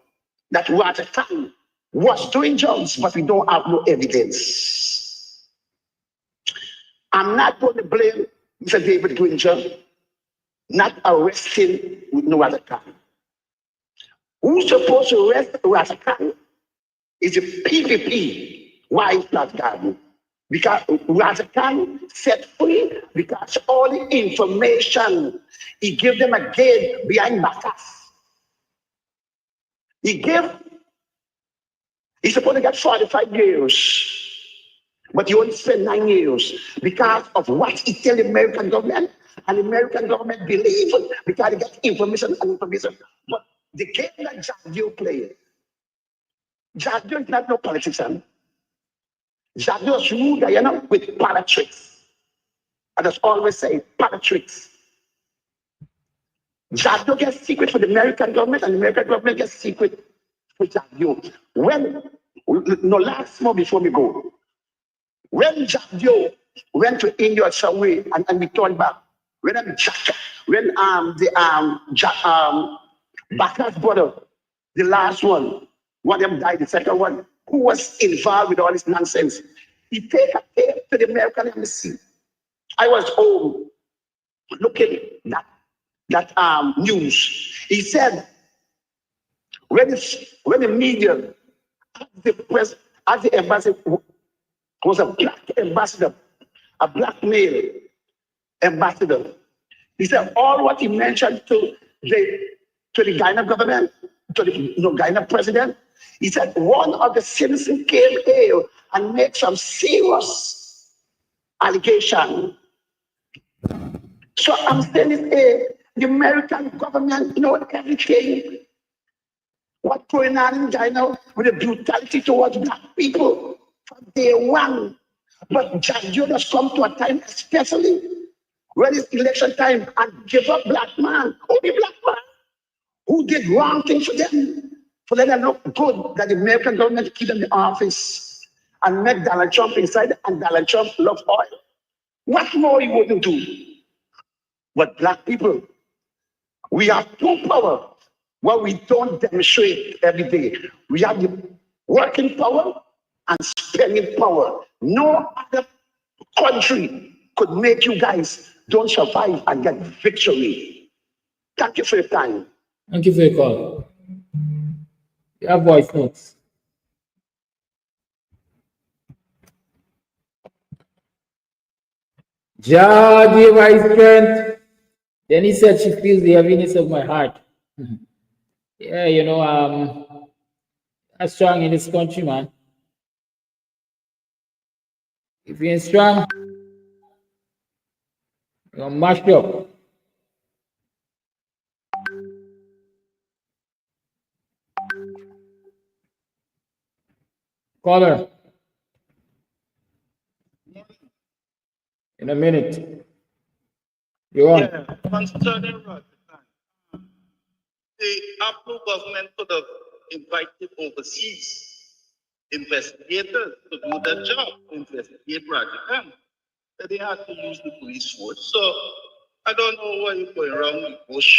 that Roger Khan was doing jobs, but we don't have no evidence. I'm not going to blame Mr. David Gringer, not arresting with no Roger Khan. Who's supposed to arrest Roger Khan is the PPP, White Flat Garden. Because Roger Khan set free because all the information he gave them a gate behind backs. He gave He's supposed to get 45 years. But you only spend 9 years because of what he tell the American government, and the American government believe because they get information and information. But the game that Jadjo play, Jadjo is not no politician. Jadjo is ruled Guyana with politics. I just always say politics. Jadjo gets secret for the American government, and the American government gets secret for Jadjo. When, no, last month before we go, when Jadjo went to India somewhere and returned back, when Baka's brother, the last one of them died, the second one, who was involved with all this nonsense, he take a tape to the American embassy. I was home looking at that news. He said, when the media, the press, at the embassy, was a black ambassador, a black male ambassador. He said all what he mentioned to the Guyana government, to the Guyana president, he said one of the citizens came here and made some serious allegation. So I'm saying this, the American government know everything. What's going on in Guyana with the brutality towards black people from day one. But Jadjo has come to a time, especially when it's election time, and give up black man, only black man, who did wrong things for them to look good, that the American government keep them in the office and make Donald Trump inside, and Donald Trump loves oil. What more he wouldn't do? But black people, we have two power. What we don't demonstrate every day. We have the working power and spending power. No other country could make you guys don't survive and get victory. Thank you for your time. Thank you for your call. You have voice notes. Jah gave her his strength. Then he said she feels the heaviness of my heart. Yeah, you know, I'm strong in this country, man. If you ain't strong, you're gonna mash up. Caller. In a minute. You're on. Yeah, concerning Roger, the Apple government could have invited overseas investigators to do their job, to investigate Roger Khan. But they had to use the police force. So I don't know why you're going around the bush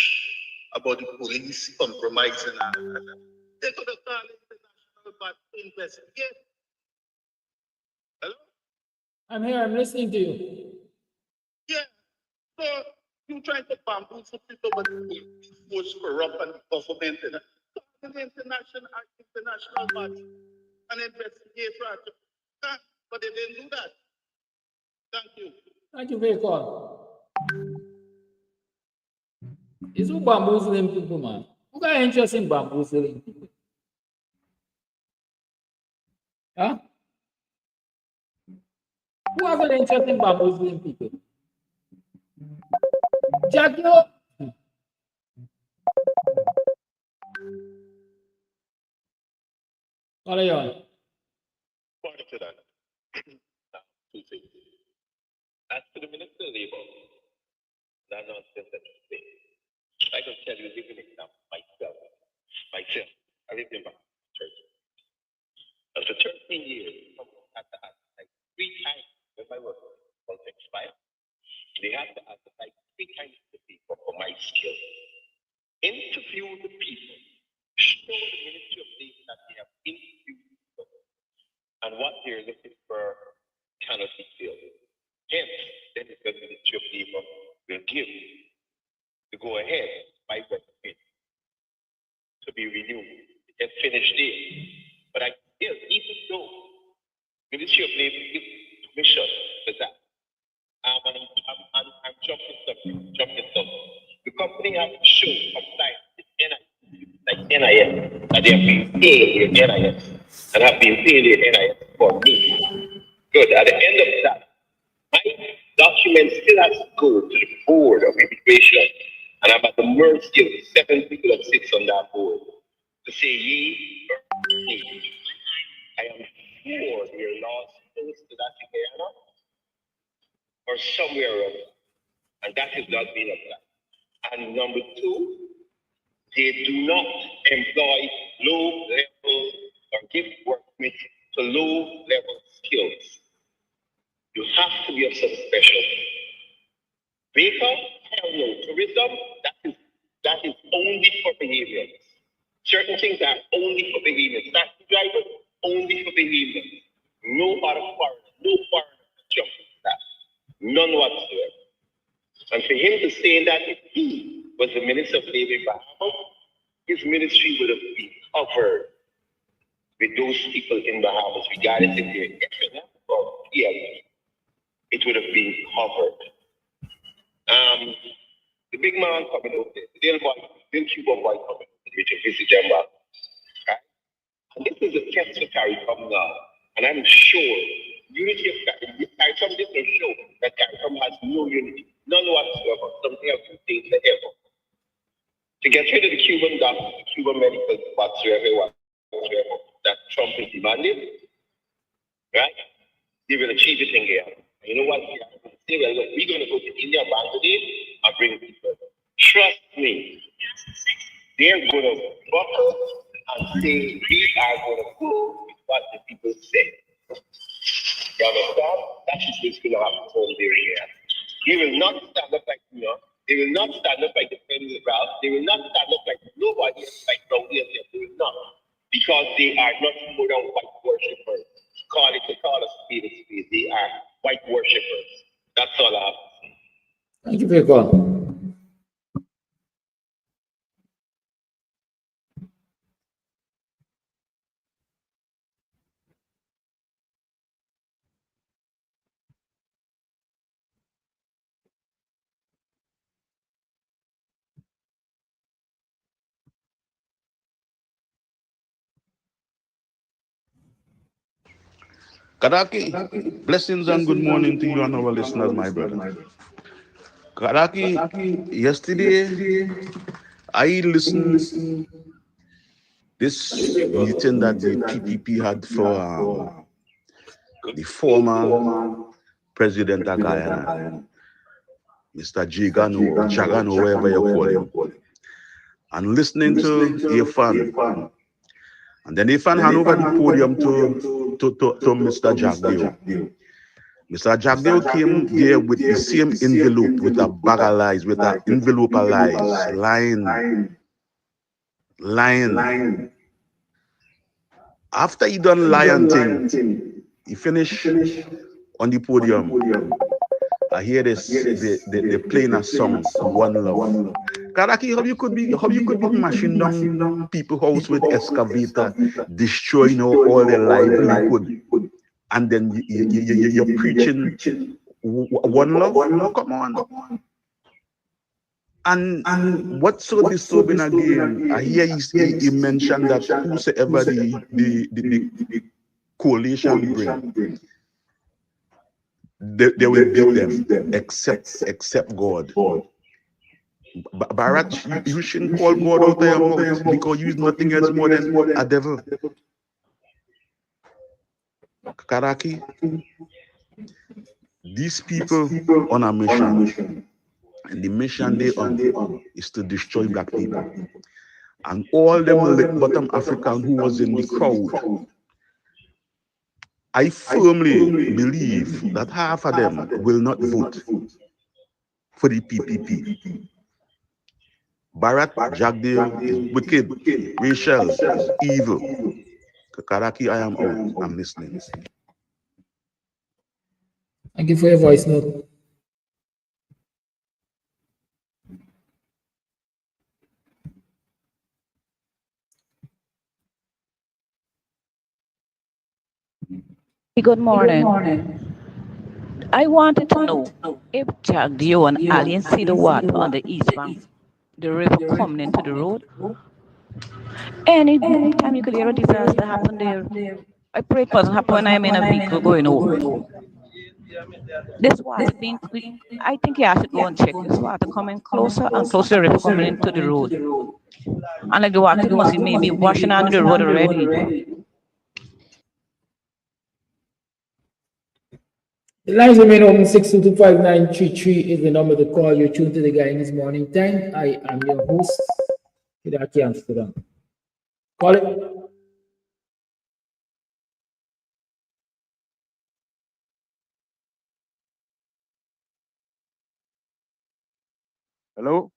about the police compromising and all that. They could have called international body to investigate. Hello? I'm here, I'm listening to you. Yeah. So you trying to bamboozle people, but the police force corrupt and the government and the international body and investigate Roger Khan. But they didn't do that. Thank you. Thank you for your call. Is who bamboozling people, man? Who got interest in bamboozling people? Huh? Who has an interest in bamboozling people? Jadjo? What are you on? Morning to that. Two things. As to the Minister of Labour, that nonsense that you say, I can tell you, give an example, myself, I lived in Turkey. After 13 years, someone had to ask like 3 times when my work was expired. They had to ask like 3 times to people for my skills. Interview the people, show the Ministry of Labour that they have interviewed people, and what they're looking for cannot be filled. Hence, then the Ministry of Labour will give the go ahead by government to be renewed and finished there. But I still, even though Ministry of Labour gives permission for that, I'm jumping something. The company has to show compliance with NIS, like NIS, that they have been paid their NIS. and have been paying the NIS for me. Good. At the end of that, my document still has to go to the Board of Immigration, and I'm at the mercy of the 7 people that sits on that board to say ye or me. I am sure your laws close to that in Guyana or somewhere else, and that is not being applied. And number 2, they do not employ low-level or give work with to low-level skills. You have to be of some specialty. Vehicle? Hell no. Tourism? That is only for behaviors. Certain things are only for behaviors. Taxi drivers? Only for behaviors. No other foreigner. No foreigner can jump into that. None whatsoever. And for him to say that if he was the Minister of Labor in Bahamas, his ministry would have been covered with those people in Bahamas, regardless if they're FNF or PLE. It would have been covered. The big man coming over there, the little Cuban boy coming over there to visit them back. Right? And this is a test for CARICOM now. And I'm sure unity of CARICOM did not show that CARICOM has no unity, none whatsoever, something else to say forever. To get rid of the Cuban doctors, the Cuban medical whatsoever that Trump is demanding, right? They will achieve it in Guyana. And you know what? They say, well, look, we're going to go to India, Bangladesh, and bring people. Trust me, they're going to buckle and say, we are going to go with what the people say. You understand? That's just what's going to happen over there here. They will not stand up like, they will not stand up like the Federal Ralph. They will not stand up like nobody else, like Rowdy and them. They will not. Because they are not more than white worshippers. Call a spade a spade. They are white worshippers. That's all I have to say. Thank you for your call. Kadaki, blessings and good morning to you and our listeners, my brother. Kadaki, yesterday I listened this meeting that the PPP had for the former president of Guyana, Mr. Jagano, whatever you call him, and listening to Irfan. And then Irfan hand over the podium to Mr. Jagdeo. Mr. Jagdeo came there with the same envelope, with a bag of lies, with an envelope of lies, lying. After he done lion thing, he finished on the podium. I hear this, they playing a song, One Love. Karaki, how you could be mashing down people's house with excavator, destroying all their livelihood, and then you're preaching one love? Come on. And what's so disturbing again, I hear he mentioned that whosoever the coalition bring, they will beat them, except God. Barat, you shouldn't call God out of your mouth because you is nothing else more than a devil. Karaki, these people on a mission, and the mission they on is to destroy black people. And all them bottom African who was in the crowd, I firmly believe that half of them will not vote for the PPP. Bharat Jagdeo is wicked. Rachel is evil. Karaki, I am out. I'm listening. Thank you for your voice note. Good morning. I wanted to know if Jagdeo and Alien see the water on the east bank, the river coming into the road, Anytime you could hear a disaster happen there, I pray it doesn't happen when I'm in a vehicle going home. This water being, I think you should go and check. This water coming closer and closer to the river coming into the road. And like the water must be maybe washing under the road already. The lines remain open. 6225933 is the number to call. You're tuned to the Guyanese Morning Time. I am your host, Hidaki Amsterdam. Call it. Hello?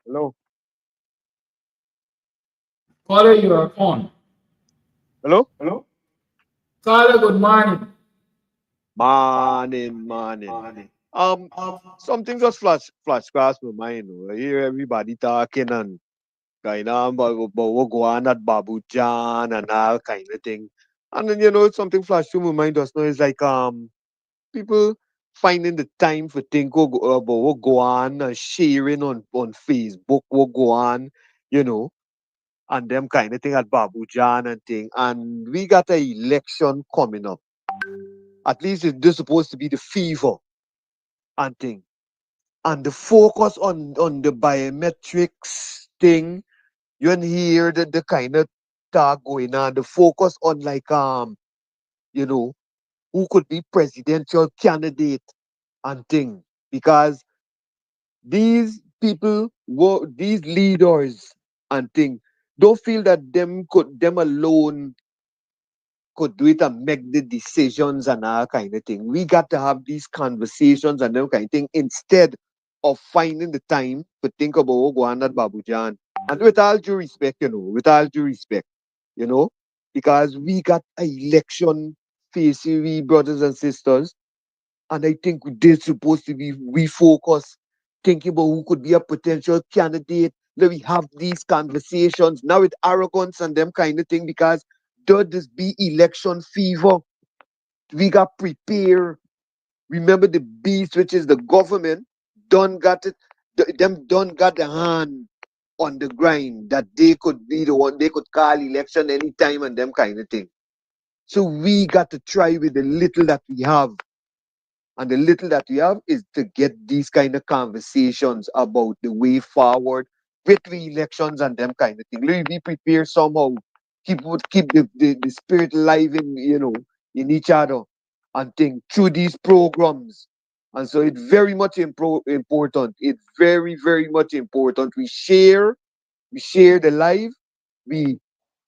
Hello? Caller, you are on. Hello? Caller, good morning. Morning. Something just flash across my mind. I hear everybody talking and kind of about what go on at Babu John and all kind of thing. And then something flashed through my mind just now. It's like people finding the time for think about what go on and sharing on Facebook what go on, and them kind of thing at Babu John and thing. And we got an election coming up. At least it's supposed to be the fever and thing. And the focus on the biometrics thing, you can hear the kind of talk going on. The focus on like who could be presidential candidate and thing. Because these people these leaders and thing don't feel that them alone could do it and make the decisions and all kind of thing. We got to have these conversations and them kind of thing instead of finding the time to think about what go on at Babu Jan. And with all due respect, because we got an election facing we brothers and sisters, and I think they're supposed to be refocused, thinking about who could be a potential candidate. Let we have these conversations now with arrogance and them kind of thing because does this be election fever? We got prepared. Remember the beast, which is the government, done got it, them done got the hand on the grind that they could be the one they could call election anytime and them kind of thing. So we got to try with the little that we have. And the little that we have is to get these kind of conversations about the way forward with the elections and them kind of thing. Let me be prepared somehow. Keep the spirit alive in each other and think through these programs. And so it's very much important. It's very, very much important. We share the life, we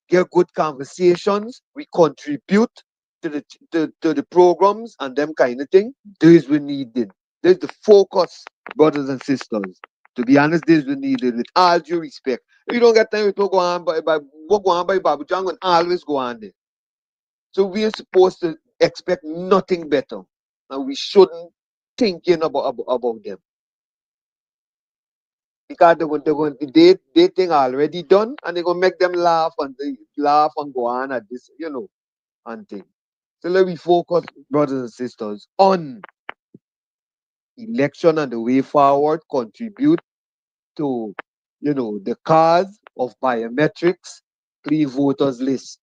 get good conversations, we contribute to the programs and them kind of thing. This we needed. There's the focus, brothers and sisters. To be honest, this we needed with all due respect. If you don't get time to go on by Babu John and always go on there. So we are supposed to expect nothing better. And we shouldn't thinking about them. Because they think already done and they're gonna make them laugh and go on at this, and thing. So let me focus, brothers and sisters, on election and the way forward, contribute to, the cause of biometrics, pre-voters list,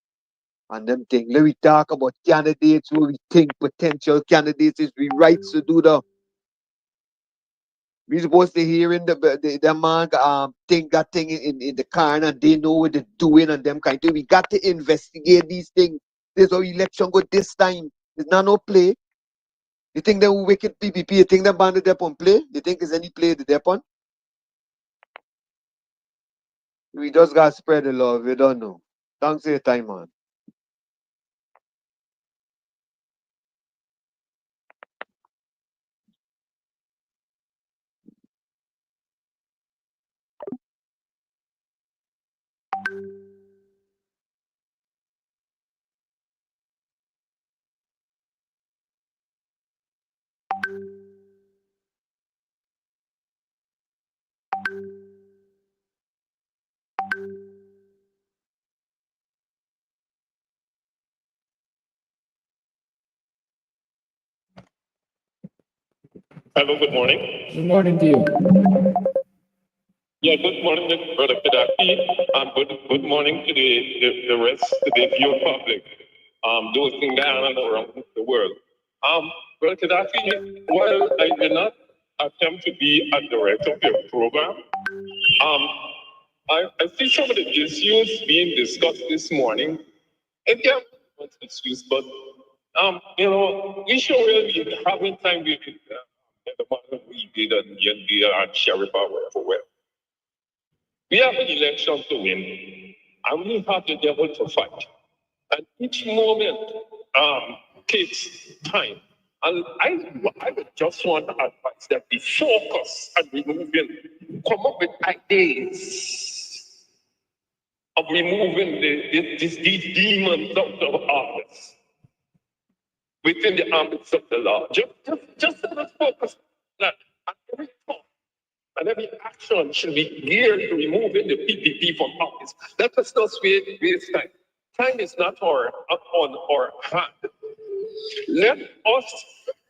and them thing. Let me talk about candidates who we think potential candidates is we rights to do the. We supposed to hear in the man think that thing in the car and they know what they're doing and them kind of thing. We got to investigate these things. There's our election go this time. It's not no play. You think they will wicked PPP? You think they banded up on play? You think there's any play the on? We just got to spread the love. We don't know. Thanks for your time, man. Hello, good morning. Good morning to you. Yeah, good morning, Brother Kadaki, and good morning to the rest of the viewing public, those in Guyana and around the world. Brother Kadaki, while I did not attempt to be a director of your program, I see some of the issues being discussed this morning, and yeah, not issues, but we should really be having time with the man we did at BNCR and sheriff or wherever. We have an election to win, and we have the devil to fight. And each moment takes time. And I would just want to advise that we focus on removing, come up with ideas of removing these demons out of office within the ambits of the law. Just let us focus on that. And every thought and every action should be geared to removing the PPP from office. Let us not waste time. Time is not on our hand. Let us,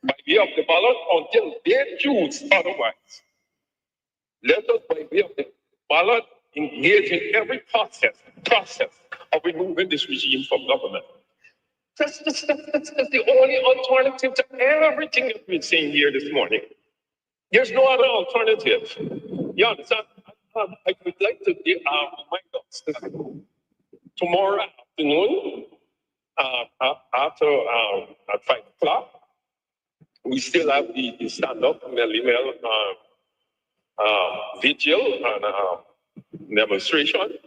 by way of the ballot, until they choose otherwise, let us, by way of the ballot, engage in every process of removing this regime from government. That's the only alternative to everything that we've seen here this morning. There's no other alternative. You understand? I would like to remind us that tomorrow afternoon, after at 5 o'clock, we still have the stand-up email vigil and demonstration.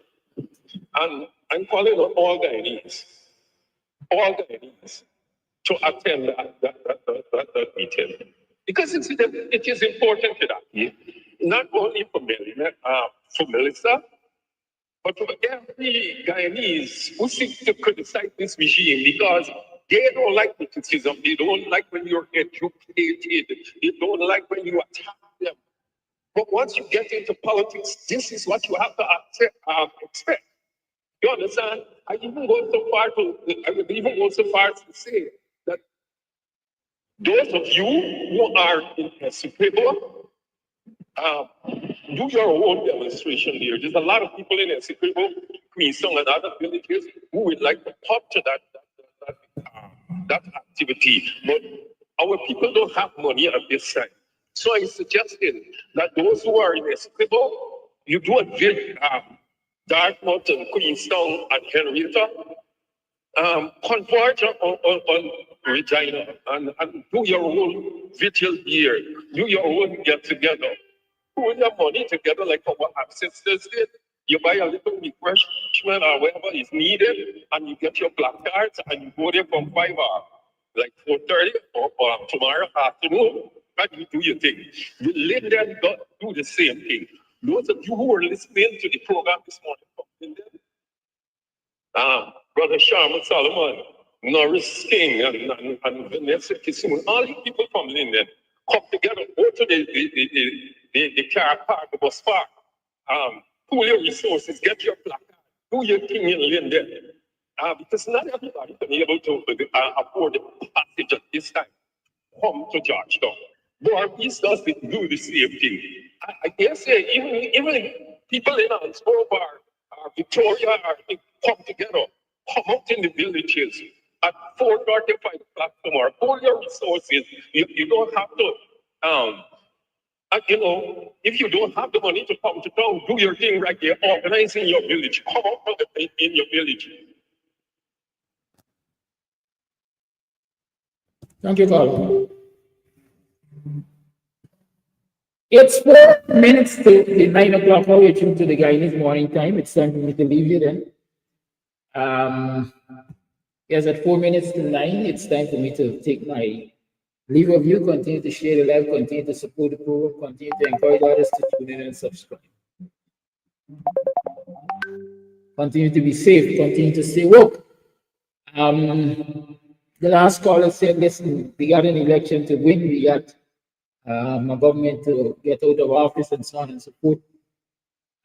And I'm calling on all Guyanese to attend that meeting. Because it is important to that, not only for Melissa, but for every Guyanese who seeks to criticize this regime because they don't like criticism, they don't like when you're educated, they don't like when you attack them. But once you get into politics, this is what you have to expect. You understand? I would even go so far as to say that those of you who are in Essequibo, do your own demonstration there. There's a lot of people in Essequibo, Queenstown, and other villages who would like to pop to that activity. But our people don't have money at this time. So I suggested that those who are in Essequibo, you do a visit, Dartmouth and Queenstown and Henrietta, converge on Regina and do your own vigil here, do your own get together, put your money together like our ancestors did. You buy a little refreshment or whatever is needed, and you get your black cards and you go there from 5 hours, like 4:30 or tomorrow afternoon, and you do your thing. The Linden do the same thing. Those of you who are listening to the program this morning from Linden, Brother Sharma Solomon, Norris King, and Vanessa Kissoon, all these people from Linden come together, go to the car park, the bus park, pool your resources, get your placard, do your thing in Linden. Because not everybody can be able to afford the passage at this time. Come to Georgetown. Northeast does do the same thing. I guess even people in Ansborough or Victoria come together, come out in the villages at 4:35 o'clock tomorrow. All your resources. You don't have to, if you don't have the money to come to town, do your thing right there. Organize in your village. Come out in your village. Thank you, Carl. It's 4 minutes to the 9 o'clock hour. You're tuned to the Guyanese morning time. It's time for me to leave you then. Yes, at 4 minutes to 9, it's time for me to take my leave of you. Continue to share the live, continue to support the program, continue to encourage others to tune in and subscribe. Continue to be safe, continue to stay woke. The last caller said, listen, we got an election to win, we got a government to get out of office and so on and so forth.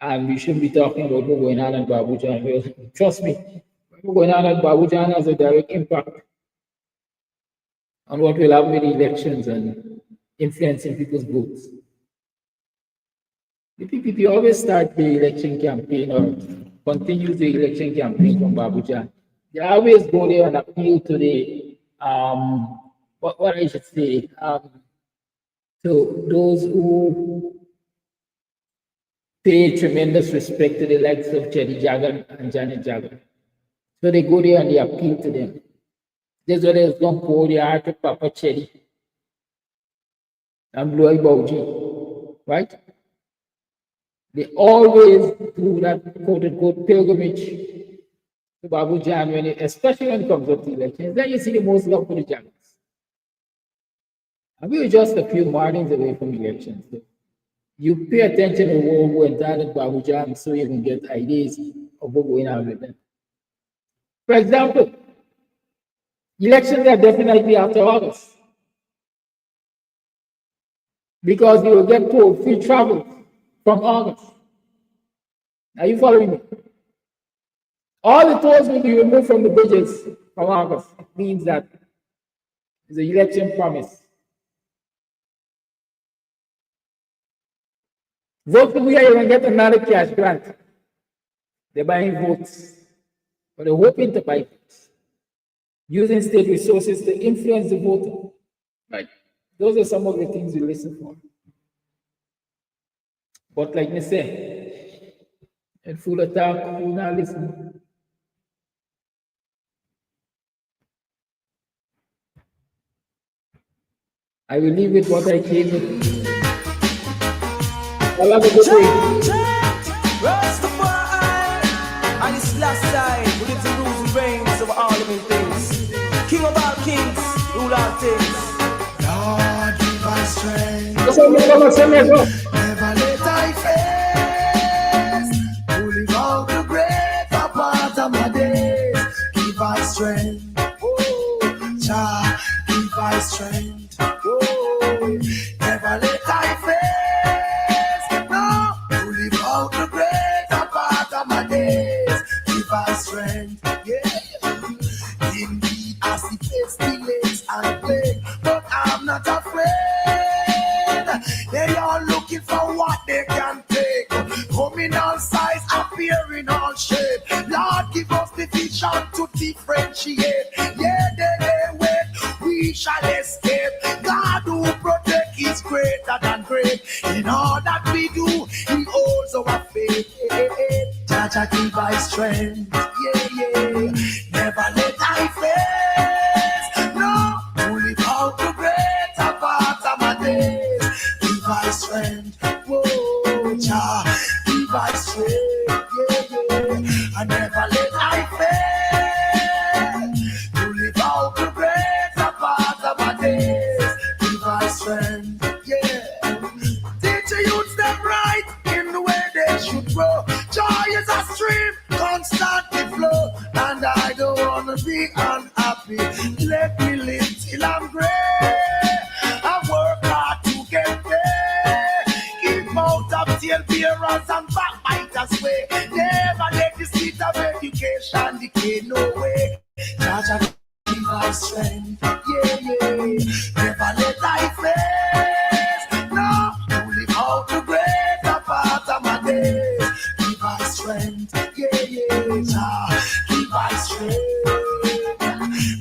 And we shouldn't be talking about what's going on at Babujan. Well, trust me, what's going on at Babujan has a direct impact on what will happen with the elections and influencing people's votes. The PPP always start the election campaign or continues the election campaign from Babuja. They always go there and appeal to the what I should say to those who pay tremendous respect to the likes of Chetty Jagan and Janet Jagan. So they go there and they appeal to them. That's why there's don't pour the heart of Papa Chetty and Bloy Bauji, right? They always do that quote-unquote pilgrimage to Babu Jan, especially when it comes up to elections. Then you see the most love for the Jagans. And we were just a few margins away from elections. So you pay attention to who entered Babu Jan so you can get ideas of what's going on with them. For example, elections are definitely after August. Because you will get told free travel from August. Are you following me? All the tolls will be removed from the bridges from August. It means that it's an election promise. Vote for me, you're going to get another cash grant. They're buying votes. But they're hoping to buy votes. Using state resources to influence the voter. Right. Those are some of the things we listen for. But like me say, and full attack, who not listen. I will leave with what I came with. I love a good day. And this last side, with its rules and reigns over all living things. King of all kings, rule all things. Lord, give us strength. Never let I face. To live out the greater part of my days. Give us strength. Oh, Jah, give us strength. Oh, never let I face. No, to live out the greater part of my days. Give us strength. Yeah. Indeed, I see pestilence and plague, but I'm not afraid. They are looking for what they can take. Come in all size, appear in all shape. Lord, give us the vision to differentiate. Yeah, they wait, we shall escape. God who protect is greater than great. In all that we do, He holds our faith. Jah Jah give us strength. Yeah. Never let I face. No, to live out the greater part of my days. Give us strength. Whoa, Jah, give us strength. Yeah. And never let I fail. To live out the greater part of my days. Give us strength. Yeah. Teach the youth them right in the way they should grow. Joy is a stream, constantly flow. And I don't wanna be unhappy. Let me live till I'm great. I work hard to get there. Keep out of tail bearers and backbiters way. Never let the seat of education decay, no way. Jah Jah give us strength, yeah. Never let I face. No, to live out the greater part of my days. Give us strength, yeah. Jah give us strength.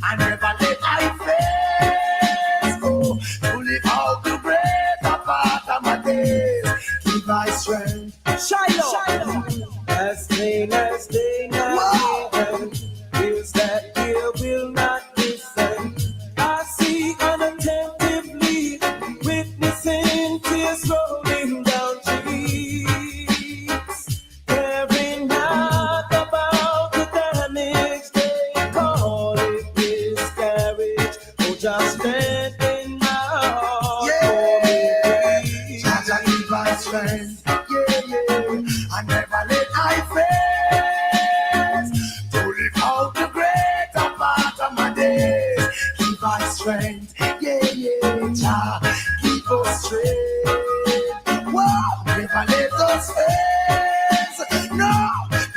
I never let I face. Oh, to live out the greater part of my days. Give us strength. Shiloh. As plain as day night, feels that you will not listen. I see unattentively, witnessing tears rolling down cheeks, caring not about the damage they call it miscarriage. Oh, just stand in my heart for me. Jah Jah give us strength, yeah. I never let I face. To live out the greater part of my days. Give us strength, yeah. Jah give us strength. Whoa, never let us face. No,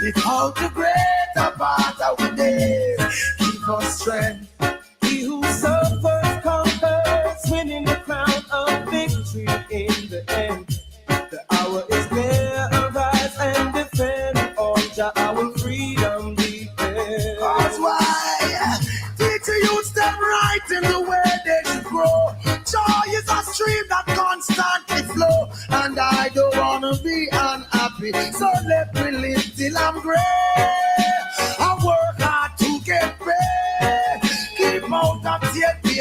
live out the greater part of our days. Give us strength. He who suffers conquers, winning the crown of victory in the end. The hour is there. grey. I work hard to get paid. Keep out of the